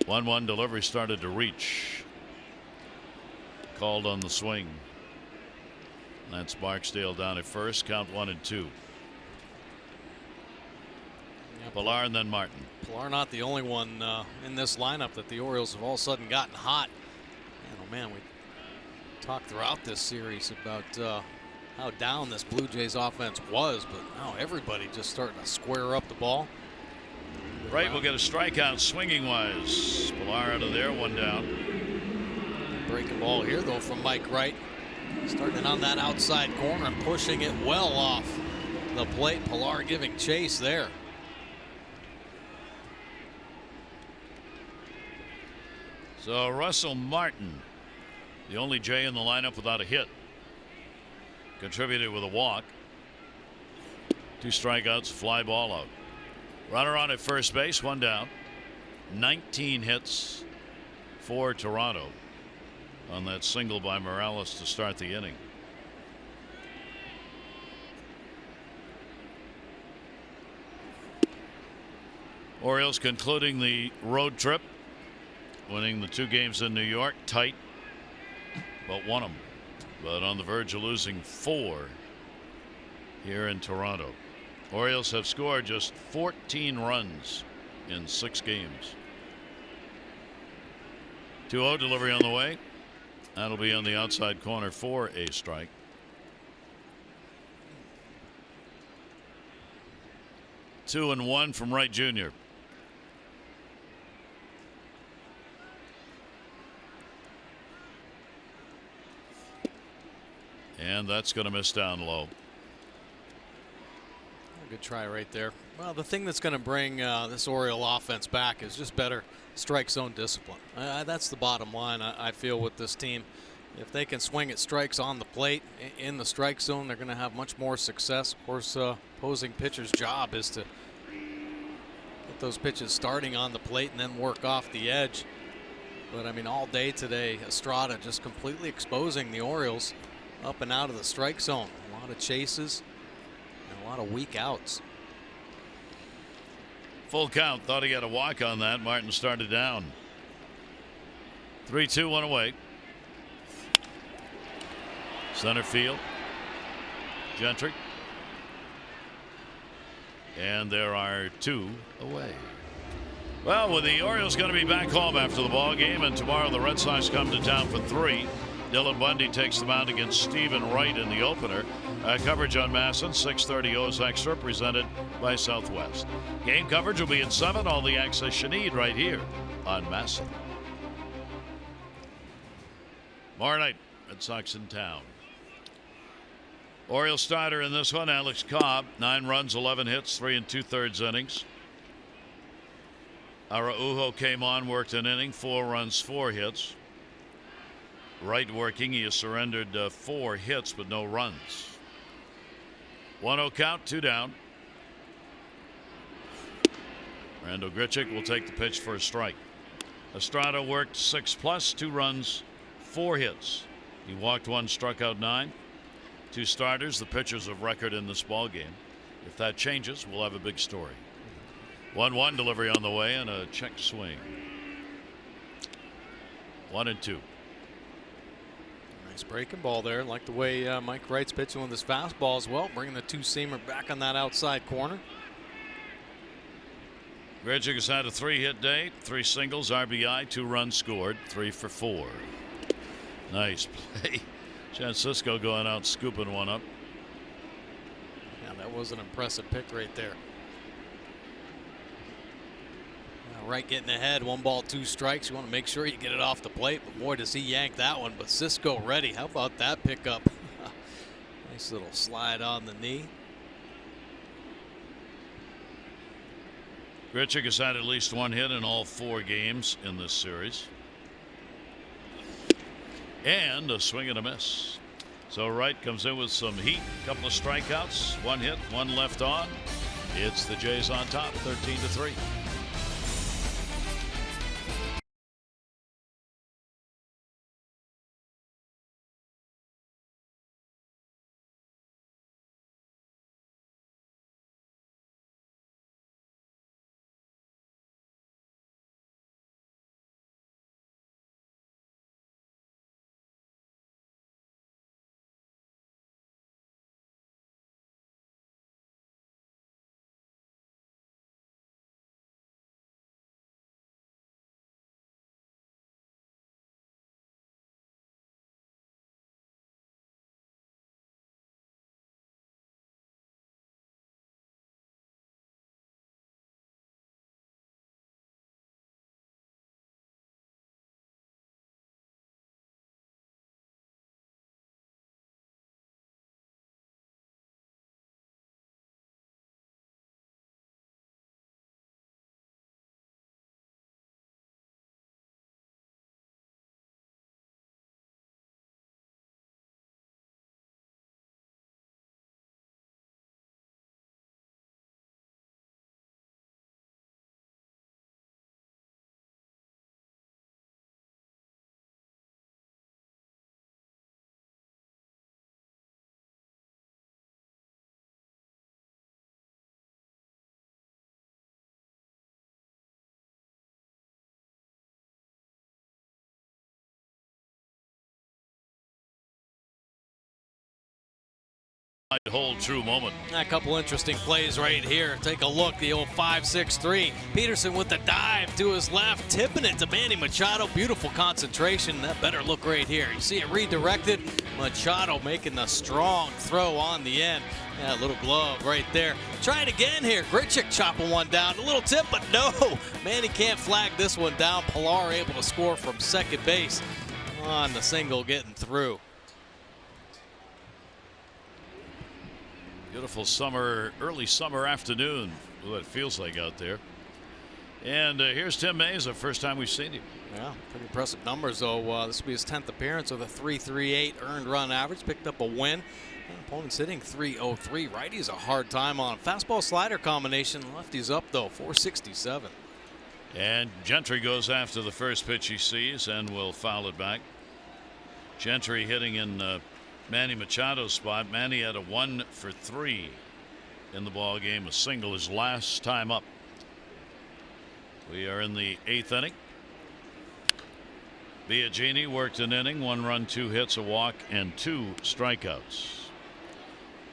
1-1 delivery started to reach. Called on the swing. That's Barksdale down at first. Count 1-2. Pilar and then Martin. Pilar not the only one in this lineup that the Orioles have all of a sudden gotten hot. Man, oh man, we talked throughout this series about how down this Blue Jays offense was, but now everybody just starting to square up the ball. Wright will get a strikeout swinging wise. Pilar out of there, 1 down. Breaking ball here though from Mike Wright. Starting on that outside corner and pushing it well off the plate. Pilar giving chase there. So Russell Martin, the only J in the lineup without a hit, contributed with a walk. 2 strikeouts, fly ball out. Runner on at first base, 1 down. 19 hits for Toronto on that single by Morales to start the inning. Orioles concluding the road trip, winning the 2 games in New York tight, but won them. But on the verge of losing 4 here in Toronto. Orioles have scored just 14 runs in 6 games. 2-0 delivery on the way. That'll be on the outside corner for a strike. Two and one from Wright Jr. And that's going to miss down low. Good try right there. Well, the thing that's going to bring this Oriole offense back is just better strike zone discipline. That's the bottom line, I feel, with this team. If they can swing at strikes on the plate in the strike zone, they're going to have much more success. Of course, opposing pitcher's job is to get those pitches starting on the plate and then work off the edge. But I mean, all day today, Estrada just completely exposing the Orioles up and out of the strike zone. A lot of chases and a lot of weak outs. Full count. Thought he got a walk on that. Martin started down. 3-2, 1 away. Center field. Gentry. And there are 2 away. Well, with the Orioles going to be back home after the ball game, and tomorrow the Red Sox come to town for 3. Dylan Bundy takes the mound against Stephen Wright in the opener. Coverage on Masson, 6:30 O's Extra, presented by Southwest. Game coverage will be at 7. All the access you need right here on Masson. Tomorrow night, Red Sox in town. Orioles starter in this one, Alex Cobb, 9 runs, 11 hits, 3 2/3 innings. Araujo came on, worked an inning, 4 runs, 4 hits. Wright working, he has surrendered 4 hits but no runs. 1-0 count, 2 down. Randal Grichuk will take the pitch for a strike. Estrada worked 6+, 2 runs, 4 hits. He walked 1, struck out 9. 2 starters, the pitchers of record in this ball game. If that changes, we'll have a big story. 1-1 delivery on the way and a check swing. 1-2. Nice breaking ball there. Like the way Mike Wright's pitching with his fastball as well, bringing the 2-seamer back on that outside corner. Grichuk has had a 3-hit day, 3 singles, RBI, 2 runs scored, 3 for 4. Nice play. Francisco going out scooping one up. Yeah, that was an impressive pick right there. Wright getting ahead, 1 ball, 2 strikes. You want to make sure you get it off the plate, but boy, does he yank that one. But Cisco ready. How about that pickup? Nice little slide on the knee. Grichuk has had at least 1 hit in all 4 games in this series. And a swing and a miss. So Wright comes in with some heat, a couple of strikeouts, 1 hit, 1 left on. It's the Jays on top, 13-3. Hold true moment. A couple interesting plays right here. Take a look, the old 5-6-3. Peterson with the dive to his left, tipping it to Manny Machado. Beautiful concentration. That better look right here. You see it redirected. Machado making the strong throw on the end. Yeah, a little glove right there. Try it again here. Grichuk chopping one down. A little tip, but no. Manny can't flag this one down. Pilar able to score from second base on the single, getting through. Beautiful summer, early summer afternoon, what it feels like out there. And here's Tim Meza, first time we've seen him. Yeah, pretty impressive numbers, though. This will be his 10th appearance with a 3.38 earned run average. Picked up a win. Opponent's hitting .303. Righty's a hard time on fastball slider combination. Lefty's up, though, 467. And Gentry goes after the first pitch he sees and will foul it back. Gentry hitting in Manny Machado's spot. Manny had a 1 for 3 in the ball game, a single his last time up. We are in the 8th inning. Biagini worked an inning, 1 run, 2 hits, a walk, and 2 strikeouts.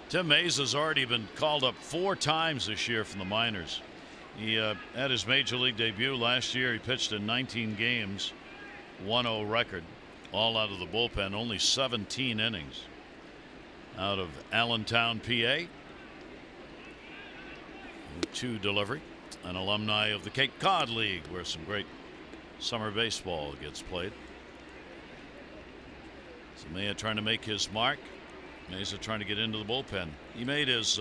Tim Meza has already been called up 4 times this year from the minors. He had his major league debut last year. He pitched in 19 games, 1-0 record, all out of the bullpen, only 17 innings. Out of Allentown, PA. 2 delivery. An alumni of the Cape Cod League, where some great summer baseball gets played. Meza trying to make his mark. Meza trying to get into the bullpen. He made his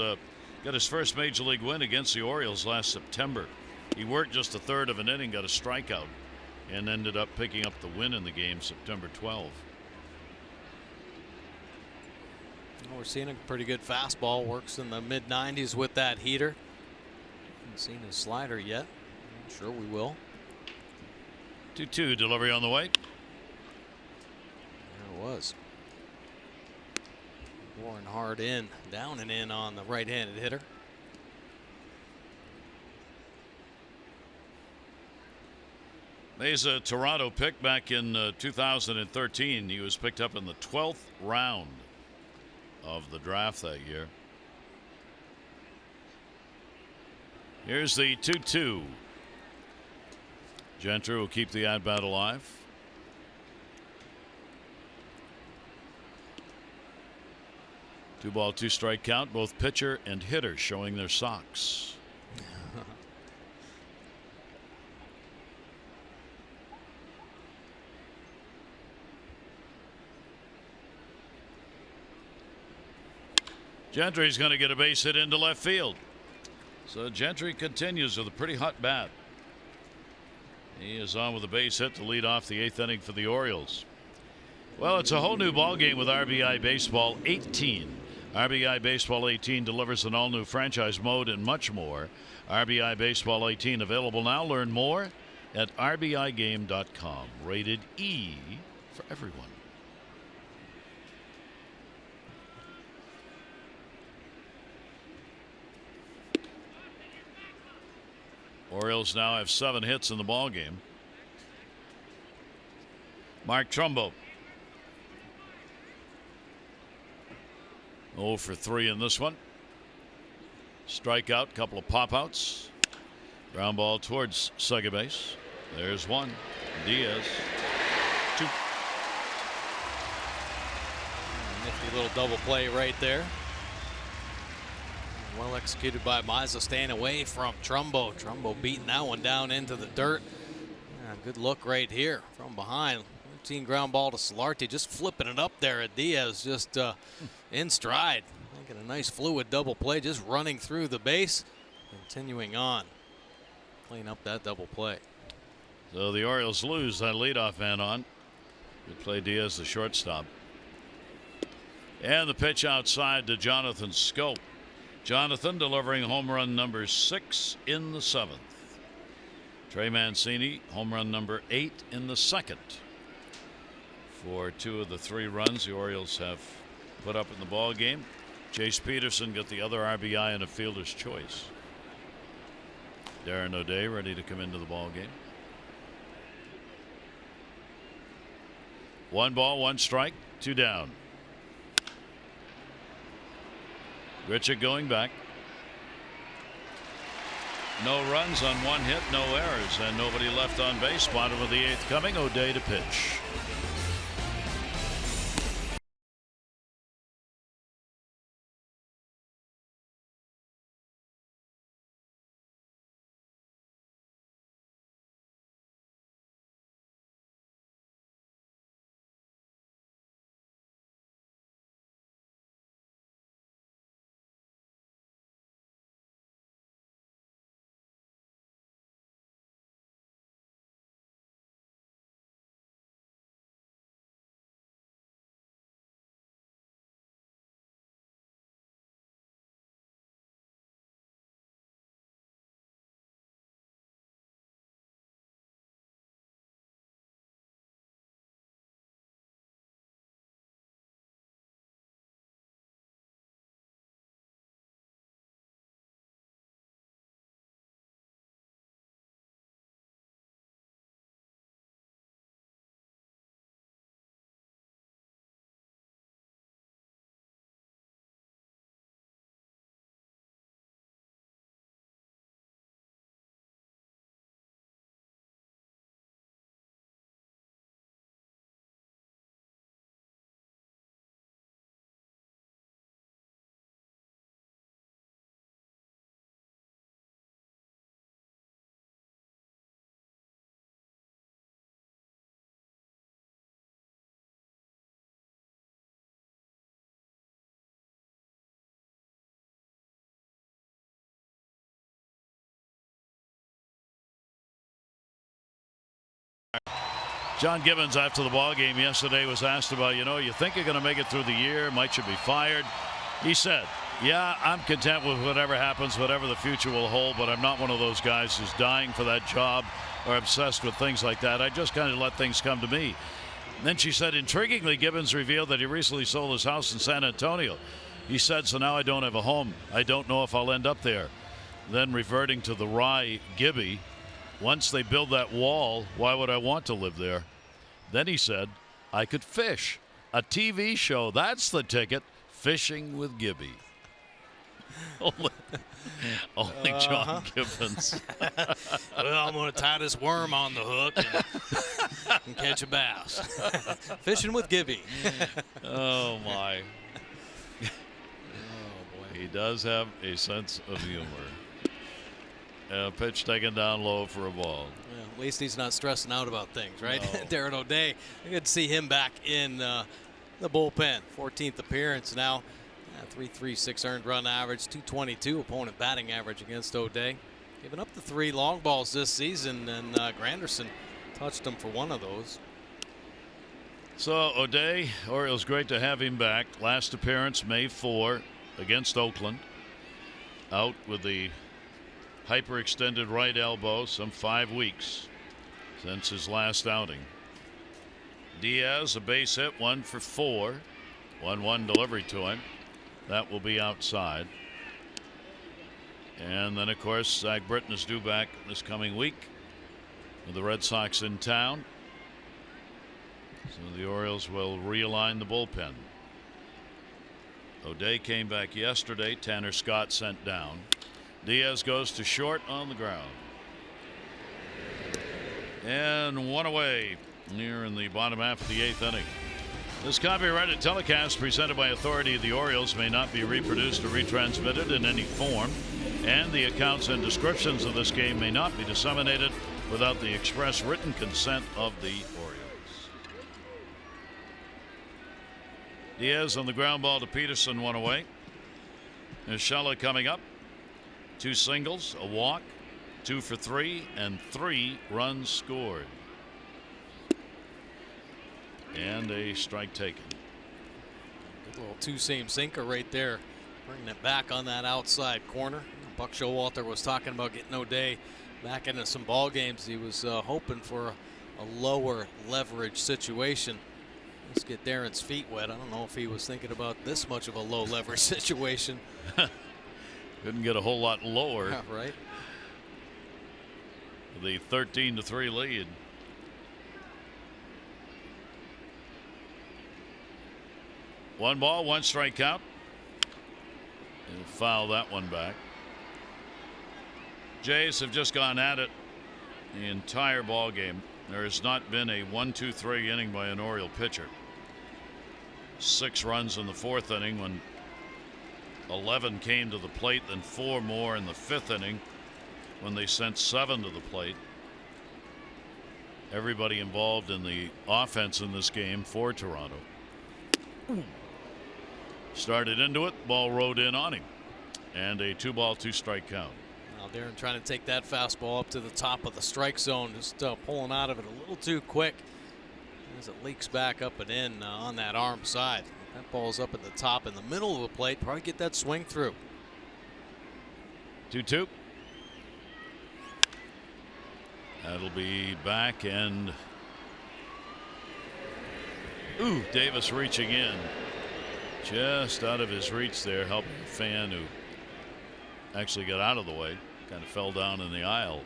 got his first major league win against the Orioles last September. He worked just a third of an inning, got a strikeout, and ended up picking up the win in the game September 12. We're seeing a pretty good fastball. Works in the mid-90s with that heater. Haven't seen his slider yet. I'm sure we will. 2-2 delivery on the way. There it was. Warren hard in, down and in on the right-handed hitter. Meza, Toronto pick back in 2013. He was picked up in the 12th round of the draft that year. Here's the 2-2. Gentry will keep the at-bat alive. Two ball, 2 strike count. Both pitcher and hitter showing their socks. Gentry's going to get a base hit into left field. So Gentry continues with a pretty hot bat. He is on with a base hit to lead off the 8th inning for the Orioles. Well, it's a whole new ball game with RBI Baseball 18. RBI Baseball 18 delivers an all-new franchise mode and much more. RBI Baseball 18 available now. Learn more at rbigame.com. Rated E for everyone. Orioles now have 7 hits in the ball game. Mark Trumbo 0 for 3 in this one. Strikeout, couple of pop-outs. Ground ball towards second base. There's 1. Diaz 2. Nifty little double play right there. Well executed by Meza, staying away from Trumbo. Trumbo beating that one down into the dirt. Yeah, good look right here from behind. 13 ground ball to Solarte, just flipping it up there at Diaz, just in stride. Making a nice fluid double play, just running through the base, continuing on. Clean up that double play. So the Orioles lose that leadoff man on. Good play, Diaz, the shortstop. And the pitch outside to Jonathan Scope. Jonathan delivering home run number 6 in the 7th. Trey Mancini, home run number 8 in the 2nd. For 2 of the 3 runs the Orioles have put up in the ball game. Chase Peterson got the other RBI and a fielder's choice. Darren O'Day ready to come into the ball game. 1 ball, 1 strike, 2 down. Richard going back. No runs on 1 hit, no errors, and nobody left on base. Bottom of the 8th coming. O'Day to pitch. John Gibbons, after the ball game yesterday, was asked about, you think you're going to make it through the year? Might you be fired? He said, yeah, I'm content with whatever happens, whatever the future will hold, but I'm not one of those guys who's dying for that job or obsessed with things like that. I just kind of let things come to me. And then she said, intriguingly, Gibbons revealed that he recently sold his house in San Antonio. He said, so now I don't have a home. I don't know if I'll end up there. Then reverting to the Rye Gibby, once they build that wall, why would I want to live there? Then he said, I could fish. A TV show, that's the ticket. Fishing with Gibby. Only John Gibbons. Well, I'm going to tie this worm on the hook and catch a bass. Fishing with Gibby. Oh, my. Oh, boy. He does have a sense of humor. Pitch taken down low for a ball. Well, at least he's not stressing out about things, right? No. Darren O'Day, good to see him back in the bullpen. 14th appearance now. 3.36 earned run average, 222 opponent batting average against O'Day. Giving up the 3 long balls this season, and Granderson touched him for one of those. So O'Day, Orioles, great to have him back. Last appearance May 4 against Oakland. Out with the hyperextended right elbow, some 5 weeks since his last outing. Diaz, a base hit, 1 for 4. 1-1 delivery to him. That will be outside. And then, of course, Zach Britton is due back this coming week with the Red Sox in town. So the Orioles will realign the bullpen. O'Day came back yesterday. Tanner Scott sent down. Diaz goes to short on the ground. And 1 away near in the bottom half of the 8th inning. This copyrighted telecast presented by authority of the Orioles may not be reproduced or retransmitted in any form, and the accounts and descriptions of this game may not be disseminated without the express written consent of the Orioles. Diaz on the ground ball to Peterson, 1 away. Urshela coming up. 2 singles, a walk, 2 for 3, and 3 runs scored. And a strike taken. Good little 2-seam sinker right there. Bringing it back on that outside corner. Buck Showalter was talking about getting O'Day back into some ball games. He was hoping for a lower leverage situation. Let's get Darren's feet wet. I don't know if he was thinking about this much of a low leverage situation. Couldn't get a whole lot lower. Yeah, right. The 13-3 lead. One ball, 1 strike count. He'll foul that one back. Jays have just gone at it the entire ball game. There has not been a 1-2-3 inning by an Oriole pitcher. 6 runs in the 4th inning when 11 came to the plate, then 4 more in the 5th inning when they sent 7 to the plate. Everybody involved in the offense in this game for Toronto. Started into it, ball rode in on him, and a 2-ball 2-strike count. Now Darren trying to take that fastball up to the top of the strike zone, just pulling out of it a little too quick as it leaks back up and in on that arm side. That ball's up at the top in the middle of the plate, probably get that swing through. 2-2. That'll be back, and Davis reaching in. Just out of his reach there, helping a fan who actually got out of the way, kind of fell down in the aisle.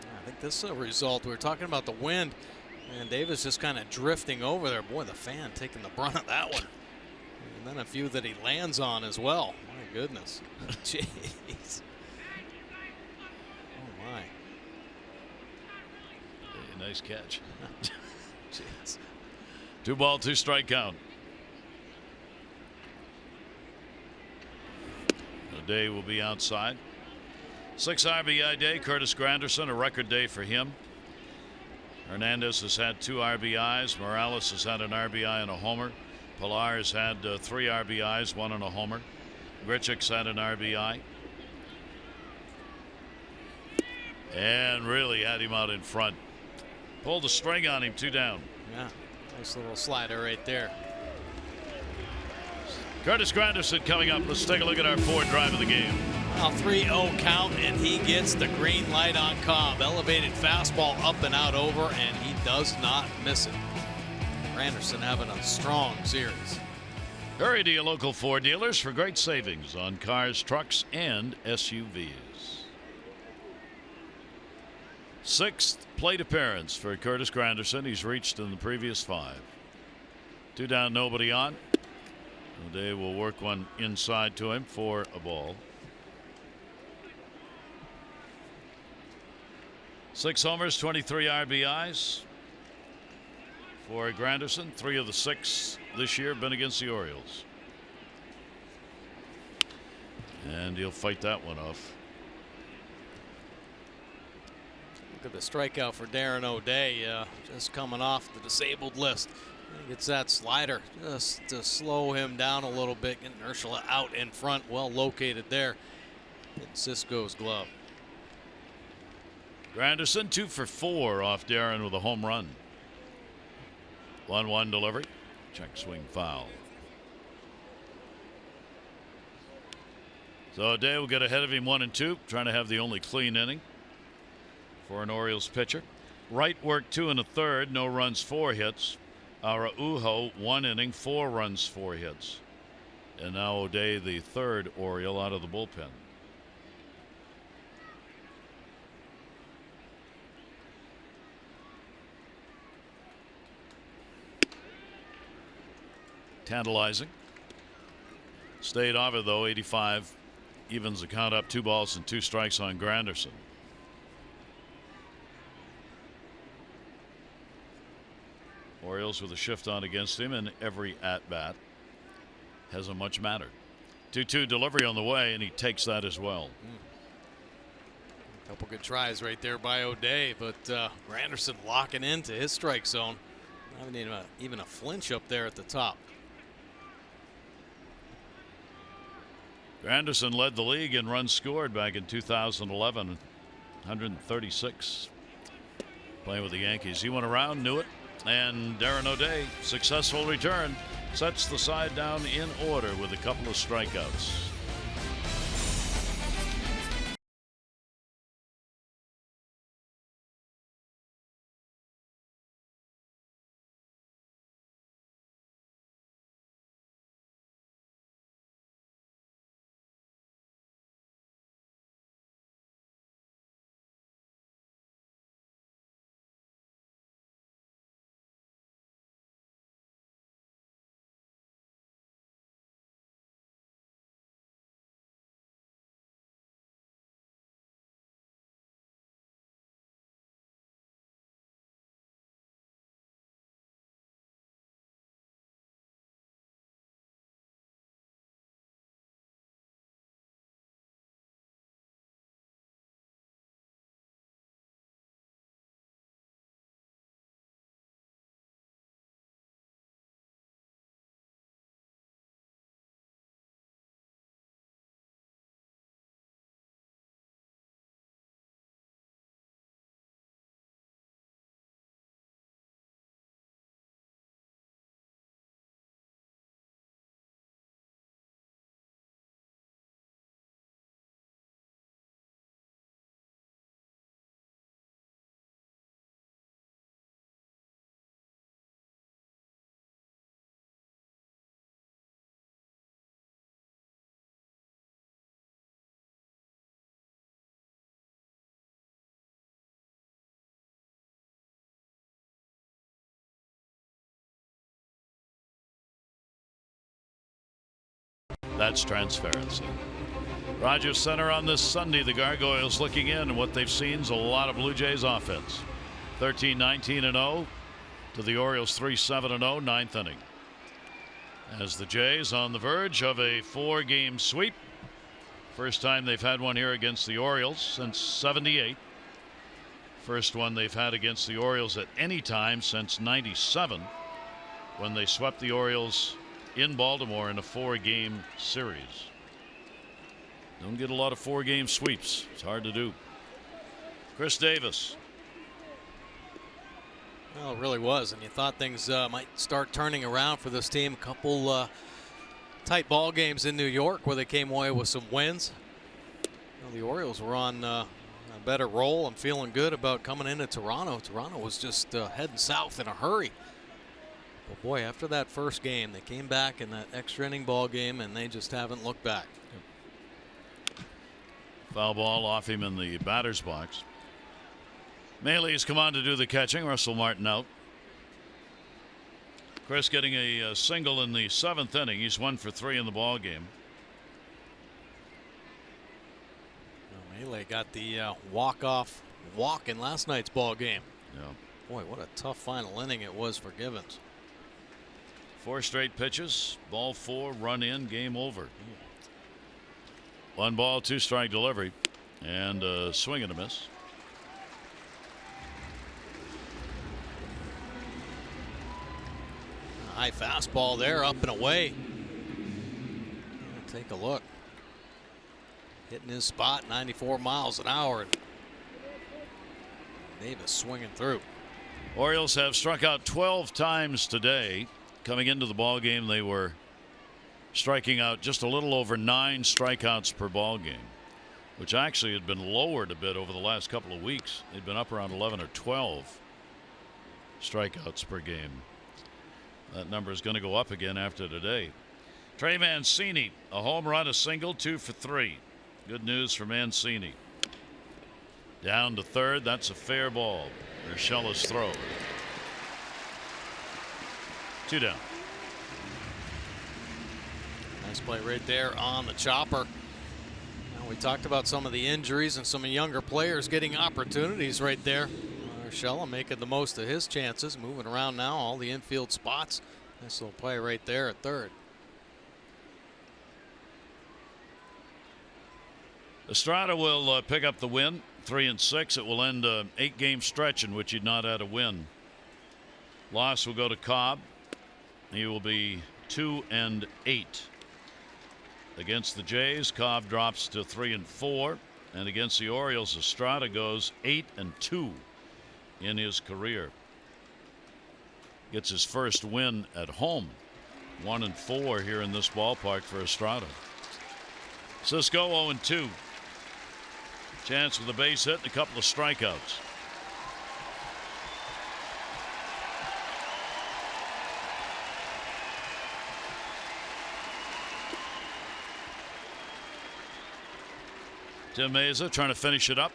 I think this is a result. We were talking about the wind, and Davis just kind of drifting over there. Boy, the fan taking the brunt of that one. And then a few that he lands on as well. My goodness. Jeez. Oh, my. Hey, nice catch. Jeez. 2-ball 2-strike count. O'Day will be outside. 6 RBI day. Curtis Granderson, a record day for him. Hernandez has had 2 RBIs. Morales has had an RBI and a homer. Pilar has had 3 RBIs, 1 and a homer. Grichuk's had an RBI. And really had him out in front. Pulled the string on him, 2 down. Yeah, nice little slider right there. Curtis Granderson coming up. Let's take a look at our fourth drive of the game. Well, 3-0 count, and he gets the green light on Cobb. Elevated fastball up and out over, and he does not miss it. Granderson having a strong series. Hurry to your local Ford dealers for great savings on cars, trucks, and SUVs. 6th plate appearance for Curtis Granderson. He's reached in the previous 5. 2 down, nobody on. O'Day will work one inside to him for a ball. 6 homers, 23 RBIs for Granderson. 3 of the 6 this year have been against the Orioles. And he'll fight that one off. Look at the strikeout for Darren O'Day, just coming off the disabled list. He gets that slider just to slow him down a little bit. Get Urshela out in front, well located there in Cisco's glove. Granderson 2 for 4 off Darren with a home run. 1-1 delivery. Check swing foul. So O'Day will get ahead of him 1-2, trying to have the only clean inning for an Orioles pitcher. Wright worked 2 1/3, no runs, 4 hits. Araujo 1 inning, 4 runs, 4 hits. And now O'Day, the 3rd Oriole out of the bullpen. Tantalizing. Stayed off it though. 85 evens the count up. 2 balls and 2 strikes on Granderson. Orioles with a shift on against him, and every at bat hasn't much mattered. 2-2 delivery on the way, and he takes that as well. A couple good tries right there by O'Day, but Granderson locking into his strike zone. Not even a flinch up there at the top. Granderson led the league in runs scored back in 2011, 136. Playing with the Yankees. He went around, knew it, and Darren O'Day, successful return, sets the side down in order with a couple of strikeouts. That's transparency. Rogers Center on this Sunday. The Gargoyles looking in, and what they've seen is a lot of Blue Jays offense. 13-19-0 to the Orioles 3-7-0, 9th inning. As the Jays on the verge of a 4-game sweep. First time they've had one here against the Orioles since '78. First one they've had against the Orioles at any time since '97, when they swept the Orioles in Baltimore in a 4-game series. Don't get a lot of 4-game sweeps. It's hard to do. Chris Davis. Well, it really was, and you thought things might start turning around for this team. A couple tight ball games in New York where they came away with some wins. Well, the Orioles were on a better roll. I'm feeling good about coming into Toronto. Toronto was just heading south in a hurry. But boy, after that first game, they came back in that extra inning ball game, and they just haven't looked back. Foul ball off him in the batter's box. Maley's come on to do the catching. Russell Martin out. Chris getting a single in the 7th inning. He's 1 for 3 in the ball game. Maley got the walk-off walk in last night's ball game. Yeah. Boy, what a tough final inning it was for Givens. 4 straight pitches. Ball 4, run in, game over. 1 ball, 2 strike delivery, and a swing and a miss. High fastball there, up and away. Take a look. Hitting his spot, 94 miles an hour. Davis swinging through. Orioles have struck out 12 times today. Coming into the ball game, they were striking out just a little over 9 strikeouts per ball game, which actually had been lowered a bit over the last couple of weeks. They'd been up around 11 or 12 strikeouts per game. That number is going to go up again after today. Trey Mancini, a home run, a single, 2 for 3. Good news for Mancini. Down to third. That's a fair ball. Urshela's throw. 2 down. Nice play right there on the chopper. Now, we talked about some of the injuries and some younger players getting opportunities right there. Urshela making the most of his chances, moving around now, all the infield spots. Nice little play right there at third. Estrada will pick up the win, 3-6. It will end an 8-game stretch in which he'd not had a win. Loss will go to Cobb. He will be 2-8. Against the Jays, Cobb drops to 3-4, and against the Orioles, Estrada goes 8-2 in his career. Gets his first win at home, 1-4 here in this ballpark for Estrada. Cisco 0-2. Chance with a base hit and a couple of strikeouts. Tim Meza trying to finish it up.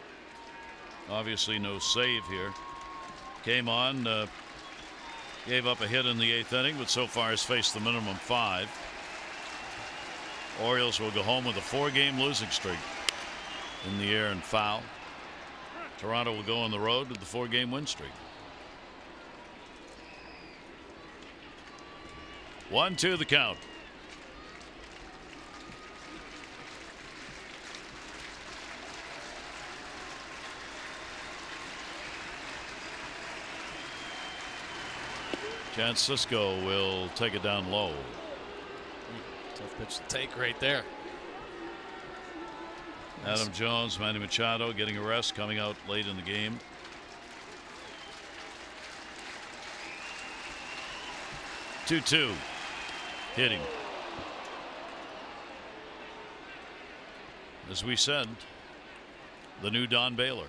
Obviously no save here. Came on, gave up a hit in the 8th inning, but so far has faced the minimum 5. Orioles will go home with a 4-game losing streak in the air and foul. Toronto will go on the road with the 4-game win streak. 1-2 the count. Chance Cisco will take it down low. Tough pitch to take right there. Adam Jones, Manny Machado getting a rest, coming out late in the game. Two hitting. As we said, the new Don Baylor.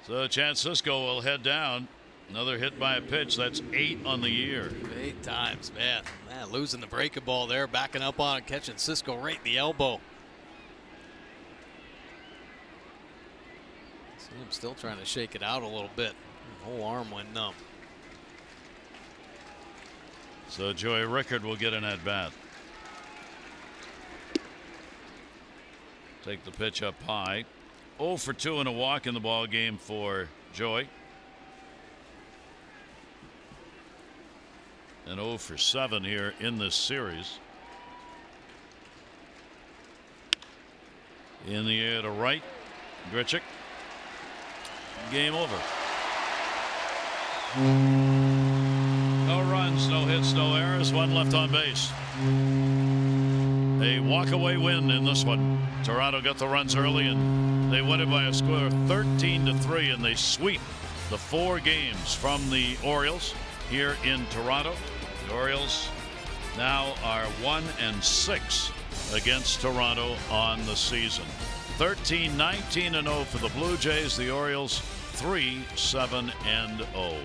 So Chance Cisco will head down. Another hit by a pitch. That's 8 on the year. 8 times, man. Losing the breaking ball there, backing up on it, catching Cisco right in the elbow. See him still trying to shake it out a little bit. The whole arm went numb. So Joey Rickard will get an at bat. Take the pitch up high. 0 for 2 and a walk in the ball game for Joey. And 0 for 7 here in this series. In the air to right, Grichuk. Game over. No runs, no hits, no errors, 1 left on base. A walk-away win in this one. Toronto got the runs early, and they win it by a score of 13-3, and they sweep the 4 games from the Orioles here in Toronto. The Orioles now are 1-6 against Toronto on the season. 13-19-0 for the Blue Jays. The Orioles 3-7-0.